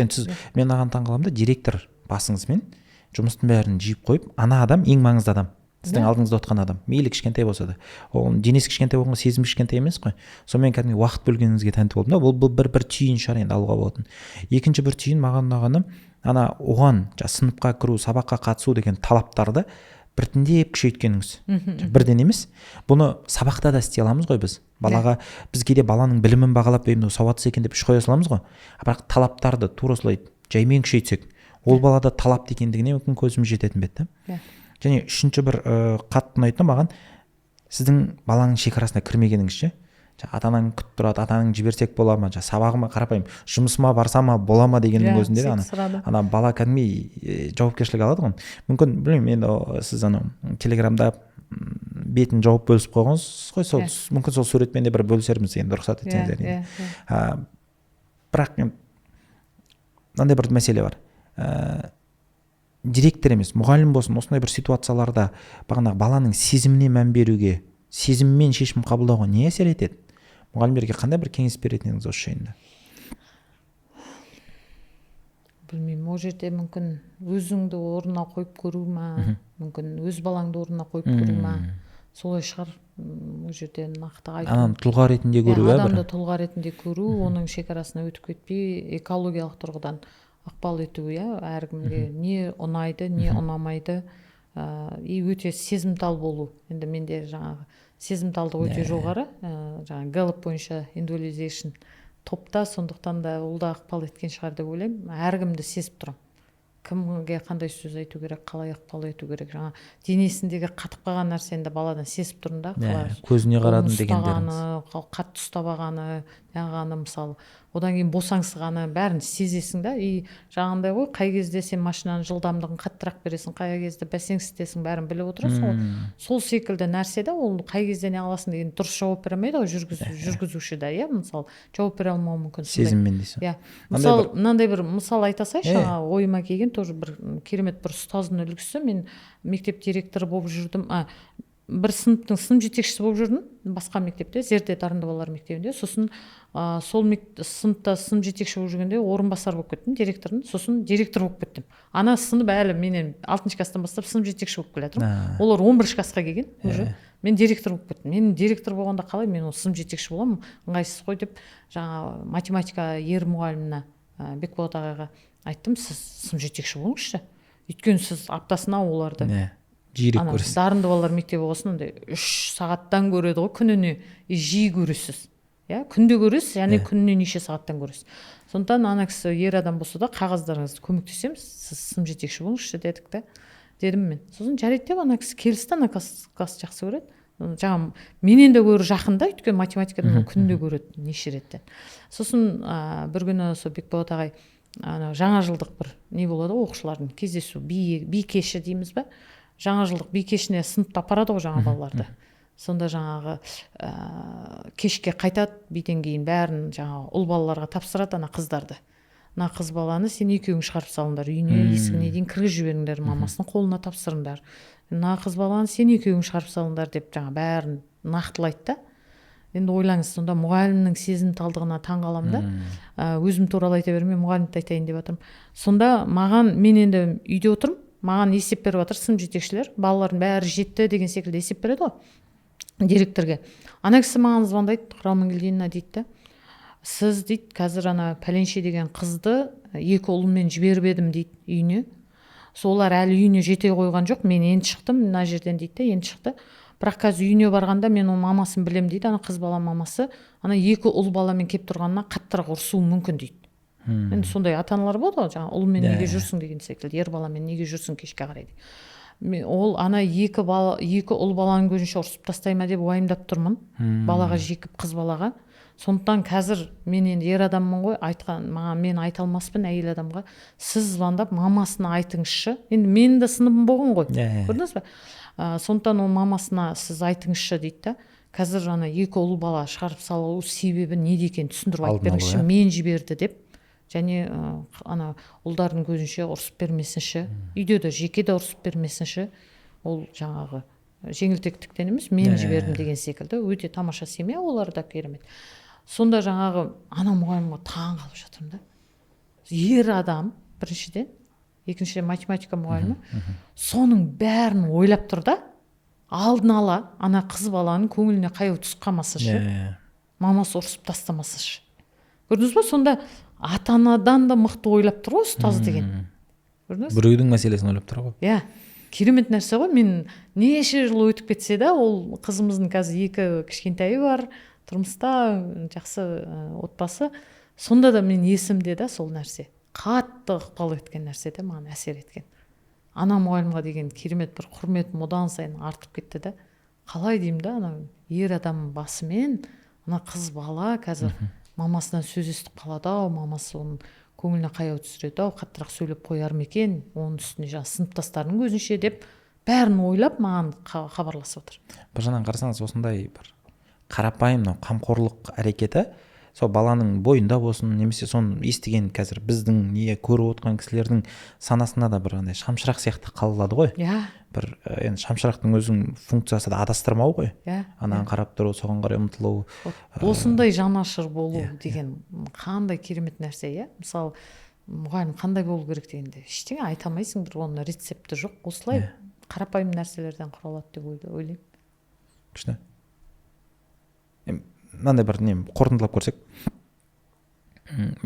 Мен аған таңғаламын да, директор басыңызбен жұмыстың бәрін жиып қойып, ана адам ең маңызды адам. Сіздің алдыңызда отырған адам, мейлі кішкентай болса да. Ол денесі кішкентай болғанға сезім кішкентай емес қой. Сонымен кәдімгі уақыт бөлгеніңізге тәнті болдым да. Бұл бір түйін шығар енді алуға болатын. Екінші бір түйін маған ұнағаны, ана оған сыныпқа кіру, сабаққа қатысу деген талаптарды біртіндеп күшейткеніңіз. Бірден емес. Бұны сабақта да істей аламыз ғой біз. Балаға біз кейде баланың білімін бағалап, сауатсыз екен деп іш қоя саламыз ғой. Бірақ талаптарды тура осылай жаймен күшейтсек, ол балада талап екендігіне мүмкін көзіміз жететін бе еді. Және үшінші бір қатты ұнайтыны маған, сіздің баланың шекарасына кірмегеніңіз ше. Ата-анаң күтіп тұрады, ата-анаң жіберсек бола ма, сабағыма қарапайым, жұмысыма барсама бола ма дегеннің өзінде ана бала кәдімгі жауапкершілік алады ғой. Мүмкін білмеймін, енді сіз телеграмда бетін жауап бөлісіп қойғансыз ғой, сол мүмкін сол суретмен де бір бөлісерміз, енді рұқсат етсеңіздер. Бірақ мынандай бір мәселе бар. Директор емес, мұғалім болсын, осындай бір ситуацияларда бағанағы баланың сезіміне мән беруге, сезіммен шешім қабылдауға не әсер етеді? Мұғалімдерге қандай бір кеңес беретін едіңіз осы жайында? Білмеймін, ол жерде мүмкін өзіңді орнына қойып көру ма, мүмкін өз балаңды орнына қойып көру ма, солай шығар. Ол жерде нақты айту. Ананы тұлға ретінде көру, адамды тұлға ретінде көру, оның шекарасына өтіп кетпей, экологиялық тұрғыдан ықпал ету, әркімге не ұнайды, не ұнамайды, өте сезімтал болу. Енді менде жаңағы сезімталдық өте жоғары, жаңағы Гэллоп бойынша индивидуализейшн топта, сондықтан да ол да ықпал еткен шығар деп ойлаймын. Әркімді сезіп тұрам. Кімге қандай сөз айту керек, қалай ықпал ету керек. Жаңа денесіндегі қатып қалған нәрсені де баладан сезіп тұрмын да, қалай көзіне қарадым дегендеріңіз. Қатты ұстап алғаны, ана мысалы одан кейін босаңсығаны бәрін сезесің да, и жаңағындай ғой, қай кезде сен машинаның жылдамдығын қаттырақ бересің, қай кезде бәсеңсітесің, бәрін біліп отырасың ғой. Сол секілді нәрсе да, ол қай кезде не аласың деген дұрыс жауап бере алмайды ғой жүргізуші да, иә, мысалы жауап бере алмауы мүмкін. Сезіммен дейсің. иә, мысалы мынандай бір мысал айта салайыншы, ойыма келген тоже бір керемет бір ұстаздың үлгісі. Мен мектеп директоры болып жүрдім, бір сыныптың сынып жетекшісі болып жүрдім басқа мектепте, Зерде дарынды балалар мектебінде. Сосын сол сыныпта сынып жетекші болып жүргенде орынбасар болып кеттім директордың, сосын директор болып кеттім. Ана сынып әлі менен 6 класстан бастап сынып жетекші болып келе жатырмын. Олар 11 классқа келген уже. Мен директор болып кеттім. Мен директор болғанда қалай мен сынып жетекші боламын, ыңғайсыз ғой деп, жаңа математика ер мұғаліміне Бекболат ағайға айттым, сіз сынып жетекші болыңызшы. Өйткені сіз аптасына оларды жиірек көресіз. Дарынды балалар мектебі болсын, 3 сағаттан көреді ғой күніне, жиі көресіз. Иә, күнде көресіз, яғни күніне неше сағаттан көресіз. Сондықтан ана кісі ер адам болса да қағаздарыңызды көмектесеміз, сіз сынып жетекші болыңызшы дедік та. Дедім мен. Сосын жарайды деп ана кісі келісті, ана класс жақсы көреді. Жаңа менен де гөрі жақында, өйткені математикадан күнде көреді неше реттен. Сосын бір күні сол Бекболат ағай жаңа жылдық бір не болады ғой, оқушылардың кездесу, би кеші дейміз ба? Жаңа жылдық би кешіне сыныпта апарады ғой жаңа балаларды. Сонда жаңағы кешке қайтады, биден кейін бәрін жаңағы ұл балаларға тапсырады ана қыздарды. Мына қыз баланы сен екеуің шығарып салыңдар, үйіне есігіне дейін кіргізіп жіберіңдер, мамасының қолына тапсырыңдар. Мына қыз баланы сен екеуің шығарып салыңдар деп жаңа бәрін нақтылайды да. Енді ойлаңыз, сонда мұғалімнің сезімталдығына таң қаламын да. Өзім туралы айта бермей мұғалімді айтайын деп жатырмын. Сонда мен енді үйде отырмын, маған есеп беріп жатыр сынып жетекшілер, балалардың бәрі жетті деген секілді есеп береді ғой директорге. Ана кісі маған звондайды, Рауменгелдина дейді, сіз дейді, қазір ана пәленше деген қызды 2 ұлымен жіберіп едім дейді үйіне. Солар әлі үйіне жете қойған жоқ, мен енді шықтым мына жерден дейді, енді шықты. Бірақ қазір үйіне барғанда мен оның мамасын білем дейді, ана қыз бала мамасы ана 2 ұл баламен келіп тұрғанына қаттырақ ұрсуы мүмкін дейді. Енді сондай ата-аналар болады ғой, жаңа ұлмен неге жүрсің деген секілді, ер баламен неге жүрсің кешке қарай дейді. Ол ана 2 ұл баланың көзінше ұрсып тастай ма деп уайымдап тұрмын, балаға жекіп қыз балаға. Сондықтан қазір мен енді ер адаммын ғой, маған мен айта алмаспын әйел адамға, сіз звондап мамасына айтыңызшы. Енді менің де сыныбым болған ғой, көрдіңіз бе? Сондықтан ол мамасына сіз айтыңызшы дейді да. Қазір ана 2 ұл бала шығарып салу себебі неде екенін түсіндіріп айтып беріңізші, мен жіберді деп. Және ана ұлдардың көзінше ұрсып бермесінші, үйде де жеке де ұрсып бермесінші. Ол жаңағы жеңілтектіктен емес, мен жібердім деген секілді. Өте тамаша семья, олар да керемет. Сонда жаңағы ана мұғалімге таң қалып жатырмын да. Ер адам біріншіден, екіншіден математика мұғалімі, соның бәрін ойлап тұр да, алдын ала ана қыз баланың көңіліне қаяу түсіп қалмасыншы, мамасы ұрсып тастамасыншы. Көрдіңіз ба? Сонда ата-анадан да мықты ойлап тұр ғой ұстаз деген. Біреудің мәселесін ойлап тұр ғой. Иә, керемет нәрсе ғой. Мен неше жыл өтіп кетсе да, ол қызымыздың қазір 2 кішкентайы бар, тұрмыста жақсы отбасы. Сонда да мен есімде да сол нәрсе. Қатты ықпал еткен нәрсе де маған әсер еткен. Ана мұғалімға деген керемет бір құрметім одан сайын артып кетті да. Қалай деймін да, ана ер адам басымен ана қыз бала қазір мамасынан сөз естіп қалады ау, мамасы оның көңіліне қаяу түсіреді ау, қаттырақ сөйлеп қояр ма екен, оның үстіне жаңа сыныптастарының көзінше деп бәрін ойлап маған хабарласып отыр. Бір жағынан қарасаңыз, осындай бір қарапайым қамқорлық әрекеті сол баланың бойында болсын, немесе соны естіген қазір біздің көріп отқан кісілердің санасында да бір андай шамшырақ сияқты қалады ғой. Бір енді шамшырақтың өзінің функциясы да адастырмау ғой. Анаған қарап тұру, соған қарай ұмтылу. Осындай жанашыр болу деген қандай керемет нәрсе, иә? Мысалы, мұғалім қандай болу керек дегенде ештеңе айта алмайсың, бір оның рецепті жоқ. Осылай қарапайым нәрселерден құралады деп ойлаймын. Күшті. Мынандай бір қорытындылап көрсек,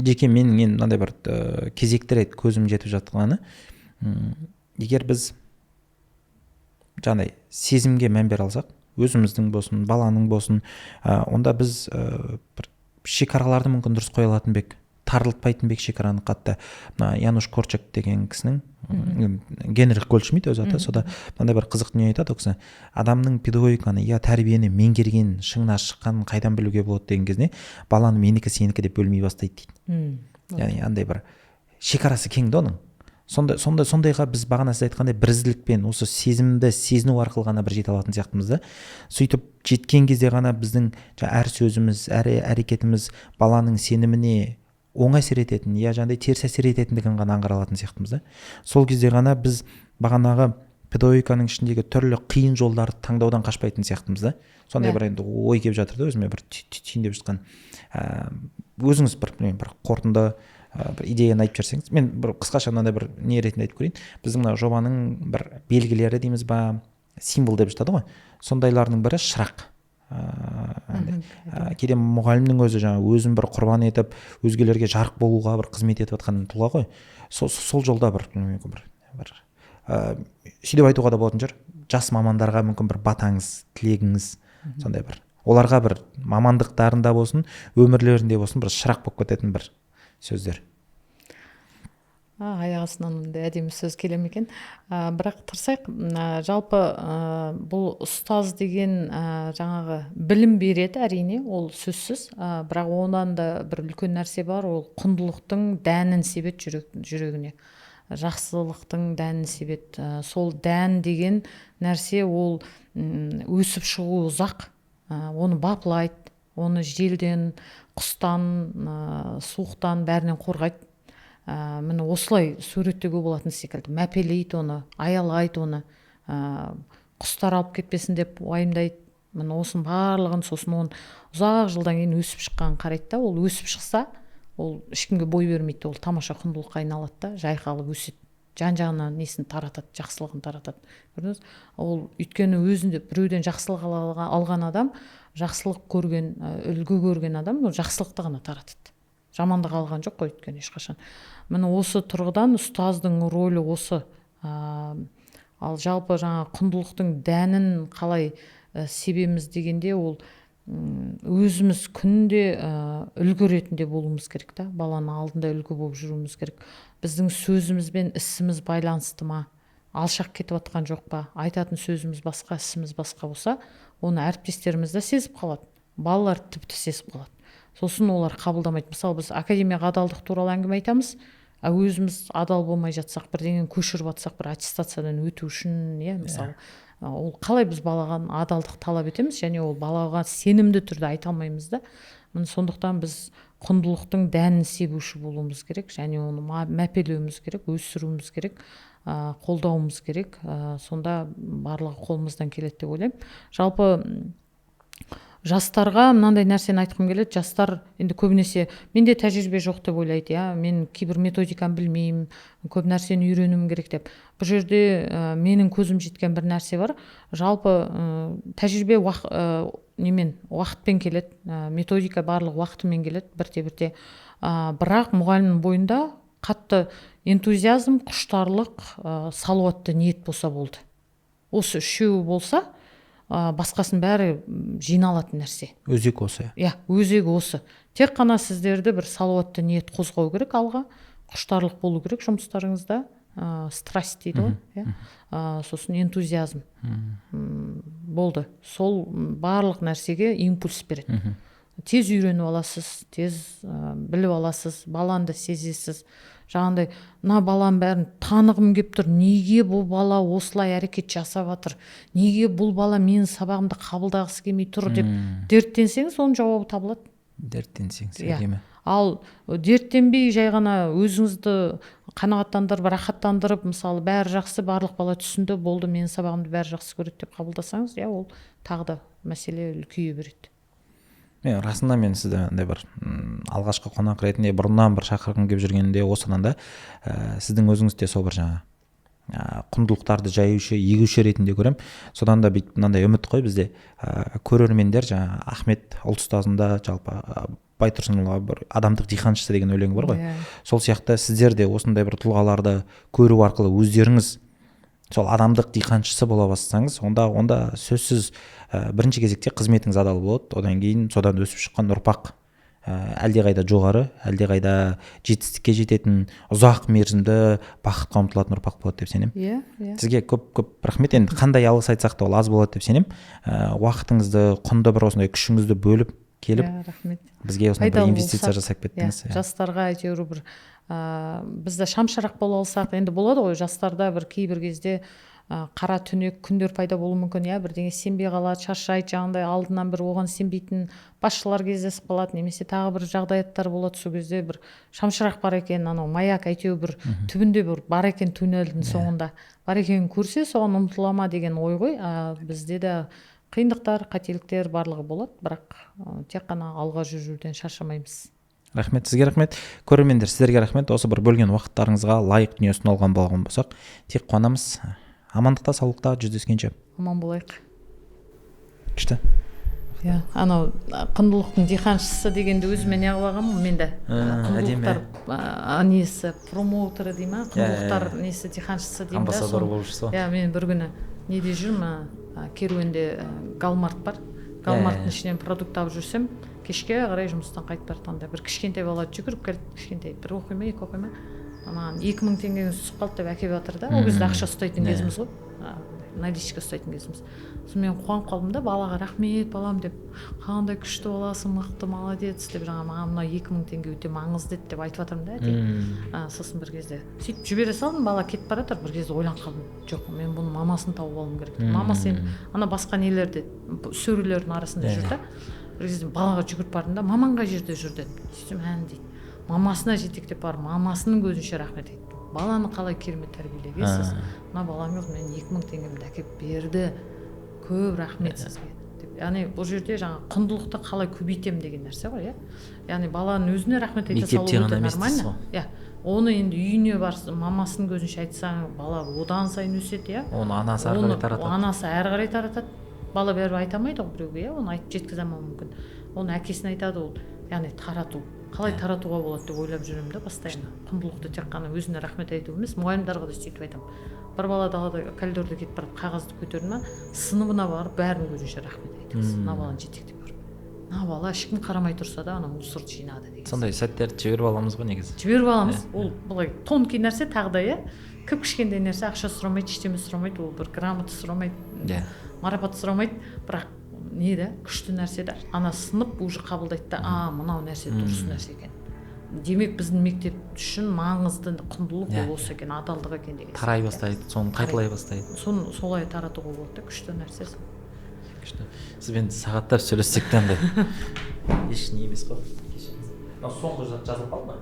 жеке менің енді мынандай бір кезекті рет көзім жетіп жатқаны, егер біз жаңағыдай сезімге мән бере алсақ, өзіміздің болсын, баланың болсын, онда біз бір шекараларды мүмкін дұрыс қоя алатын бек. тарылтпайтын бек шекараны қатты мына Януш Корчак деген кісінің Генрих Гольдшмидт өзі аты, сода мынандай бір қызық дүние айтады ол кісі: адамның педагогиканы тәрбиені меңгерген, шыңына шыққанын қайдан білуге болады деген кезінде баланы менікі сенікі деп бөлмей бастайды дейді. Яғни андай бір шекарасы кең да оның. Сондайға біз бағана сіз айтқандай бірізділікпен осы сезімді сезіну арқылы ғана бір жете алатын сияқтымыз да. Сөйтіп жеткен кезде ғана біздің әр сөзіміз, әр әрекетіміз баланың сеніміне оң әсер ететін, жаңағыдай теріс әсер ететіндігін ғана аңғара алатын сияқтымыз да. Сол кезде ғана біз бағанағы педагогиканың ішіндегі түрлі қиын жолдарды таңдаудан қашпайтын сияқтымыз да. Сондай бір енді ой келіп жатыр да өзіме, бір түйіндеп жатқан. Өзіңіз бір қорытынды бір идеяны айтып жіберсеңіз. Мен бір қысқаша мынандай бір не ретінде айтып көрейін. Біздің мына жобаның бір белгілері дейміз ба, символ деп жатады ғой. Сондайлардың бірі шырақ. Кейде мұғалімнің өзі өзін бір құрбан етіп, өзгелерге жарық болуға бір қызмет етіп жатқан тұлға ғой. Сол жолда бір сөйтіп айтуға да болатын шығар. Жас мамандарға мүмкін бір батаңыз, тілегіңіз, сондай бір оларға бір мамандықтарында болсын, өмірлерінде болсын бір шырақ болып кететін бір сөздер. Аяқ астынан ондай әдемі сөз келе ме екен. Бірақ тұрсайық, жалпы бұл ұстаз деген жаңағы білім береді, әрине, ол сөзсіз. Бірақ онан да бір үлкен нәрсе бар, ол құндылықтың дәнін себет жүрегіне. Жақсылықтың дәнін себет. Сол дән деген нәрсе ол өсіп шығу ұзақ. Оны бақылайды, оны желден, құстан, суықтан бәрінен қорғайды. Міне осылай суреттеуге болатын секілді. Мәпелейді оны, аялайды оны, құстар алып кетпесін деп уайымдайды. Міне осының барлығын, сосын оны ұзақ жылдан кейін өсіп шыққанын қарайды да. Ол өсіп шықса, ол ешкімге бой бермейді, ол тамаша құндылыққа айналады да, жайқалып өседі. Жан-жағына несін таратады, жақсылығын таратады. Көрдіңіз? Ол өйткені өзінде біреуден жақсылық алған адам, жақсылық көрген, үлгі көрген адам, ол жақсылықты ғана таратады. Жамандық алған жоқ қой өйткені ешқашан. Міне осы тұрғыдан ұстаздың рөлі осы. Ал жалпы жаңа құндылықтың дәнін қалай себеміз дегенде, ол өзіміз күнде үлгі ретінде болуымыз керек та, баланың алдында үлгі болып жүруіміз керек. Біздің сөзіміз бен ісіміз байланысты ма, алшақ кетіп жатқан жоқ па, айтатын сөзіміз басқа, ісіміз басқа болса, оны әріптестеріміз де сезіп қалады, балалар тіпті сезіп қалады. Сосын олар қабылдамайды. Мысалы, біз академияға адалдық туралы әңгіме айтамыз, өзіміз адал болмай жатсақ, бірдеңені көшіріп жатсақ, бір аттестациядан өту үшін, мысалы, ол қалай біз балаға адалдық талап етеміз, және ол балаға сенімді түрде айта алмаймыз да. Сондықтан біз құндылықтың дәнін себуші болуымыз керек, және оны мәпелеуіміз керек, өсіруіміз керек, қолдауымыз керек. Сонда барлығы қолымыздан келеді деп ойлаймын. Жалпы жастарға мынандай нәрсені айтқым келеді. Жастар енді көбінесе менде тәжірибе жоқ деп ойлайды, мен кейбір методиканы білмеймін, көп нәрсені үйренуім керек деп. Бұл жерде менің көзім жеткен бір нәрсе бар. Жалпы тәжірибе уақытпен келеді, методика барлық уақытымен келеді, бірте-бірте. Бірақ мұғалімнің бойында қатты энтузиазм, құштарлық, салауатты ниет болса болды. Осы үшеуі болса, басқасын бәрі жиналатын нәрсе. Өзек осы. Өзегі осы. Тек қана сіздерді бір салауатты ниет қозғау керек алға, құштарлық болу керек жұмыстарыңызда, страсть дейді ғой, сосын энтузиазм болды. Сол барлық нәрсеге импульс береді. Тез үйреніп аласыз, тез біліп аласыз, баланы да сезесіз. Жаңағындай, мына баланың бәрін танығым кеп тұр, неге бұл бала осылай әрекет жасап жатыр, неге бұл бала менің сабағымды қабылдағысы келмей тұр деп дерттенсеңіз, оның жауабы табылады. Дерттенсеңіз, әдемі. Ал дерттенбей жай ғана өзіңізді қанағаттандырып, рахаттандырып, мысалы, бәрі жақсы, барлық бала түсінді, болды, менің сабағымды бәрі жақсы көреді деп қабылдасаңыз, ол тағы да мәселе үлкейе береді. Расында мен сізді андай бір алғашқы қонақ ретінде бұрыннан бір шақырғым келіп жүргенде осыдан да сіздің өзіңіз де сол бір жаңа құндылықтарды жаюшы, егуші ретінде көрем. Содан да мынандай үміт қой бізде көрермендер жаңа Ахмет ұлтұстазында жалпы Байтұрсынұлы бір адамдық диқаншысы деген өлең бар ғой. Сол сияқты сіздер де осындай бір тұлғаларды көру арқылы өздеріңіз сол адамдық диқаншысы бола бастасаңыз, онда сөзсіз бірінші кезекте қызметіңіз адал болады, одан кейін содан өсіп шыққан ұрпақ әлдеқайда жоғары, әлдеқайда жетістікке жететін, ұзақ мерзімді бақытқа ұмтылатын ұрпақ болады деп сенемін. Иә. Сізге көп рахмет. Енді қандай алғыс айтсақ та ол аз болады деп сенемін. Уақытыңызды, құнды бір осындай күшіңізді бөліп келіп, рахмет. бізге осындай бір инвестиция жасап кеттіңіз. Жастарға әйтеуір бір бізді шамшырақ бола алсақ, енді болады ғой жастарда бір кейбір кезде қара түнек күндер пайда болуы мүмкін, бірдеңе сенбей қалады, шаршайды, жаңағыдай алдынан бір оған сенбейтін басшылар кездесіп қалады, немесе тағы бір жағдаяттар болады. Сол кезде бір шамшырақ бар екен, анау маяк әйтеуір бір түбінде бір бар екен, туннельдің соңында бар екенін көрсе, соған ұмтыла ма деген ой ғой. Бізде де қиындықтар, қателіктер барлығы болады, бірақ тек қана алға жүруден шаршамаймыз. Рахмет, сізге рахмет. Көрермендер, сіздерге рахмет. Осы бір бөлген уақыттарыңызға лайық дүние ұсынылған болған болсақ, тек қуанамыз. Амандықта, саулықта жүздескенше. Аман болайық. Күшті. Анау құндылықтың диханшысы дегенді өзіме неғып алғанмын мен де. Құндылықтар несі, промоутері дей ма? Құндылықтар несі, диханшысы деймін да. Амбассадор болушысы. Мен бір күні неде жүрмін, керуенде Галмарт бар. Галмарттың ішінен продукт алып жүрсем, кешке қарай жұмыстан қайтып бара жатқанда бір кішкентай бала жүгіріп келді, кішкентай, бір оқи ма, екі оқи ма, маған 2000 теңгеңіз түсіп қалды деп әкеліп жатыр да. Ол кезде ақша ұстайтын кезіміз ғой, наличка ұстайтын кезіміз. Сосын мен қуанып қалдым да, балаға рахмет балам деп, қандай күшті баласың, мықты, молодец деп, жаңа маған мына 2000 теңге өте маңызды еді деп айтып жатырмын да. Сосын бір кезде сөйтіп жібере салдым, бала кетіп бара жатыр, бір кезде ойланып қалдым, жоқ, мен бұның мамасын тауып алуым керек. Мамасы енді ана басқа нелерде сөрелердің арасында жүр да. Бір кезде балаға жүгіріп бардым да, мамаң қай жерде жүр дедім. Сөйтсем дейді, мамасына жетектеп барып, мамасының көзінше рахмет айтты. Баланы қалай керемет тәрбиелегенсіз, мына балаңыз мен 2000 теңгемді әкеліп берді, көп рахмет сізге деп. Яғни бұл жерде жаңа құндылықты қалай көбейтемін деген нәрсе ғой, яғни баланың өзіне рахмет айта салу өте нормально. Оны енді үйіне барсын, мамасының көзінше айтсаң, бала одан сайын өседі, Оны анасы әрі қарай таратады. Анасы әрі қарай таратады. Бала бәрібір айта алмайды ғой біреуге, оны айтып жеткізе алмауы мүмкін. Оны әкесіне айтады, ол яғни тарату. Қалай таратуға болады деп ойлап жүремін да постоянно. Құндылықты тек қана өзіне рахмет айту емес, мұғалімдарға да сөйтіп айтамын. Бір бала далада коридорда кетіп барып қағазды көтерді ма, сыныбына барып бәрінің көзінше рахмет айтыңыз. Мына баланы жетектеп барып. Мына бала ешкім қарамай тұрса да ана мусорды жинады деген. Сондай сәттерді жіберіп аламыз ғой негізі. Жіберіп аламыз. Ол былай тонкий нәрсе тағы да, кішкентай нәрсе, ақша сұрамайды, ештеме сұрамайды, ол бір грамота сұрамайды, марапат сұрамайды, бірақ не да, күшті нәрсе да. Ана сынып уже қабылдайды да, мынау нәрсе дұрыс нәрсе екен. Демек біздің мектеп үшін маңызды құндылық ол осы екен, адалдық екен деген. Тарай бастайды, соны қайталай бастайды. Соны солай таратуға болады да, күшті нәрсе. Күшті. Сізбен сағаттап сөйлессек те андай еш не емес қой. Соңғы жазылып қалды ма?